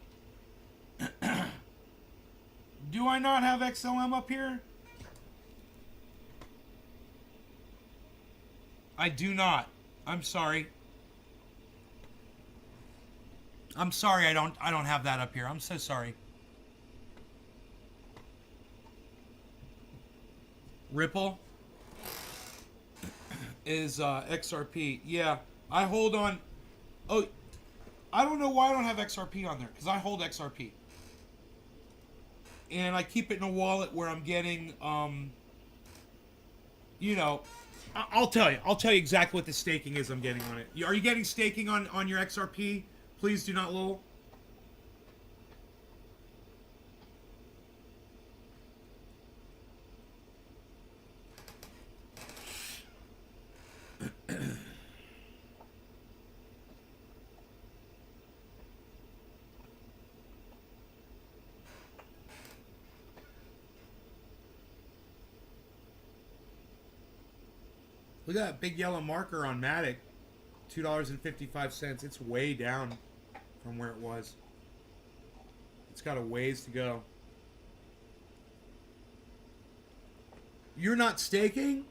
Do I not have XLM up here? I do not. I'm sorry. I'm sorry I don't have that up here. I'm so sorry. Ripple is XRP. Yeah, I hold on. Oh, I don't know why I don't have XRP on there, because I hold XRP. And I keep it in a wallet where I'm getting, you know, I'll tell you exactly what the staking is I'm getting on it. Are you getting staking on your XRP? Please do not lol. Look at that big yellow marker on Matic. $2.55. It's way down from where it was. It's got a ways to go. You're not staking?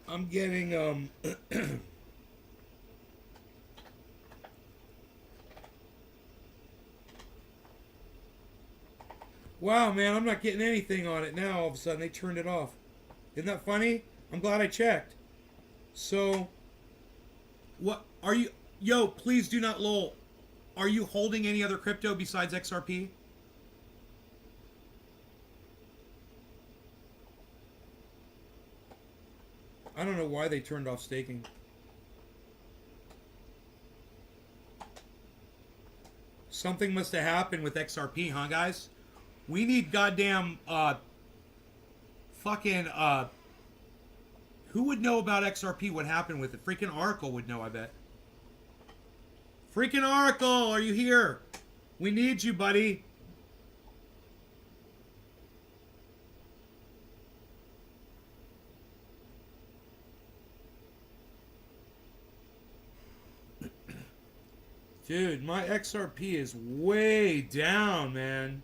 I'm getting Wow, man, I'm not getting anything on it now. All of a sudden, they turned it off. Isn't that funny? I'm glad I checked. So, what are you? Yo, please do not lol. Are you holding any other crypto besides XRP? I don't know why they turned off staking. Something must have happened with XRP, huh, guys? We need goddamn, who would know about XRP, what happened with it? Freaking Oracle would know, I bet. Freaking Oracle, are you here? We need you, buddy. Dude, my XRP is way down, man.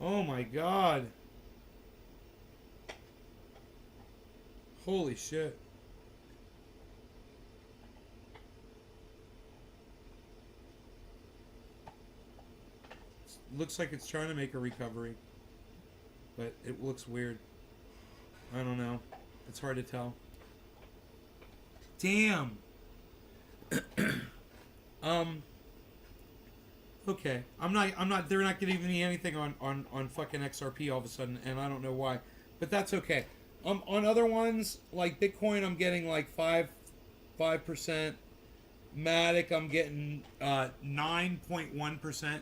Oh my god. Holy shit. Looks like it's trying to make a recovery. But it looks weird. I don't know. It's hard to tell. Damn. Okay. They're not giving me anything on fucking XRP all of a sudden, and I don't know why. But that's okay. On other ones, like Bitcoin, I'm getting like 5%. Matic, I'm getting 9.1%.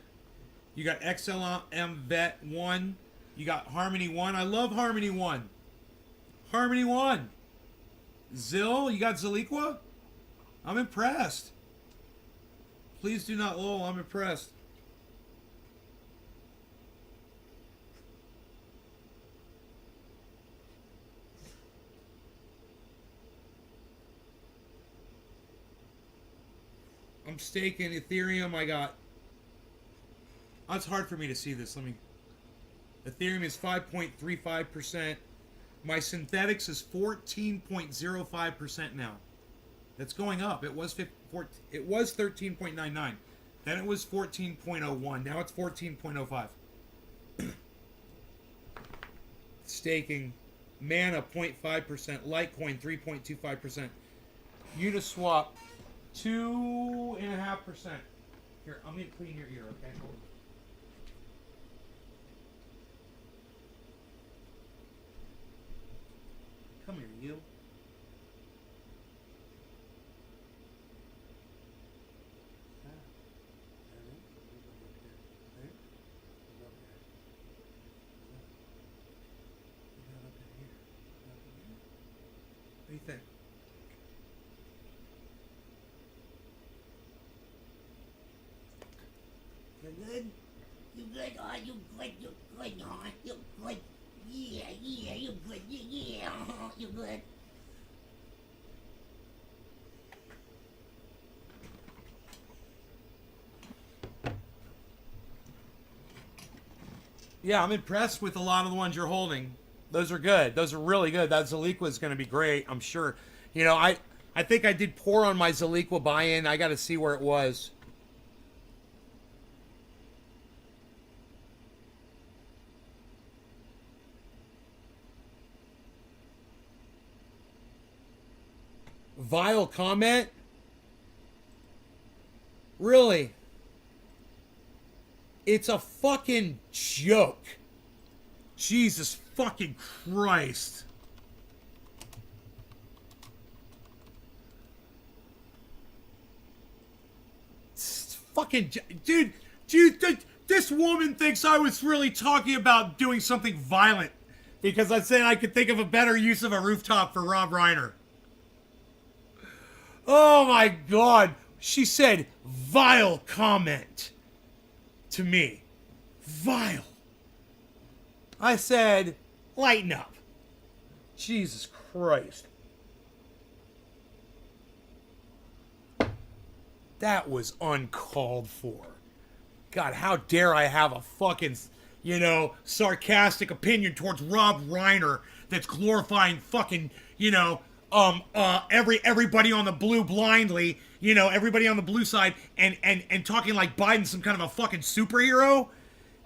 You got XLM Vet 1. You got Harmony 1. I love Harmony 1. Harmony 1. Zill, you got Zaliqua? I'm impressed. Please do not lol, I'm impressed. I'm staking Ethereum. I got... Oh, it's hard for me to see this. Ethereum is 5.35%. My synthetics is 14.05% now. That's going up. It was 13.99. Then it was 14.01. Now it's 14.05. Staking. Mana 0.5%. Litecoin 3.25%. Uniswap 2.5%. Here, I'm going to clean your ear, okay? Hold on. Come here, you. What do you think? You good? You good? Oh, you good? You good? Huh? You good? Yeah, you good? Yeah, you good? Yeah, I'm impressed with a lot of the ones you're holding. Those are good. Those are really good. That Zaliqua is going to be great, I'm sure. You know, I think I did poor on my Zaliqua buy-in. I got to see where it was. Vile comment? Really? It's a fucking joke. Jesus fucking Christ. It's fucking... Dude, this woman thinks I was really talking about doing something violent because I said I could think of a better use of a rooftop for Rob Reiner. Oh my God. She said vile comment to me. Vile. I said, lighten up. Jesus Christ. That was uncalled for. God, how dare I have a fucking, you know, sarcastic opinion towards Rob Reiner that's glorifying fucking, you know, everybody on the blue blindly, you know, everybody on the blue side and talking like Biden's some kind of a fucking superhero.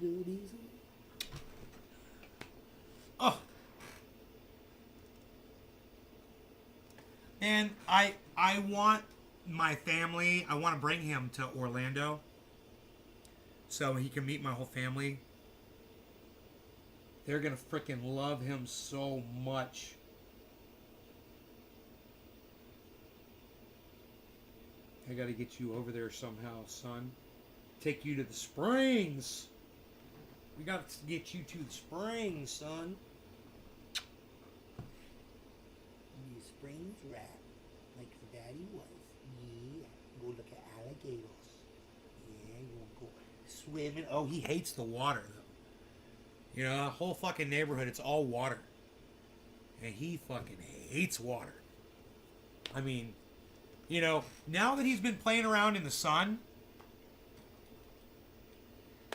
Vin Diesel. Oh. And I want my family, I want to bring him to Orlando so he can meet my whole family. They're going to freaking love him so much. I got to get you over there somehow, son. Take you to the Springs. We got to get you to the Springs, son. New Springs rat, like your daddy was. Yeah, go look at alligators. Yeah, you wanna go swimming. Oh, he hates the water, though. You know, the whole fucking neighborhood, it's all water. And he fucking hates water. I mean, you know, now that he's been playing around in the sun,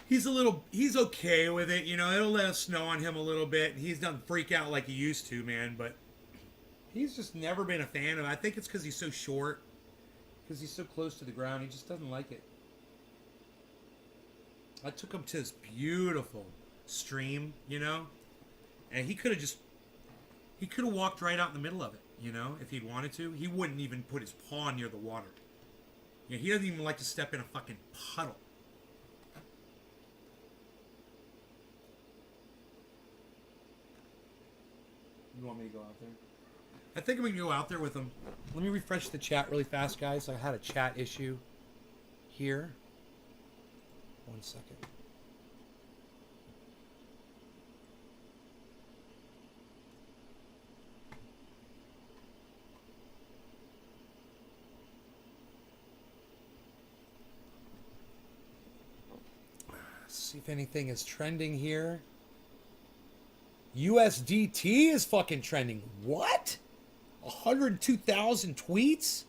he's okay with it. You know, it'll let us snow on him a little bit. And he doesn't freak out like he used to, man. But he's just never been a fan of it. I think it's because he's so short. Because he's so close to the ground. He just doesn't like it. I took him to this beautiful stream, you know. And he could have walked right out in the middle of it, you know, if he'd wanted to. He wouldn't even put his paw near the water. You know, he doesn't even like to step in a fucking puddle. You want me to go out there? I think I'm going to go out there with him. Let me refresh the chat really fast, guys. I had a chat issue here. 1 second. See if anything is trending here. USDT is fucking trending. What? 102,000 tweets?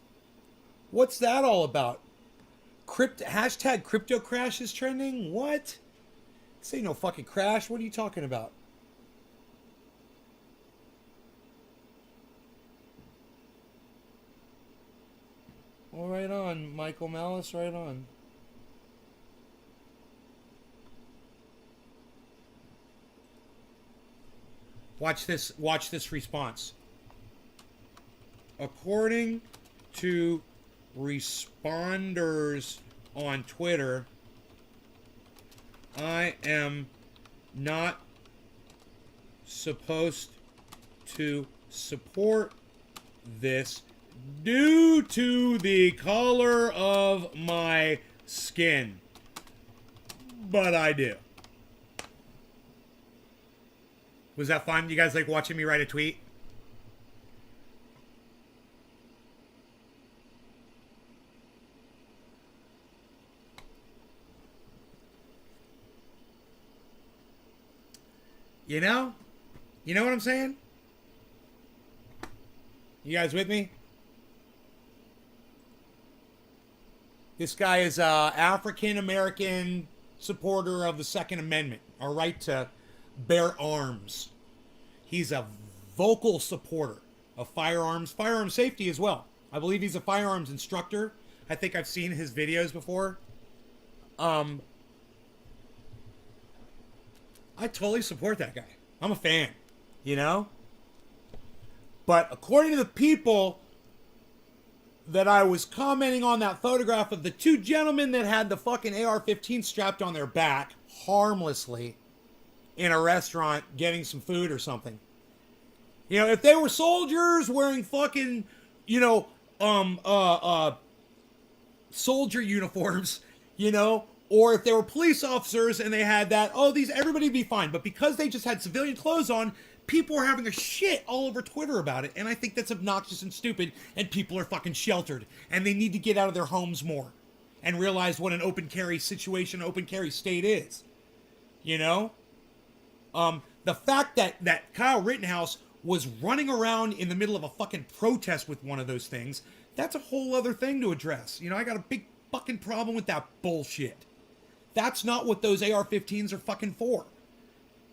What's that all about? Hashtag crypto crash is trending? What? This ain't no fucking crash. What are you talking about? Well, right on, Michael Malice, right on. Watch this response. According to responders on Twitter, I am not supposed to support this due to the color of my skin. But I do. Was that fun? You guys like watching me write a tweet? You know? You know what I'm saying? You guys with me? This guy is a African-American supporter of the Second Amendment. Our right to bear arms. He's a vocal supporter of firearm safety as well. I believe he's a firearms instructor. I think I've seen his videos before. I totally support that guy. I'm a fan, you know? But according to the people that I was commenting on that photograph of the two gentlemen that had the fucking AR-15 strapped on their back harmlessly in a restaurant getting some food or something. You know, if they were soldiers wearing fucking, you know, soldier uniforms, you know, or if they were police officers and they had that, everybody would be fine. But because they just had civilian clothes on, people are having a shit all over Twitter about it. And I think that's obnoxious and stupid, and people are fucking sheltered. And they need to get out of their homes more and realize what an open carry situation, open carry state is. You know? The fact that Kyle Rittenhouse was running around in the middle of a fucking protest with one of those things, that's a whole other thing to address. You know, I got a big fucking problem with that bullshit. That's not what those AR-15s are fucking for.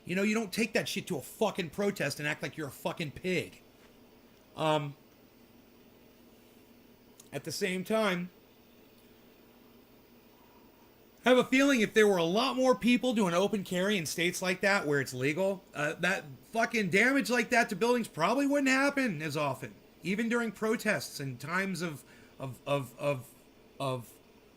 You know, you don't take that shit to a fucking protest and act like you're a fucking pig. At the same time, I have a feeling if there were a lot more people doing open carry in states like that where it's legal, that fucking damage like that to buildings probably wouldn't happen as often, even during protests and times of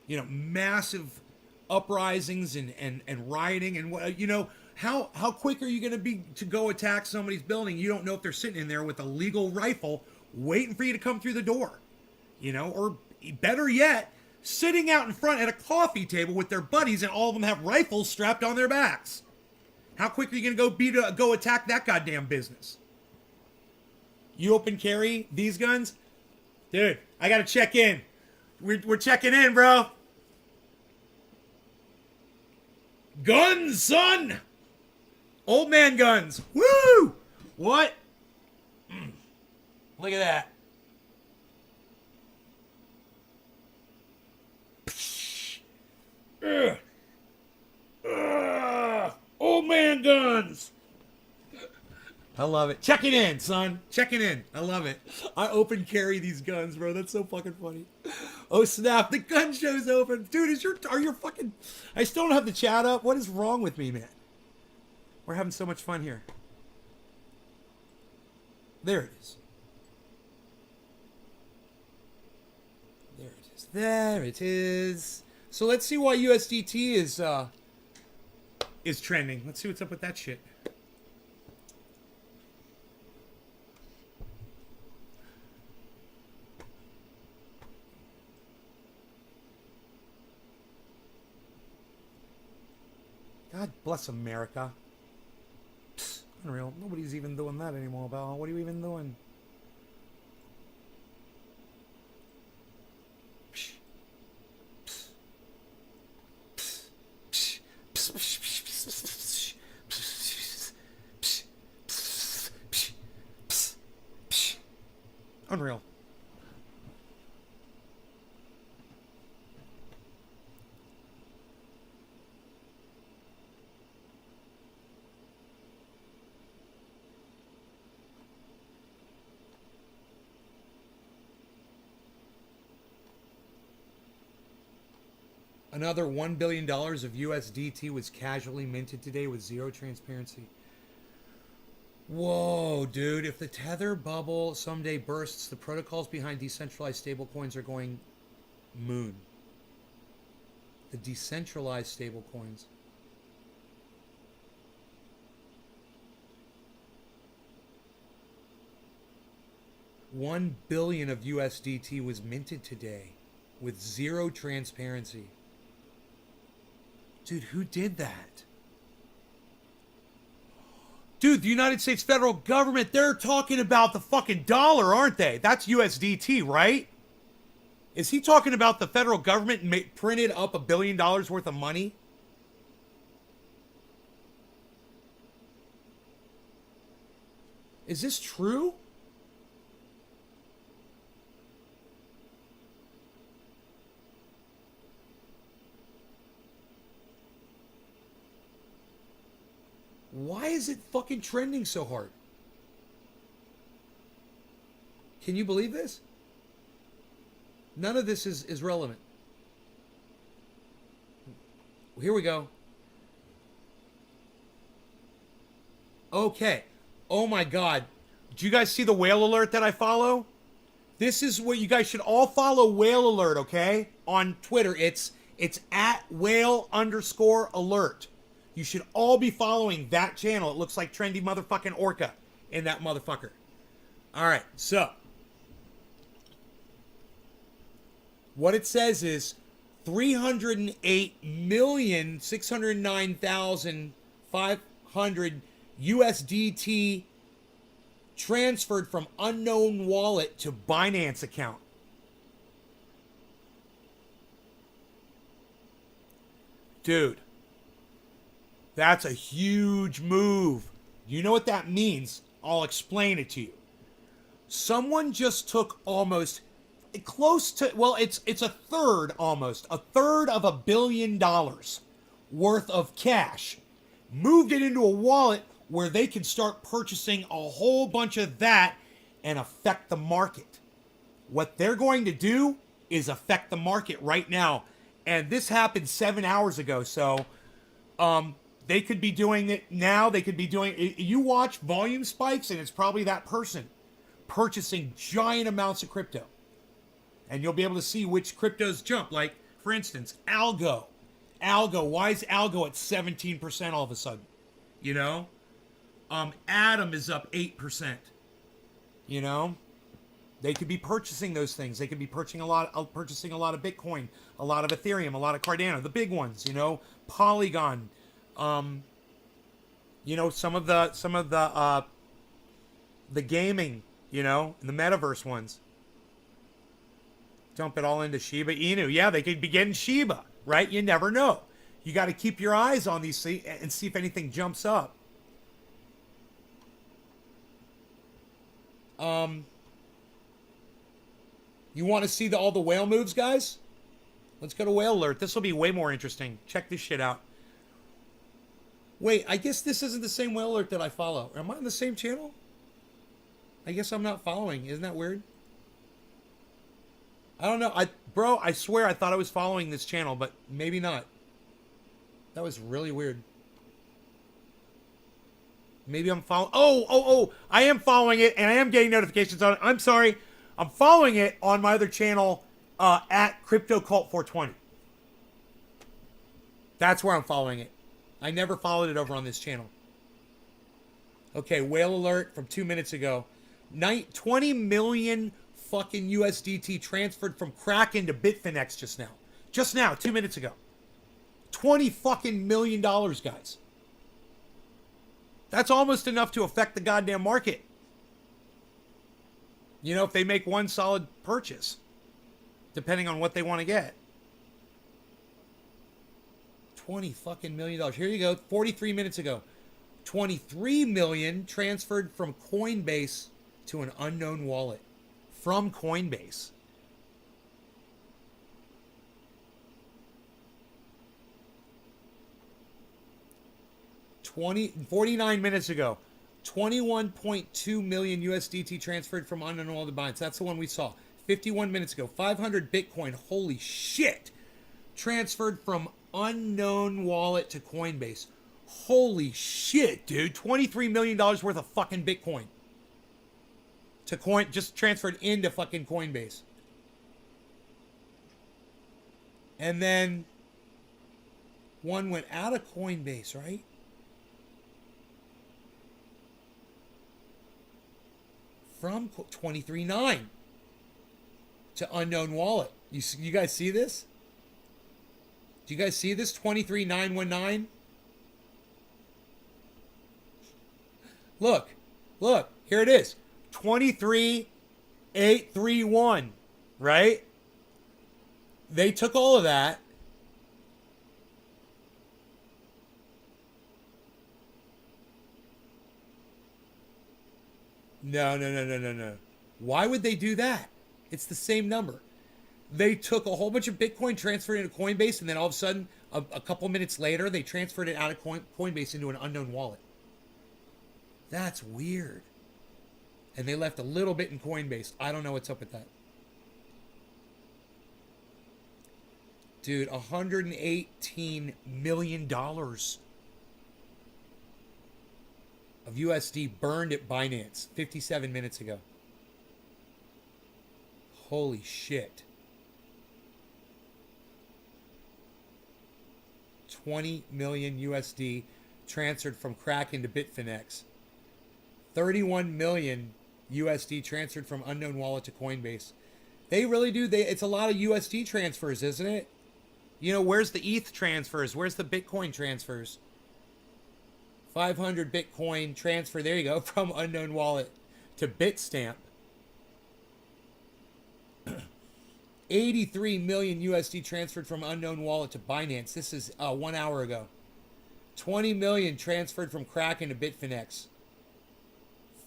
you know, massive uprisings and rioting and you know, how quick are you going to be to go attack somebody's building? You don't know if they're sitting in there with a legal rifle waiting for you to come through the door, you know, or better yet, sitting out in front at a coffee table with their buddies and all of them have rifles strapped on their backs. How quick are you going to go attack that goddamn business? You open carry these guns? Dude, I got to check in. We're checking in, bro. Guns, son! Old man guns. Woo! What? Look at that. Ugh. Ugh. Old man guns. I love it. Check it in, son. Check it in. I love it. I open carry these guns, bro. That's so fucking funny. Oh snap! The gun show's open, dude. Are you fucking? I still don't have the chat up. What is wrong with me, man? We're having so much fun here. There it is. There it is. There it is. So let's see why USDT is trending. Let's see what's up with that shit. God bless America. Psst, unreal. Nobody's even doing that anymore, Bell. What are you even doing? Psh. Psst. Psst. Psst. Psst. Psst. Psst. Psst. Psst. Psst. Psst. Unreal. Another $1 billion of USDT was casually minted today with zero transparency. Whoa, dude. If the Tether bubble someday bursts, the protocols behind decentralized stablecoins are going moon. The decentralized stablecoins. $1 billion of USDT was minted today with zero transparency. Dude, who did that? Dude, the United States federal government, they're talking about the fucking dollar, aren't they? That's USDT, right? Is he talking about the federal government printed up $1 billion worth of money? Is this true? Why is it fucking trending so hard? Can you believe this? None of this is relevant. Here we go. Okay. Oh my God. Do you guys see the whale alert that I follow? This is what you guys should all follow. Whale alert, okay? On Twitter, it's at whale_alert. You should all be following that channel. It looks like trendy motherfucking orca in that motherfucker. All right, so what it says is 308,609,500 USDT transferred from unknown wallet to Binance account. Dude, that's a huge move. You know what that means? I'll explain it to you. Someone just took almost close to, well, it's a third almost, a third of $1 billion worth of cash, moved it into a wallet where they can start purchasing a whole bunch of that and affect the market. What they're going to do is affect the market right now. And this happened 7 hours ago, so they could be doing it now. They could be doing. You watch volume spikes, and it's probably that person purchasing giant amounts of crypto, and you'll be able to see which cryptos jump. Like, for instance, Algo. Why is Algo at 17% all of a sudden? You know, Atom is up 8%. You know, they could be purchasing those things. They could be purchasing a lot of Bitcoin, a lot of Ethereum, a lot of Cardano, the big ones. You know, Polygon. You know, some of the gaming. You know, and the metaverse ones. Dump it all into Shiba Inu. Yeah, they could be getting Shiba, right? You never know. You got to keep your eyes on these and see if anything jumps up. You want to see all the whale moves, guys? Let's go to Whale Alert. This will be way more interesting. Check this shit out. Wait, I guess this isn't the same Whale Alert that I follow. Am I on the same channel? I guess I'm not following. Isn't that weird? I don't know. Bro, I swear I thought I was following this channel, but maybe not. That was really weird. Maybe I'm following. Oh, I am following it, and I am getting notifications on it. I'm sorry. I'm following it on my other channel at CryptoCult420. That's where I'm following it. I never followed it over on this channel. Okay, Whale Alert from 2 minutes ago. 20 million fucking USDT transferred from Kraken to Bitfinex just now. Just now, 2 minutes ago. $20 fucking million, guys. That's almost enough to affect the goddamn market. You know, if they make one solid purchase, depending on what they want to get. $20 fucking million. Here you go. 43 minutes ago. 23 million transferred from Coinbase to an unknown wallet. From Coinbase. 49 minutes ago, 21.2 million USDT transferred from unknown wallet to Binance. That's the one we saw. 51 minutes ago, 500 Bitcoin. Holy shit! Transferred from unknown wallet to Coinbase. Holy shit, dude! $23 million worth of fucking Bitcoin. Just transferred into fucking Coinbase. And then one went out of Coinbase, right? From 23.9 to unknown wallet. You guys see this? Do you guys see this? 23.919. Look, here it is. 23.831, right? They took all of that. No. Why would they do that? It's the same number. They took a whole bunch of Bitcoin, transferred it into Coinbase, and then all of a sudden, a couple minutes later, they transferred it out of Coinbase into an unknown wallet. That's weird. And they left a little bit in Coinbase. I don't know what's up with that. Dude, $118 million of USD burned at Binance 57 minutes ago. Holy shit. 20 million USD transferred from Kraken to Bitfinex. 31 million USD transferred from unknown wallet to Coinbase. They really do. It's a lot of USD transfers, isn't it? You know, where's the ETH transfers? Where's the Bitcoin transfers? 500 Bitcoin transfer. There you go. From unknown wallet to Bitstamp. 83 million USD transferred from unknown wallet to Binance. This is 1 hour ago. 20 million transferred from Kraken to Bitfinex.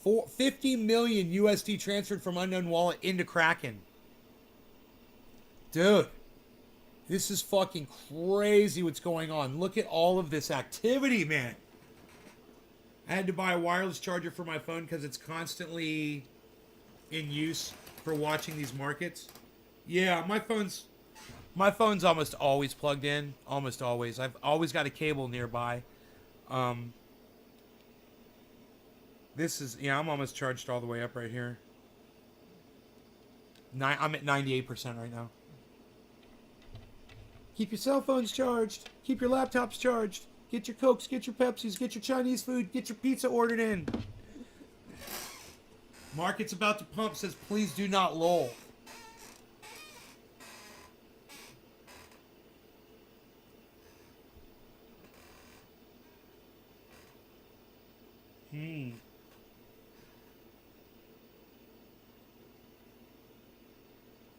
50 million USD transferred from unknown wallet into Kraken. Dude, this is fucking crazy what's going on. Look at all of this activity, man. I had to buy a wireless charger for my phone because it's constantly in use for watching these markets. Yeah, my phone's My phone's almost always plugged in. Almost always. I've always got a cable nearby. This is, yeah, I'm almost charged all the way up right here. I'm at 98% right now. Keep your cell phones charged. Keep your laptops charged. Get your Cokes, get your Pepsis, get your Chinese food, get your pizza ordered in. Market's about to pump says, please do not lull.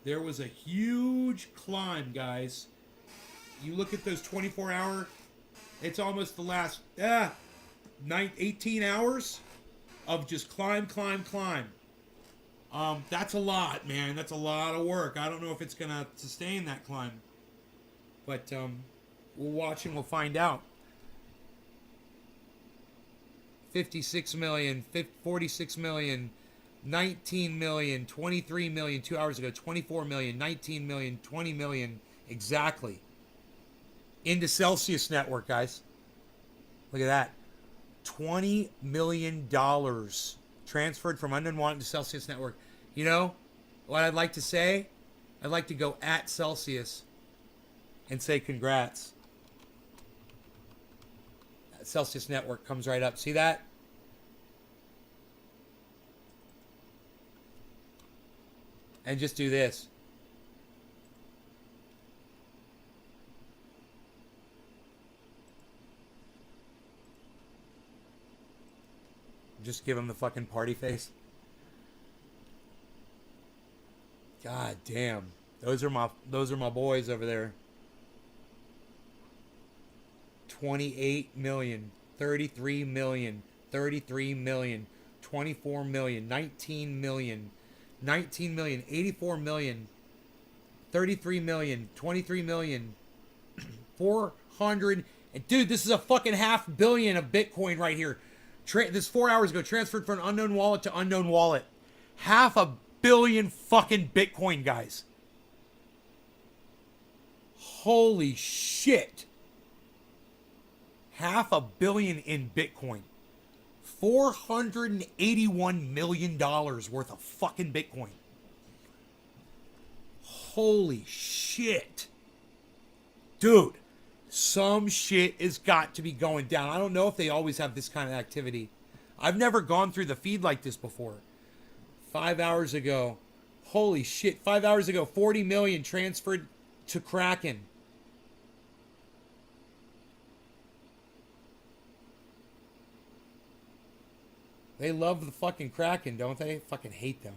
There was a huge climb, guys. You look at those 24-hour, it's almost the last 18 hours of just climb. That's a lot, man. That's a lot of work. I don't know if it's going to sustain that climb. But we'll watch and we'll find out. 56 million, 46 million, 19 million, 23 million 2 hours ago, 24 million, 19 million, 20 million, exactly. Into Celsius Network, guys. Look at that. $20 million transferred from Unknown Wallet to Celsius Network. You know what I'd like to say? I'd like to go at Celsius and say congrats. Celsius Network comes right up. See that? And just do this. Just give him the fucking party face. God damn. Those are my boys over there. 28 million, 33 million, 33 million, 24 million, 19 million, 19 million, 84 million, 33 million, 23 million, 400. And dude, this is a fucking $500 million of Bitcoin right here. This 4 hours ago, transferred from Unknown Wallet to Unknown Wallet. $500 million fucking Bitcoin, guys. Holy shit. $500 million in Bitcoin. $481 million worth of fucking Bitcoin. Holy shit. Dude, some shit has got to be going down. I don't know if they always have this kind of activity. I've never gone through the feed like this before. 5 hours ago. Holy shit. 5 hours ago, 40 million transferred to Kraken. They love the fucking Kraken, don't they? Fucking hate them.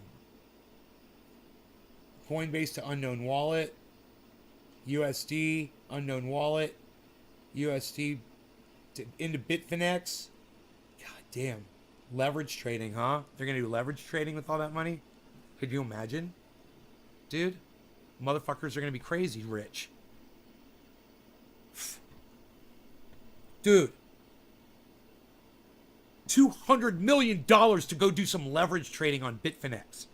Coinbase to Unknown Wallet. USD, Unknown Wallet. USD into Bitfinex. God damn. Leverage trading, huh? They're going to do leverage trading with all that money? Could you imagine? Dude, motherfuckers are going to be crazy rich. Dude. $200 million to go do some leverage trading on Bitfinex.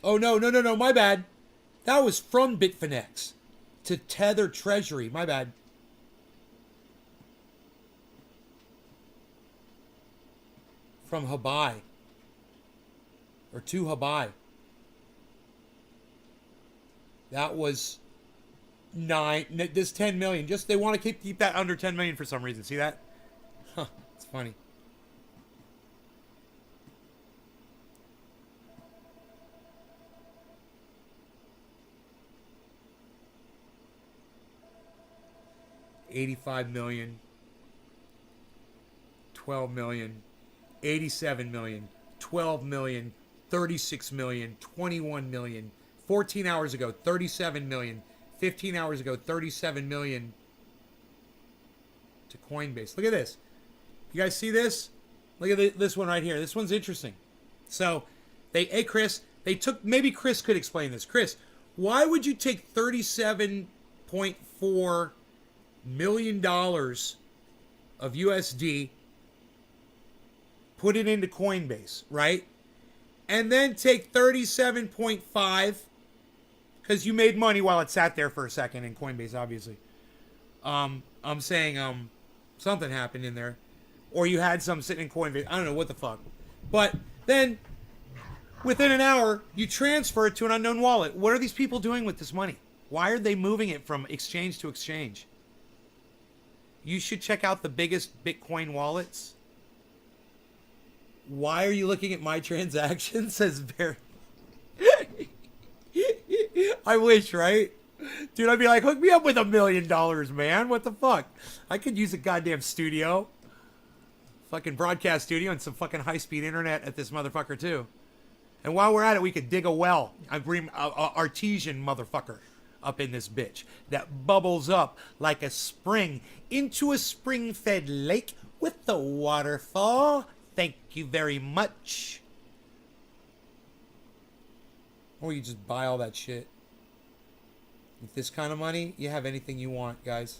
Oh, no, my bad. That was from Bitfinex to Tether Treasury. My bad. From Habai. Or to Habai. That was 9. This 10 million. Just they want to keep that under 10 million for some reason. See that? Huh, it's funny. $85 million, 12 million, 87 million, 12 million, 36 million, 21 million, 14 hours ago, 37 million, 15 hours ago, 37 million to Coinbase. Look at this. You guys see this? Look at this one right here. This one's interesting. So, hey Chris, they took, maybe Chris could explain this. Chris, why would you take $37.4 million of USD, put it into Coinbase, right? And then take 37.5 because you made money while it sat there for a second in Coinbase, obviously. I'm saying something happened in there, or you had some sitting in Coinbase. I don't know what the fuck, but then within an hour you transfer it to an unknown wallet. What are these people doing with this money? Why are they moving it from exchange to exchange? You should check out the biggest Bitcoin wallets. Why are you looking at my transactions? Says very. I wish, right? Dude, I'd be like, hook me up with $1 million, man. What the fuck? I could use a goddamn studio. Fucking broadcast studio and some fucking high-speed internet at this motherfucker, too. And while we're at it, we could dig a well. I bring a artesian motherfucker up in this bitch that bubbles up like a spring into a spring-fed lake with the waterfall. Thank you very much. Or you just buy all that shit. With this kind of money, you have anything you want, guys.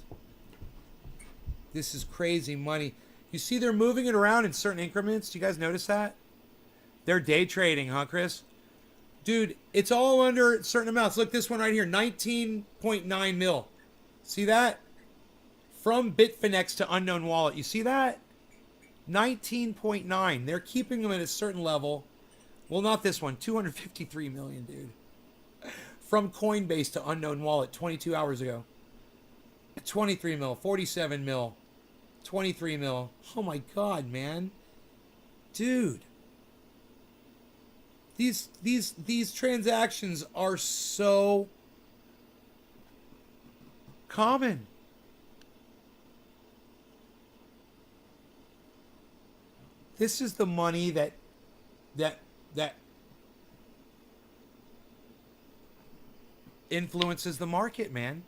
This is crazy money. You see they're moving it around in certain increments. Do you guys notice that? They're day trading, huh, Chris? Dude, it's all under certain amounts. Look, this one right here, 19.9 mil. See that? From Bitfinex to unknown wallet. You see that? 19.9. They're keeping them at a certain level. Well, not this one. 253 million, dude. From Coinbase to unknown wallet 22 hours ago. 23 mil, 47 mil, 23 mil. Oh my God, man. Dude. These transactions are so common. This is the money that influences the market, man.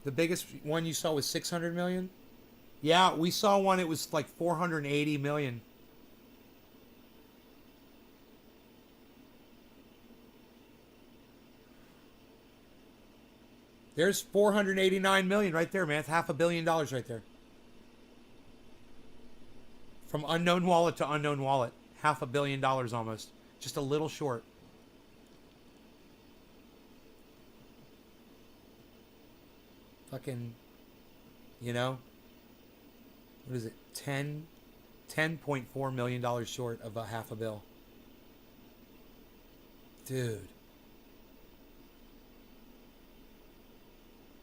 The biggest one you saw was 600 million. Yeah, we saw one. It was like 480 million. There's 489 million right there, man. It's $500 million right there. From unknown wallet to unknown wallet. $500 million almost. Just a little short. Fucking, you know, what is it? $10.4 million short of a $500 million. Dude.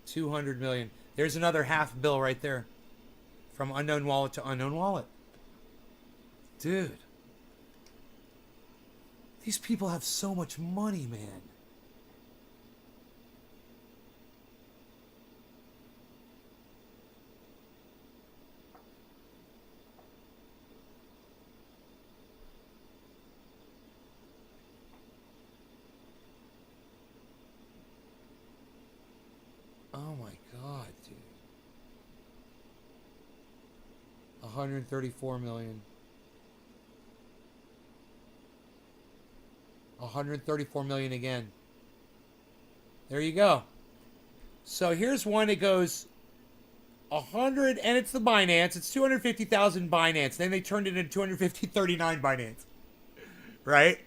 200 million. There's another $500 million right there. From unknown wallet to unknown wallet. Dude. These people have so much money, man. Oh my God, dude. 134 million. 134 million again. There you go. So here's one that goes 100, and it's the Binance. It's 250,000 Binance. Then they turned it into 239 Binance. Right?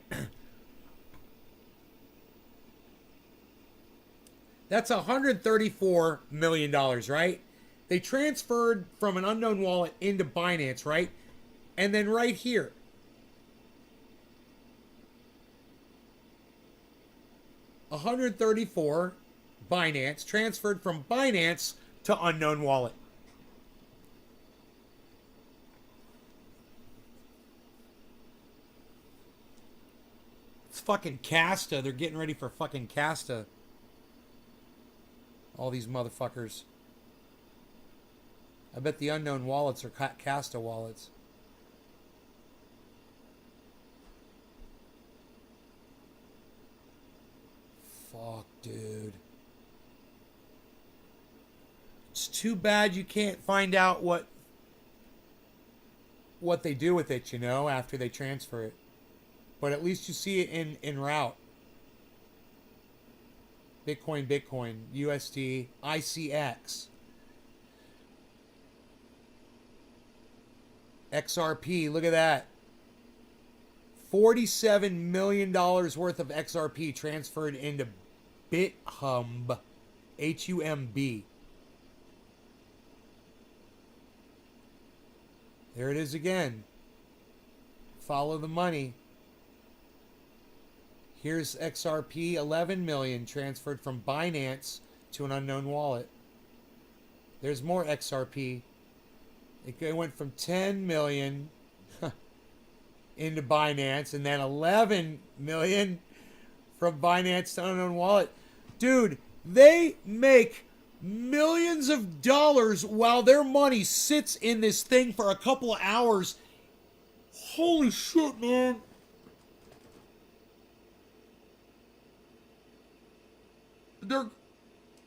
That's $134 million, right? They transferred from an unknown wallet into Binance, right? And then right here, $134 Binance transferred from Binance to unknown wallet. It's fucking Casta. They're getting ready for fucking Casta. All these motherfuckers. I bet the unknown wallets are Casta wallets. Fuck, dude. It's too bad you can't find out what they do with it, you know, after they transfer it. But at least you see it in route. Bitcoin, USD, ICX, XRP, look at that. $47 million worth of XRP transferred into BitHumb, HUMB. There it is again. Follow the money. Here's XRP, 11 million transferred from Binance to an unknown wallet. There's more XRP. It went from 10 million into Binance and then 11 million from Binance to unknown wallet. Dude, they make millions of dollars while their money sits in this thing for a couple of hours. Holy shit, man.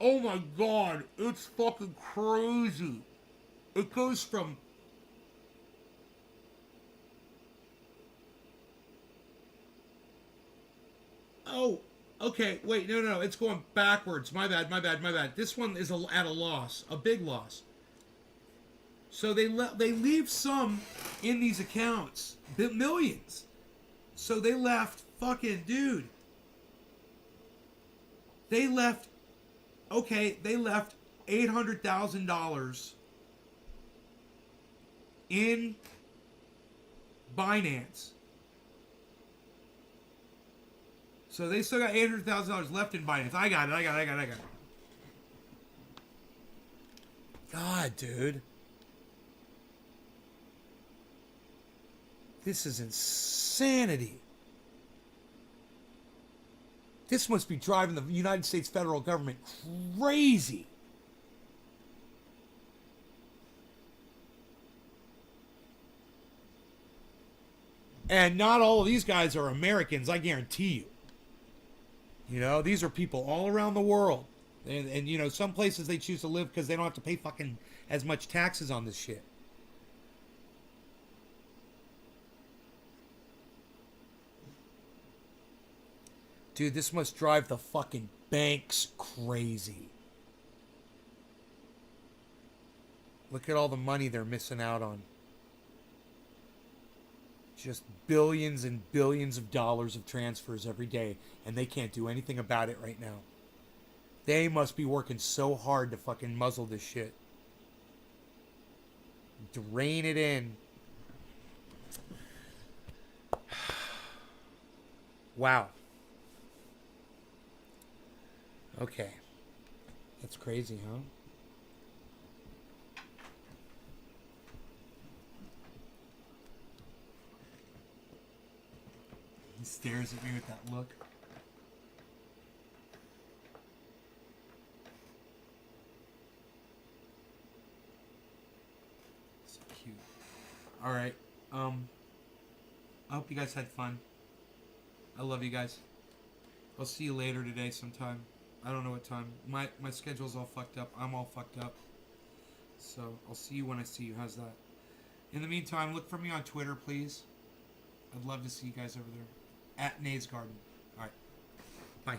Oh my god, it's fucking crazy. It goes from oh, okay, wait, no, it's going backwards. My bad. This one is at a loss, a big loss. So they leave some in these accounts, millions. So they left, fucking dude. They left $800,000 in Binance. So they still got $800,000 left in Binance. I got it. God, dude. This is insanity. This must be driving the United States federal government crazy. And not all of these guys are Americans, I guarantee you. You know, these are people all around the world. And you know, some places they choose to live because they don't have to pay fucking as much taxes on this shit. Dude, this must drive the fucking banks crazy. Look at all the money they're missing out on. Just billions and billions of dollars of transfers every day, and they can't do anything about it right now. They must be working so hard to fucking muzzle this shit. Drain it in. Wow. Okay. That's crazy, huh? He stares at me with that look. So cute. Alright. I hope you guys had fun. I love you guys. I'll see you later today sometime. I don't know what time. My schedule's all fucked up. I'm all fucked up. So I'll see you when I see you. How's that? In the meantime, look for me on Twitter, please. I'd love to see you guys over there. @Nays Garden. Alright. Bye.